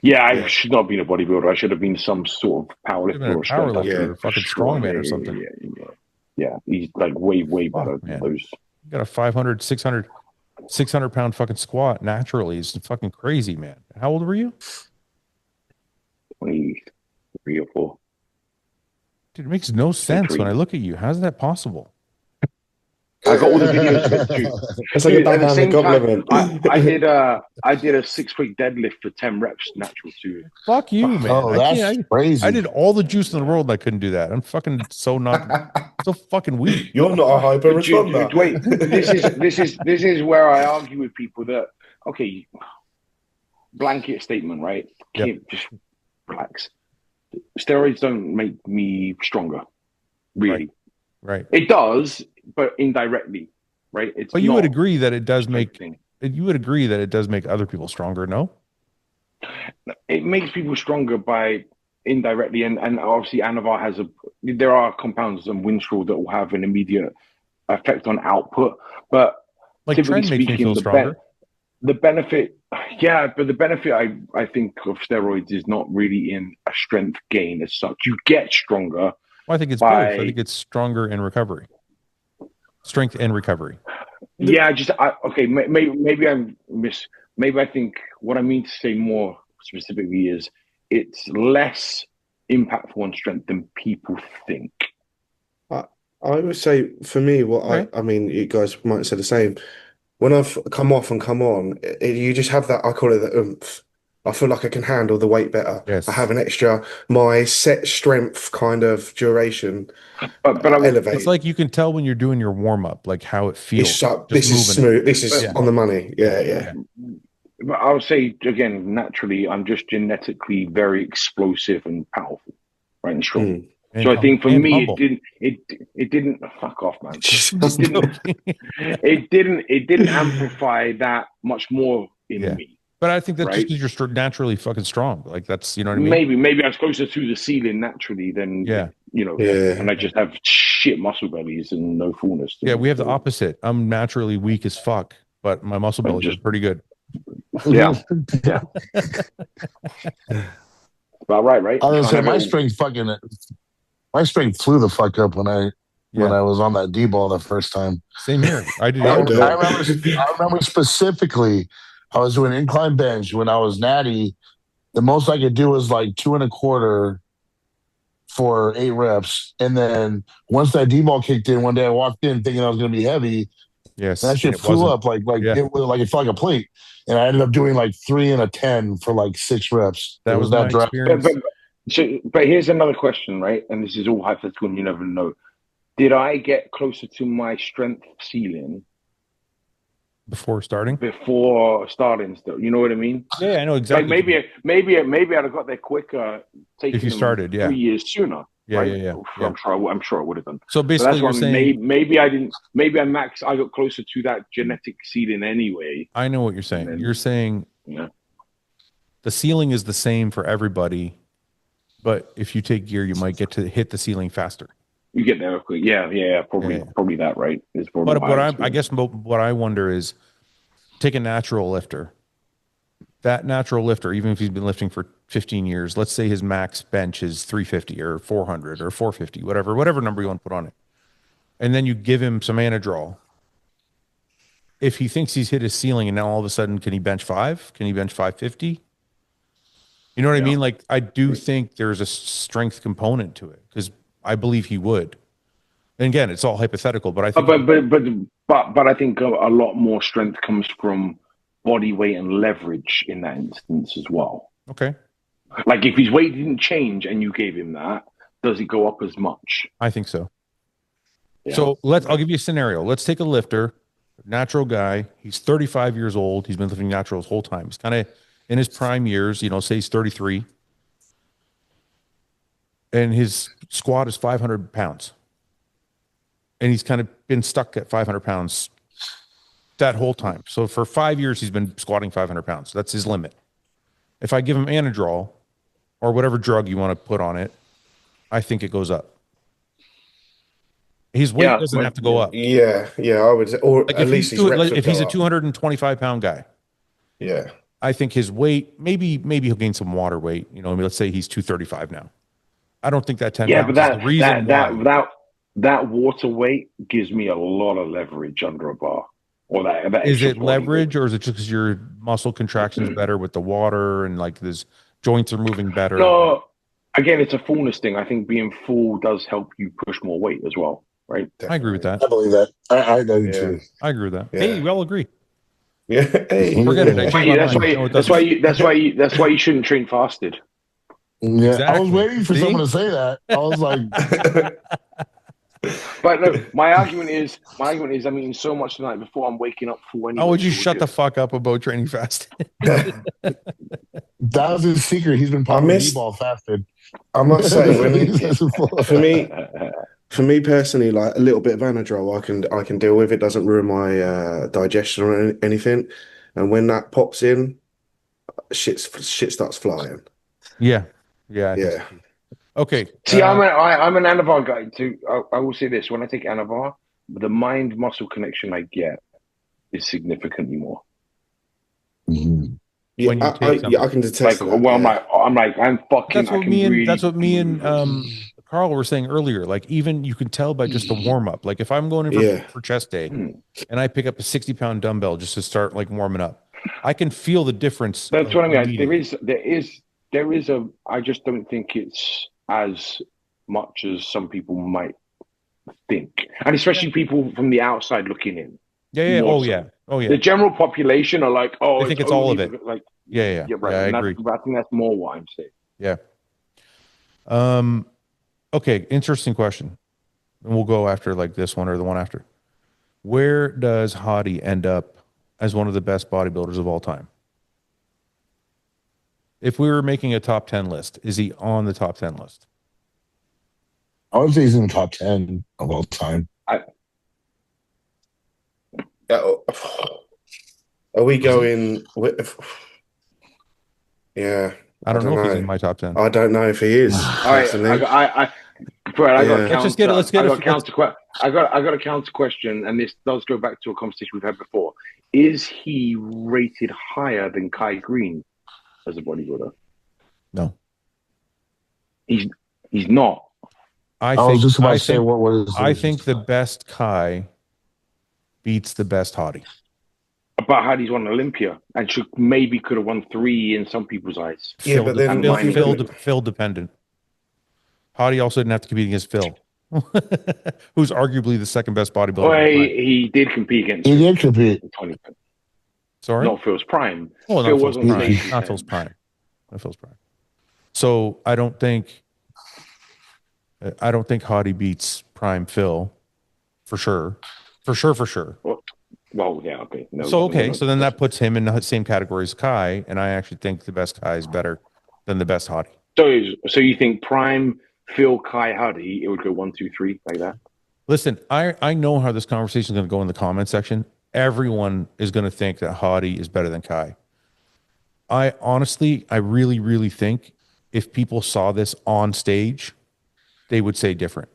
Yeah, I should not have been a bodybuilder. I should have been some sort of You've been powerlifter a or strength power lifter athlete. or fucking Sure. strongman Yeah, or something. yeah. He's like way better Fuck, than man. those. You got a 500, 600 pound fucking squat naturally. It's fucking crazy, man. How old were you? 23 or 4. Dude, it makes no sense when I 23. look at you. How's that possible? I got all the videos of it too. It's like a Dude, at the backhanded same time, compliment. I did a 6 week deadlift for 10 reps natural too. Fuck you, man. Oh, that's crazy. I did all the juice in the world and I couldn't do that. I'm fucking so fucking weak. You're not a hyper responder. Wait, this is where I argue with people that okay, blanket statement, right? Yep. Can't just relax. Steroids don't make me stronger, really. Right. It does, but indirectly, right? It's But you not would agree that it does a make thing. you would agree that it does make other people stronger, no? It makes people stronger by indirectly, and obviously Anavar has there are compounds and Winstrol that will have an immediate effect on output, but Like typically trend makes me speaking, feel stronger. the benefit, yeah, but the benefit I think of steroids is not really in a strength gain as such. You get stronger. Well, I think it's both. I think it's stronger in recovery, strength and recovery. Yeah, okay. Maybe maybe I think what I mean to say more specifically is it's less impactful on strength than people think. I would say for me, I mean, you guys might say the same. When I've come off and come on, you just have that, I call it the oomph. I feel like I can handle the weight better. Yes. I have an extra, my set strength kind of duration But elevated. It's like you can tell when you're doing your warm up, like how it feels. This is smooth. This is on the money. Yeah. But I would say again, naturally, I'm just genetically very explosive and powerful, right, and strong. So I think for me, humble. it didn't fuck off, man. It didn't amplify that much more in me. But I think that's right? just because you're naturally fucking strong. Like that's, you know what I mean? Maybe I was closer to the ceiling naturally than and I just have shit muscle bellies and no fullness. Yeah, we have the opposite. I'm naturally weak as fuck, but my muscle belly is pretty good. Yeah. About right? I was gonna say my strength flew the fuck up when I was on that D ball the first time. Same here. I did. I remember specifically, I was doing incline bench when I was natty. The most I could do was like 2.25 for 8 reps, and then once that D ball kicked in, one day I walked in thinking I was going to be heavy. Yes, that shit flew up it felt like a plate, and I ended up doing like 3 and a 10 for like 6 reps. That was that my experience. But here's another question, right? And this is all hypothetical, and you never know. Did I get closer to my strength ceiling before starting? Before starting, still, you know what I mean? Yeah, I know exactly. Like maybe I'd have got there quicker. If you started, 3 years sooner. Yeah, right? yeah. I'm sure I would have done. So basically, that's you're saying maybe I didn't. Maybe I got closer to that genetic ceiling anyway. I know what you're saying. Then, you're saying the ceiling is the same for everybody, but if you take gear, you might get to hit the ceiling faster. You get there quick. Yeah. Probably that, right? Is probably but I guess what I wonder is, take a natural lifter. That natural lifter, even if he's been lifting for 15 years, let's say his max bench is 350 or 400 or 450, whatever number you want to put on it. And then you give him some Anadrol. If he thinks he's hit his ceiling and now all of a sudden, can he bench 5? Can he bench 550? You know what I mean? Like, I do think there's a strength component to it because I believe he would. And again, it's all hypothetical, but I think but I think a lot more strength comes from body weight and leverage in that instance as well. Okay. Like if his weight didn't change and you gave him that, does it go up as much? I think so. Yeah. So I'll give you a scenario. Let's take a lifter, natural guy. He's 35 years old. He's been lifting natural his whole time. He's kind of in his prime years, say he's 33. And his squat is 500 pounds. And he's kind of been stuck at 500 pounds that whole time. So for 5 years, he's been squatting 500 pounds. That's his limit. If I give him Anadrol or whatever drug you want to put on it, I think it goes up. His weight doesn't have to go up. Yeah, I would, or Like at least his reps would if he's go a up. 225 pound guy, Yeah, I think his weight, maybe he'll gain some water weight. You know, I mean, let's say he's 235 now. I don't think that 10 Yeah, pounds but is the reason why. that water weight gives me a lot of leverage under a bar. Or that Is extra it body leverage, weight. or is it just because your muscle contractions better with the water and like this joints are moving better? No, again, it's a fullness thing. I think being full does help you push more weight as well, right? I agree with that. I believe that. I do Yeah. too. I agree with that. Yeah. Hey, we all agree. Yeah, hey. Forget it. I changed my That's mind. why. No, it That's doesn't. why you shouldn't train fasted. Yeah, I Exactly. was waiting for See? someone to say that. I was like, But no, my argument is, I'm eating so much tonight before I'm waking up full anyway. How would you so we're shut the good. fuck up about training fast? that was his secret. He's been popping missed- D-ball fasted. I must say, when for me personally, like a little bit of Anadrol, I can deal with. It doesn't ruin my digestion or anything. And when that pops in, shit starts flying. Yeah. I think so Yeah. too. Okay. See, I'm an Anavar guy too. I will say this: when I take Anavar, the mind muscle connection I get is significantly more. When you take something. I can detest that. Well, Yeah. I'm fucking. That's what me and Carl were saying earlier. Like, even you can tell by just the warm up. Like, if I'm going in for chest day and I pick up a 60-pound dumbbell just to start like warming up, I can feel the difference. That's what I mean. There is a. I just don't think it's as much as some people might think, and especially people from the outside looking in. Yeah. More Oh so. yeah. The general population are like, oh, I think it's all of it. Like, Yeah. right. Yeah, I And agree. I think that's more what I'm saying. Yeah. Okay, interesting question. And we'll go after like this one or the one after. Where does Hadi end up as one of the best bodybuilders of all time? If we were making a top 10 list, is he on the top 10 list? I would say he's in the top 10 of all time. Are we going with? Yeah. I don't know if he's in my top 10. I don't know if he is. All right, Brad, I got a Let's counter. just get I got a counter question, and this does go back to a conversation we've had before. Is he rated higher than Kai Green as a bodybuilder? No. He's not. I was just about to say what was. I think the best Kai beats the best Hadi. But Hadi's won Olympia and could have won 3 in some people's eyes. Yeah, but then Phil dependent. Hadi also didn't have to compete against Phil, who's arguably the second best bodybuilder. Well, he did compete against. He did compete. 20. Sorry, not Phil's prime. Oh, Phil not Phil's wasn't prime. Not Phil's prime. Not Phil's prime. So I don't think Hadi beats prime Phil, for sure. Well, yeah, okay. No, So then that puts him in the same category as Kai, and I actually think the best Kai is better than the best Hadi. So you think prime Phil, Kai, Hadi, it would go 1, 2, 3 like that? Listen, I know how this conversation is going to go in the comment section. Everyone is going to think that Hadi is better than Kai. I really, really think if people saw this on stage, they would say different.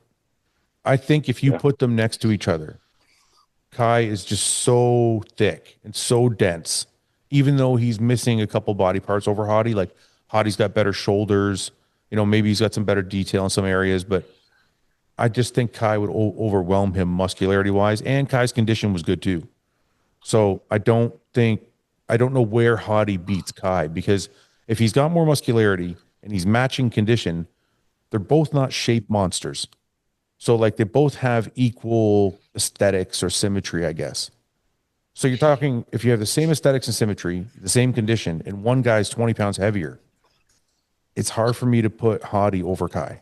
I think if you put them next to each other, Kai is just so thick and so dense, even though he's missing a couple body parts over Hadi. Like Hadi's got better shoulders, maybe he's got some better detail in some areas, but I just think Kai would overwhelm him muscularity wise, and Kai's condition was good too. So I don't know where Hadi beats Kai, because if he's got more muscularity and he's matching condition, they're both not shape monsters. So like they both have equal aesthetics or symmetry, I guess. So you're talking, if you have the same aesthetics and symmetry, the same condition, and one guy's 20 pounds heavier, it's hard for me to put Hadi over Kai.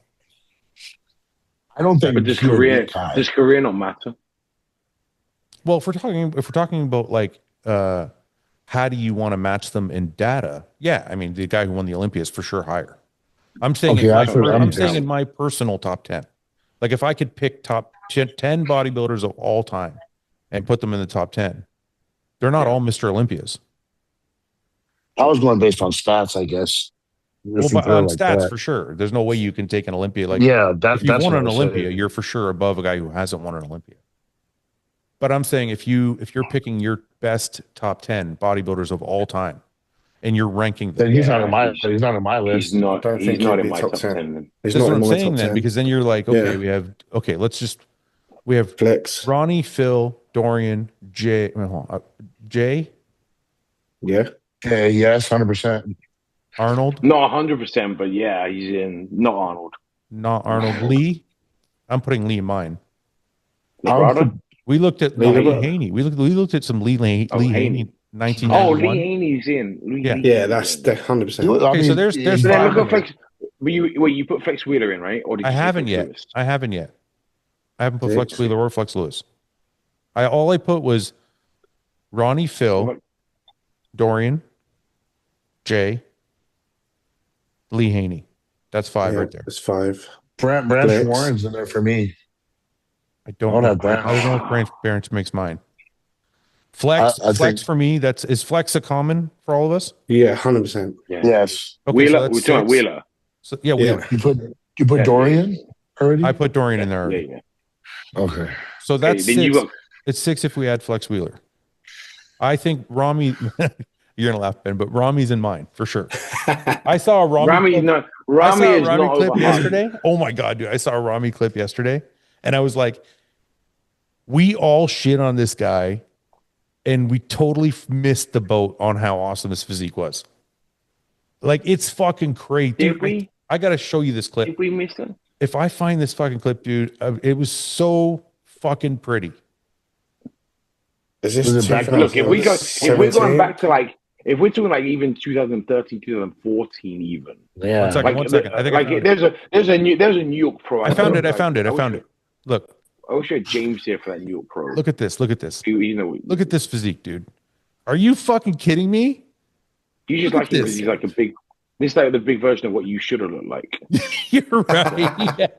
I don't think. But does career not matter? Well, if we're talking about like how do you want to match them in data? Yeah, I mean the guy who won the Olympia is for sure higher. I'm saying in my personal top 10. Like if I could pick top 10 bodybuilders of all time and put them in the top 10, They're not all Mr. Olympias. I was going based on stats, I guess. Well, but on stats for sure. There's no way you can take an Olympia. Like, yeah, if you've that's won what an I Olympia, said. you're for sure above a guy who hasn't won an Olympia. But I'm saying if you're picking your best top 10 bodybuilders of all time and you're ranking them, Then he's not on my list. He's not. don't He's think not he'd in be my top top 10. 10. He's that's not what in I'm my saying top then, 10. because then you're like, okay, Yeah. we have Flex. Ronnie, Phil, Dorian, Jay, Jay, Yeah. Okay, yes, 100%. Arnold, Not 100%, but yeah, he's in. Not Arnold. not Arnold, Lee. I'm putting Lee in mine. LeBrada? We looked at Lee Lee LeBrada. Haney. We looked at some Lee Haney, Haney. Oh, 1991. Lee Haney's in. Yeah. Yeah, that's 100%. Okay, so there's But then look at five. Flex. You put Flex Wheeler in, right? Or did I you say haven't Flex yet. Lewis? I haven't put Flex Six. Wheeler or Flex Lewis. All I put was Ronnie, Phil, Dorian, Jay, Lee Haney. That's 5 right there. That's 5. Brant Flex. Warren's in there for me. I don't I'll know. have Brant. I don't know if Brant Barents makes mine. Flex, I Flex think- for me. Is Flex a common for all of us? Yeah, 100%. Yeah. Yes. Okay, Wheeler. so We're that's talking about 6. Wheeler. So, yeah, Wheeler. You put Yeah. Dorian already? I put Dorian in there Yeah, already. yeah. Okay. So that's then 6. you got It's 6 if we add Flex Wheeler. I think Rami. You're gonna laugh, Ben, but Rami's in mine for sure. I saw a Rami. Rami. No, I Rami saw a is Rami not clip over yesterday. Oh my god, dude! I saw a Rami clip yesterday, and I was like, we all shit on this guy, and we totally missed the boat on how awesome his physique was. Like, it's fucking great, dude. Did we? I gotta show you this clip. Did we miss him? If I find this fucking clip, dude, it was so fucking pretty. Is this Was it back- Look, if we're going 2017? back to like, if we're talking like even 2013, 2014, even. Yeah. One second. I think I found it. there's a New York Pro. I found it. Look, I wish I had James here for that New York Pro. look at this. Look at this. You know, Look at this physique, dude. Are you fucking kidding me? you just look like at him this. because he's like a big. This is like the big version of what you should have looked like. You're right.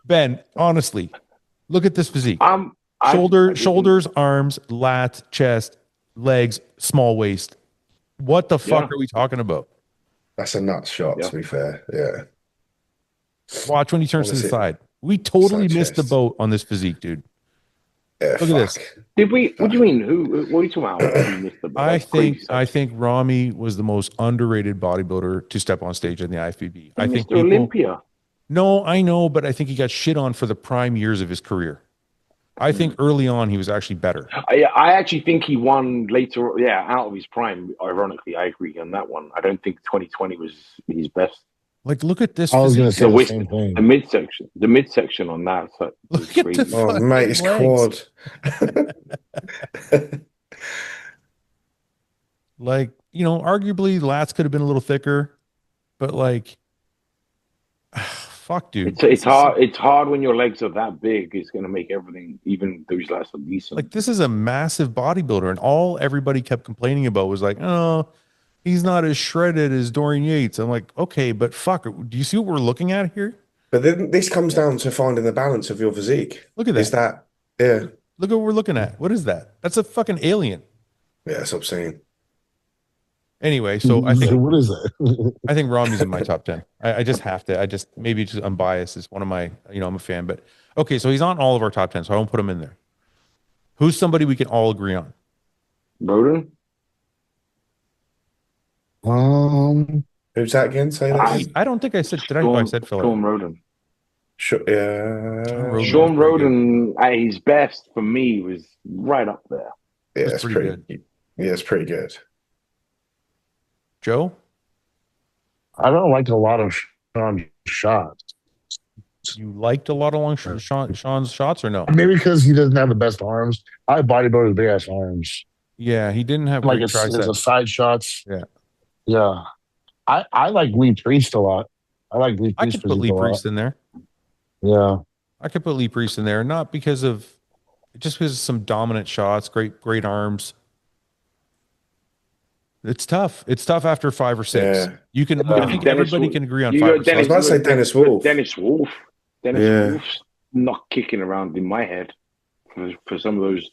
Ben, honestly, look at this physique. Shoulders, arms, lats, chest, legs, small waist. What the fuck are we talking about? That's a nuts shot, to be fair. Yeah. Watch when he turns to the side. We totally missed the boat on this physique, dude. Yeah, Look at this. Did we? What do you mean? What are you talking about? We missed the boat? I think Rami was the most underrated bodybuilder to step on stage in the IFBB. I think Mr. Olympia. No, I know, but I think he got shit on for the prime years of his career. I think early on he was actually better. I actually think he won later. Yeah, out of his prime. Ironically, I agree on that one. I don't think 2020 was his best. Like, look at this. I was going to say The the same thing. The midsection on that. Look at the Oh, mate, it's quad. Like, arguably lats could have been a little thicker, but like, fuck, dude. It's hard. It's hard when your legs are that big. It's going to make everything, even those lats, are decent. Like, this is a massive bodybuilder, and all everybody kept complaining about was like, oh, he's not as shredded as Dorian Yates. I'm like, okay, but fuck, do you see what we're looking at here? But then this comes down to finding the balance of your physique. Look at that. Is that, yeah. Look at what we're looking at. What is that? That's a fucking alien. Yeah, that's obscene. Anyway, so I think what is that? I think Rami's in my top 10. I just have to. Maybe just I'm biased. It's one of my, I'm a fan, but okay, so he's on all of our top 10, so I won't put him in there. Who's somebody we can all agree on? Roden? Who's that again? Say that. I don't think I said, I said Philip. Sean Roden. Yeah. Sean Roden, at his best for me, was right up there. Yeah, That's it's pretty pretty good. Yeah, it's pretty good. Joe? I don't like a lot of Sean's shots. You liked a lot of Sean's shots or no? Maybe because he doesn't have the best arms. I bodybuilders with big ass arms. Yeah, he didn't have Like great it's triceps. the side shots. Yeah. Yeah. I like Lee Priest a lot. I like Lee I Priest. could put Lee Priest in there. Yeah. I could put Lee Priest in there, not because of just because of some dominant shots, great arms. It's tough. It's tough after 5 or 6. Yeah. You can. I think everybody can agree on You 5 got or 6. I was about to say Dennis Wolf. Dennis Wolf's not kicking around in my head for some of those,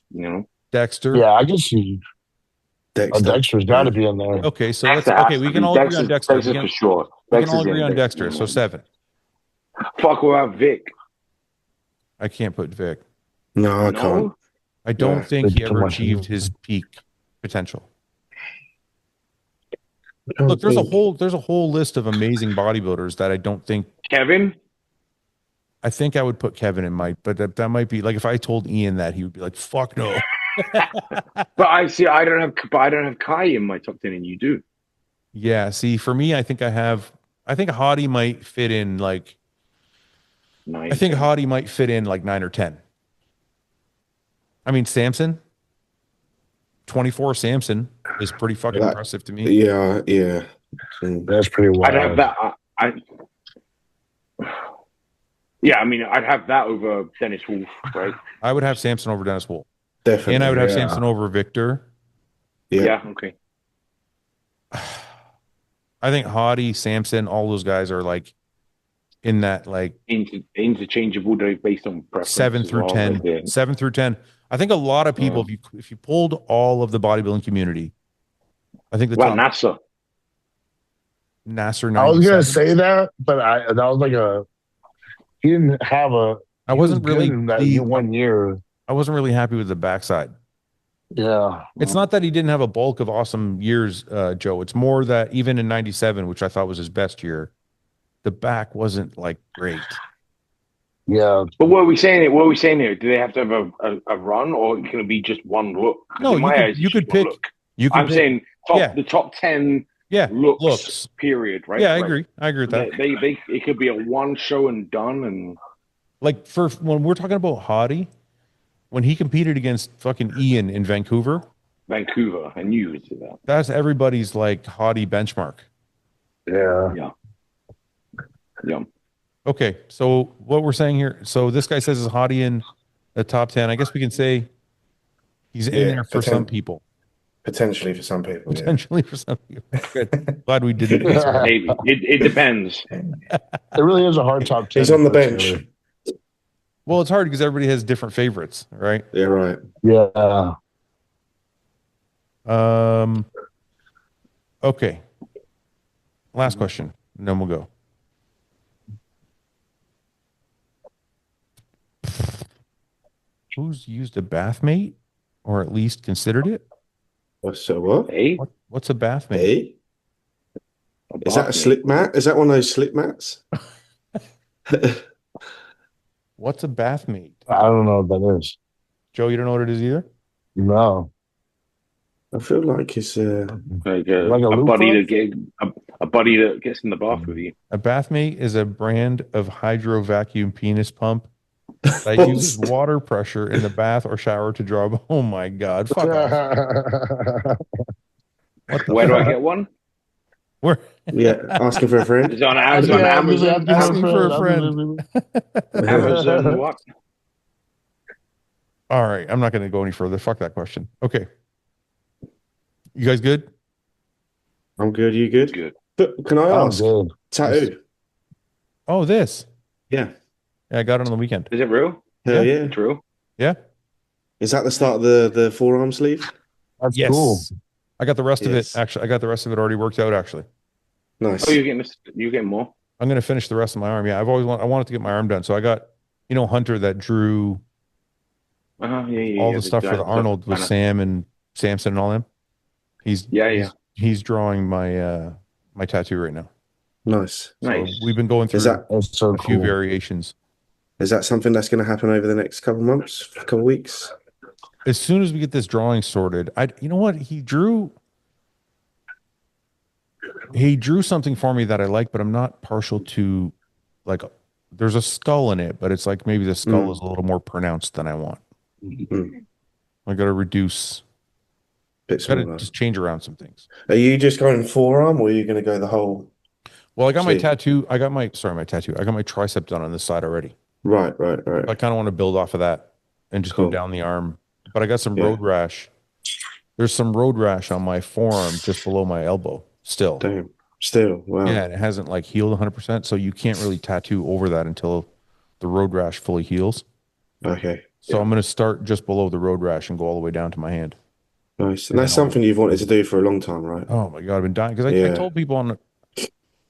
Dexter. Yeah, I can see. Dexter. Dexter's got to be in there. Okay, so Dexter let's. Okay, has we to can be. all agree on Dexter. Dexter for sure. We can all Dexter's agree in, on Dexter's Dexter. in, So man. 7. Fuck without Vic. I can't put Vic. No, I can't. No? I don't Yeah. think he Too ever much. achieved his peak potential. I don't Look, there's think- a whole list of amazing bodybuilders that I don't think. Kevin? I think I would put Kevin in my, but that might be like if I told Ian that, he would be like, "Fuck no." But I see. I don't have Kai in my top 10, and you do. Yeah, see, for me, I think Hottie might fit in like. Nine. I think Hottie might fit in like 9 or 10. I mean, Samson, 24 Samson is pretty fucking That- impressive to me. Yeah, yeah. That's pretty wild. I'd have that. Yeah, I mean, I'd have that over Dennis Wolf, right? I would have Samson over Dennis Wolf. Definitely. And I would have yeah. Samson over Victor. Yeah. Okay. I think Hottie, Samson, all those guys are like in that like Interchangeable based on preference. 7 through 10. Yeah. 7 through 10. I think a lot of people, if you pulled all of the bodybuilding community, I think the Well, top NASA. Nasser I was 97. gonna say that, but that was like he didn't have a. I wasn't really in that 1 year. I wasn't really happy with the backside. Yeah, It's not that he didn't have a bulk of awesome years, Joe. It's more that even in 97, which I thought was his best year, the back wasn't like great. yeah. But what are we saying here? What are we saying here? Do they have to have a run, or can it be just one look? 'Cause No, in my eyes, you it's could just one pick. look. You could I'm pick, saying yeah. the top 10 looks. Period. Right? Yeah, I Right. agree. I agree with that. They it could be a one show and done, and Like for when we're talking about Hottie, when he competed against fucking Ian in Vancouver, Vancouver. I knew you would say that. that's everybody's like Hottie benchmark. Yeah. Yeah. Okay, so what we're saying here, so this guy says is Hottie in the top 10. I guess we can say he's in there for some people. Potentially for some people. Yeah. Potentially for some people. Good. Glad we didn't answer that. Maybe it depends. It really is a hard top 10. He's on the bench. Well, it's hard because everybody has different favorites, right? Yeah, right. Yeah. Okay. Last question, and then we'll go. Who's used a bathmate, or at least considered it? So what? Hey, What's a bathmate? Hey? Is that a slip mat? Is that one of those slip mats? What's a bathmate? I don't know what that is. Joe, you don't know what it is either? No. I feel like it's like Like a a loofah? buddy a buddy that gets in the bath with you. A bathmate is a brand of hydro vacuum penis pump that uses water pressure in the bath or shower to draw. Oh my God. Fuck off. What the Where do I fuck? get one? Where? yeah, asking for a friend. Is it on Amazon? Asking for a friend. Amazon what? All right. I'm not going to go any further. Fuck that question. Okay. You guys good? I'm good. You good? Good. But can I I'm ask? good. Tattoo. Oh, this. Yeah. Yeah, I got it on the weekend. Is it real? Hell yeah. True. Yeah. Is that the start of the forearm sleeve? That's Yes. cool. I got the rest of it. Yes. Actually, I got the rest of it already worked out. Actually, Nice. Oh, you're getting more. I'm going to finish the rest of my arm. Yeah, I wanted to get my arm done. So I got, Hunter that drew all the stuff for the Arnold with Sam and Samson and all them. He's drawing my my tattoo right now. Nice. So we've been going through That's so a few cool. variations. Is that something that's going to happen over the next couple of months, couple of weeks? As soon as we get this drawing sorted, you know what? He drew something for me that I like, but I'm not partial to, like, there's a skull in it, but it's like maybe the skull is a little more pronounced than I want. I got to reduce. Bit Got to smaller. just change around some things. Are you just going forearm, or are you going to go the whole? Well, I got my See. tattoo. I got my tricep done on this side already. Right. I kind of want to build off of that and just go Cool. down the arm. But I got some Yeah. road rash. There's some road rash on my forearm just below my elbow still. Damn. Still, wow. Yeah, and it hasn't like healed 100%. So you can't really tattoo over that until the road rash fully heals. Okay. So Yeah. I'm going to start just below the road rash and go all the way down to my hand. Nice. And And that's then I'll, something you've wanted to do for a long time, right? oh my God, I've been dying. Because I Yeah. told people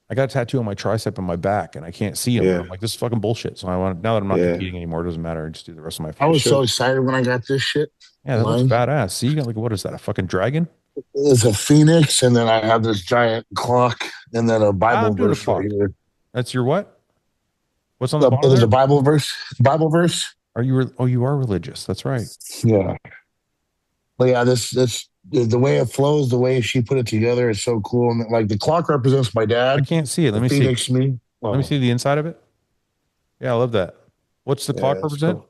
I got a tattoo on my tricep and my back and I can't see them. Yeah. I'm like, this is fucking bullshit. So now that I'm not Yeah. competing anymore, it doesn't matter. I just do the rest of my I face. was so Sure. excited when I got this shit. Yeah, that looks Mine badass. See, you got like, what is that? A fucking dragon? is a phoenix, and then I have this giant clock, and then a Bible I'm doing a verse right clock. here. That's your what? What's on the bottom There's there? a Bible verse. Bible verse. Are you? Oh, you are religious. That's right. Yeah. But yeah, this the way it flows, the way she put it together is so cool. And like the clock represents my I dad, can't see it. Let the me see. phoenix me. Let me see the inside of it. Yeah, I love that. What's the Yeah, clock that's represent? cool.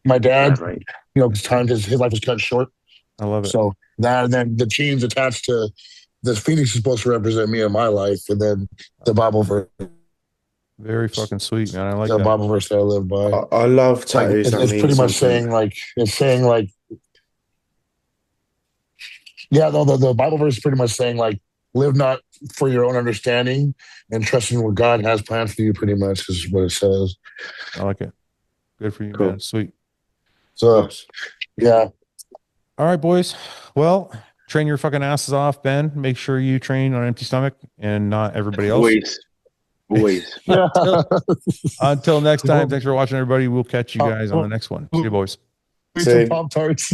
My dad, Right. his time his life is cut short. I love it. So that, and then the chains attached to the phoenix is supposed to represent me and my life, and then the Bible verse, Very fucking sweet, man. I like the that. Bible verse that I live by. I love Like tattoos that it's mean pretty much something. saying like yeah, the Bible verse is pretty much saying like live not for your own understanding and trusting what God has planned for you. Pretty much is what it says. I like it. Good for you, Cool. man. Sweet. So Nice. yeah, All right, boys. Well, train your fucking asses off, Ben. Make sure you train on an empty stomach and not everybody else. Boys. Until next time, thanks for watching, everybody. We'll catch you guys on the next one. See you, boys. Eat See. some Pop Tarts.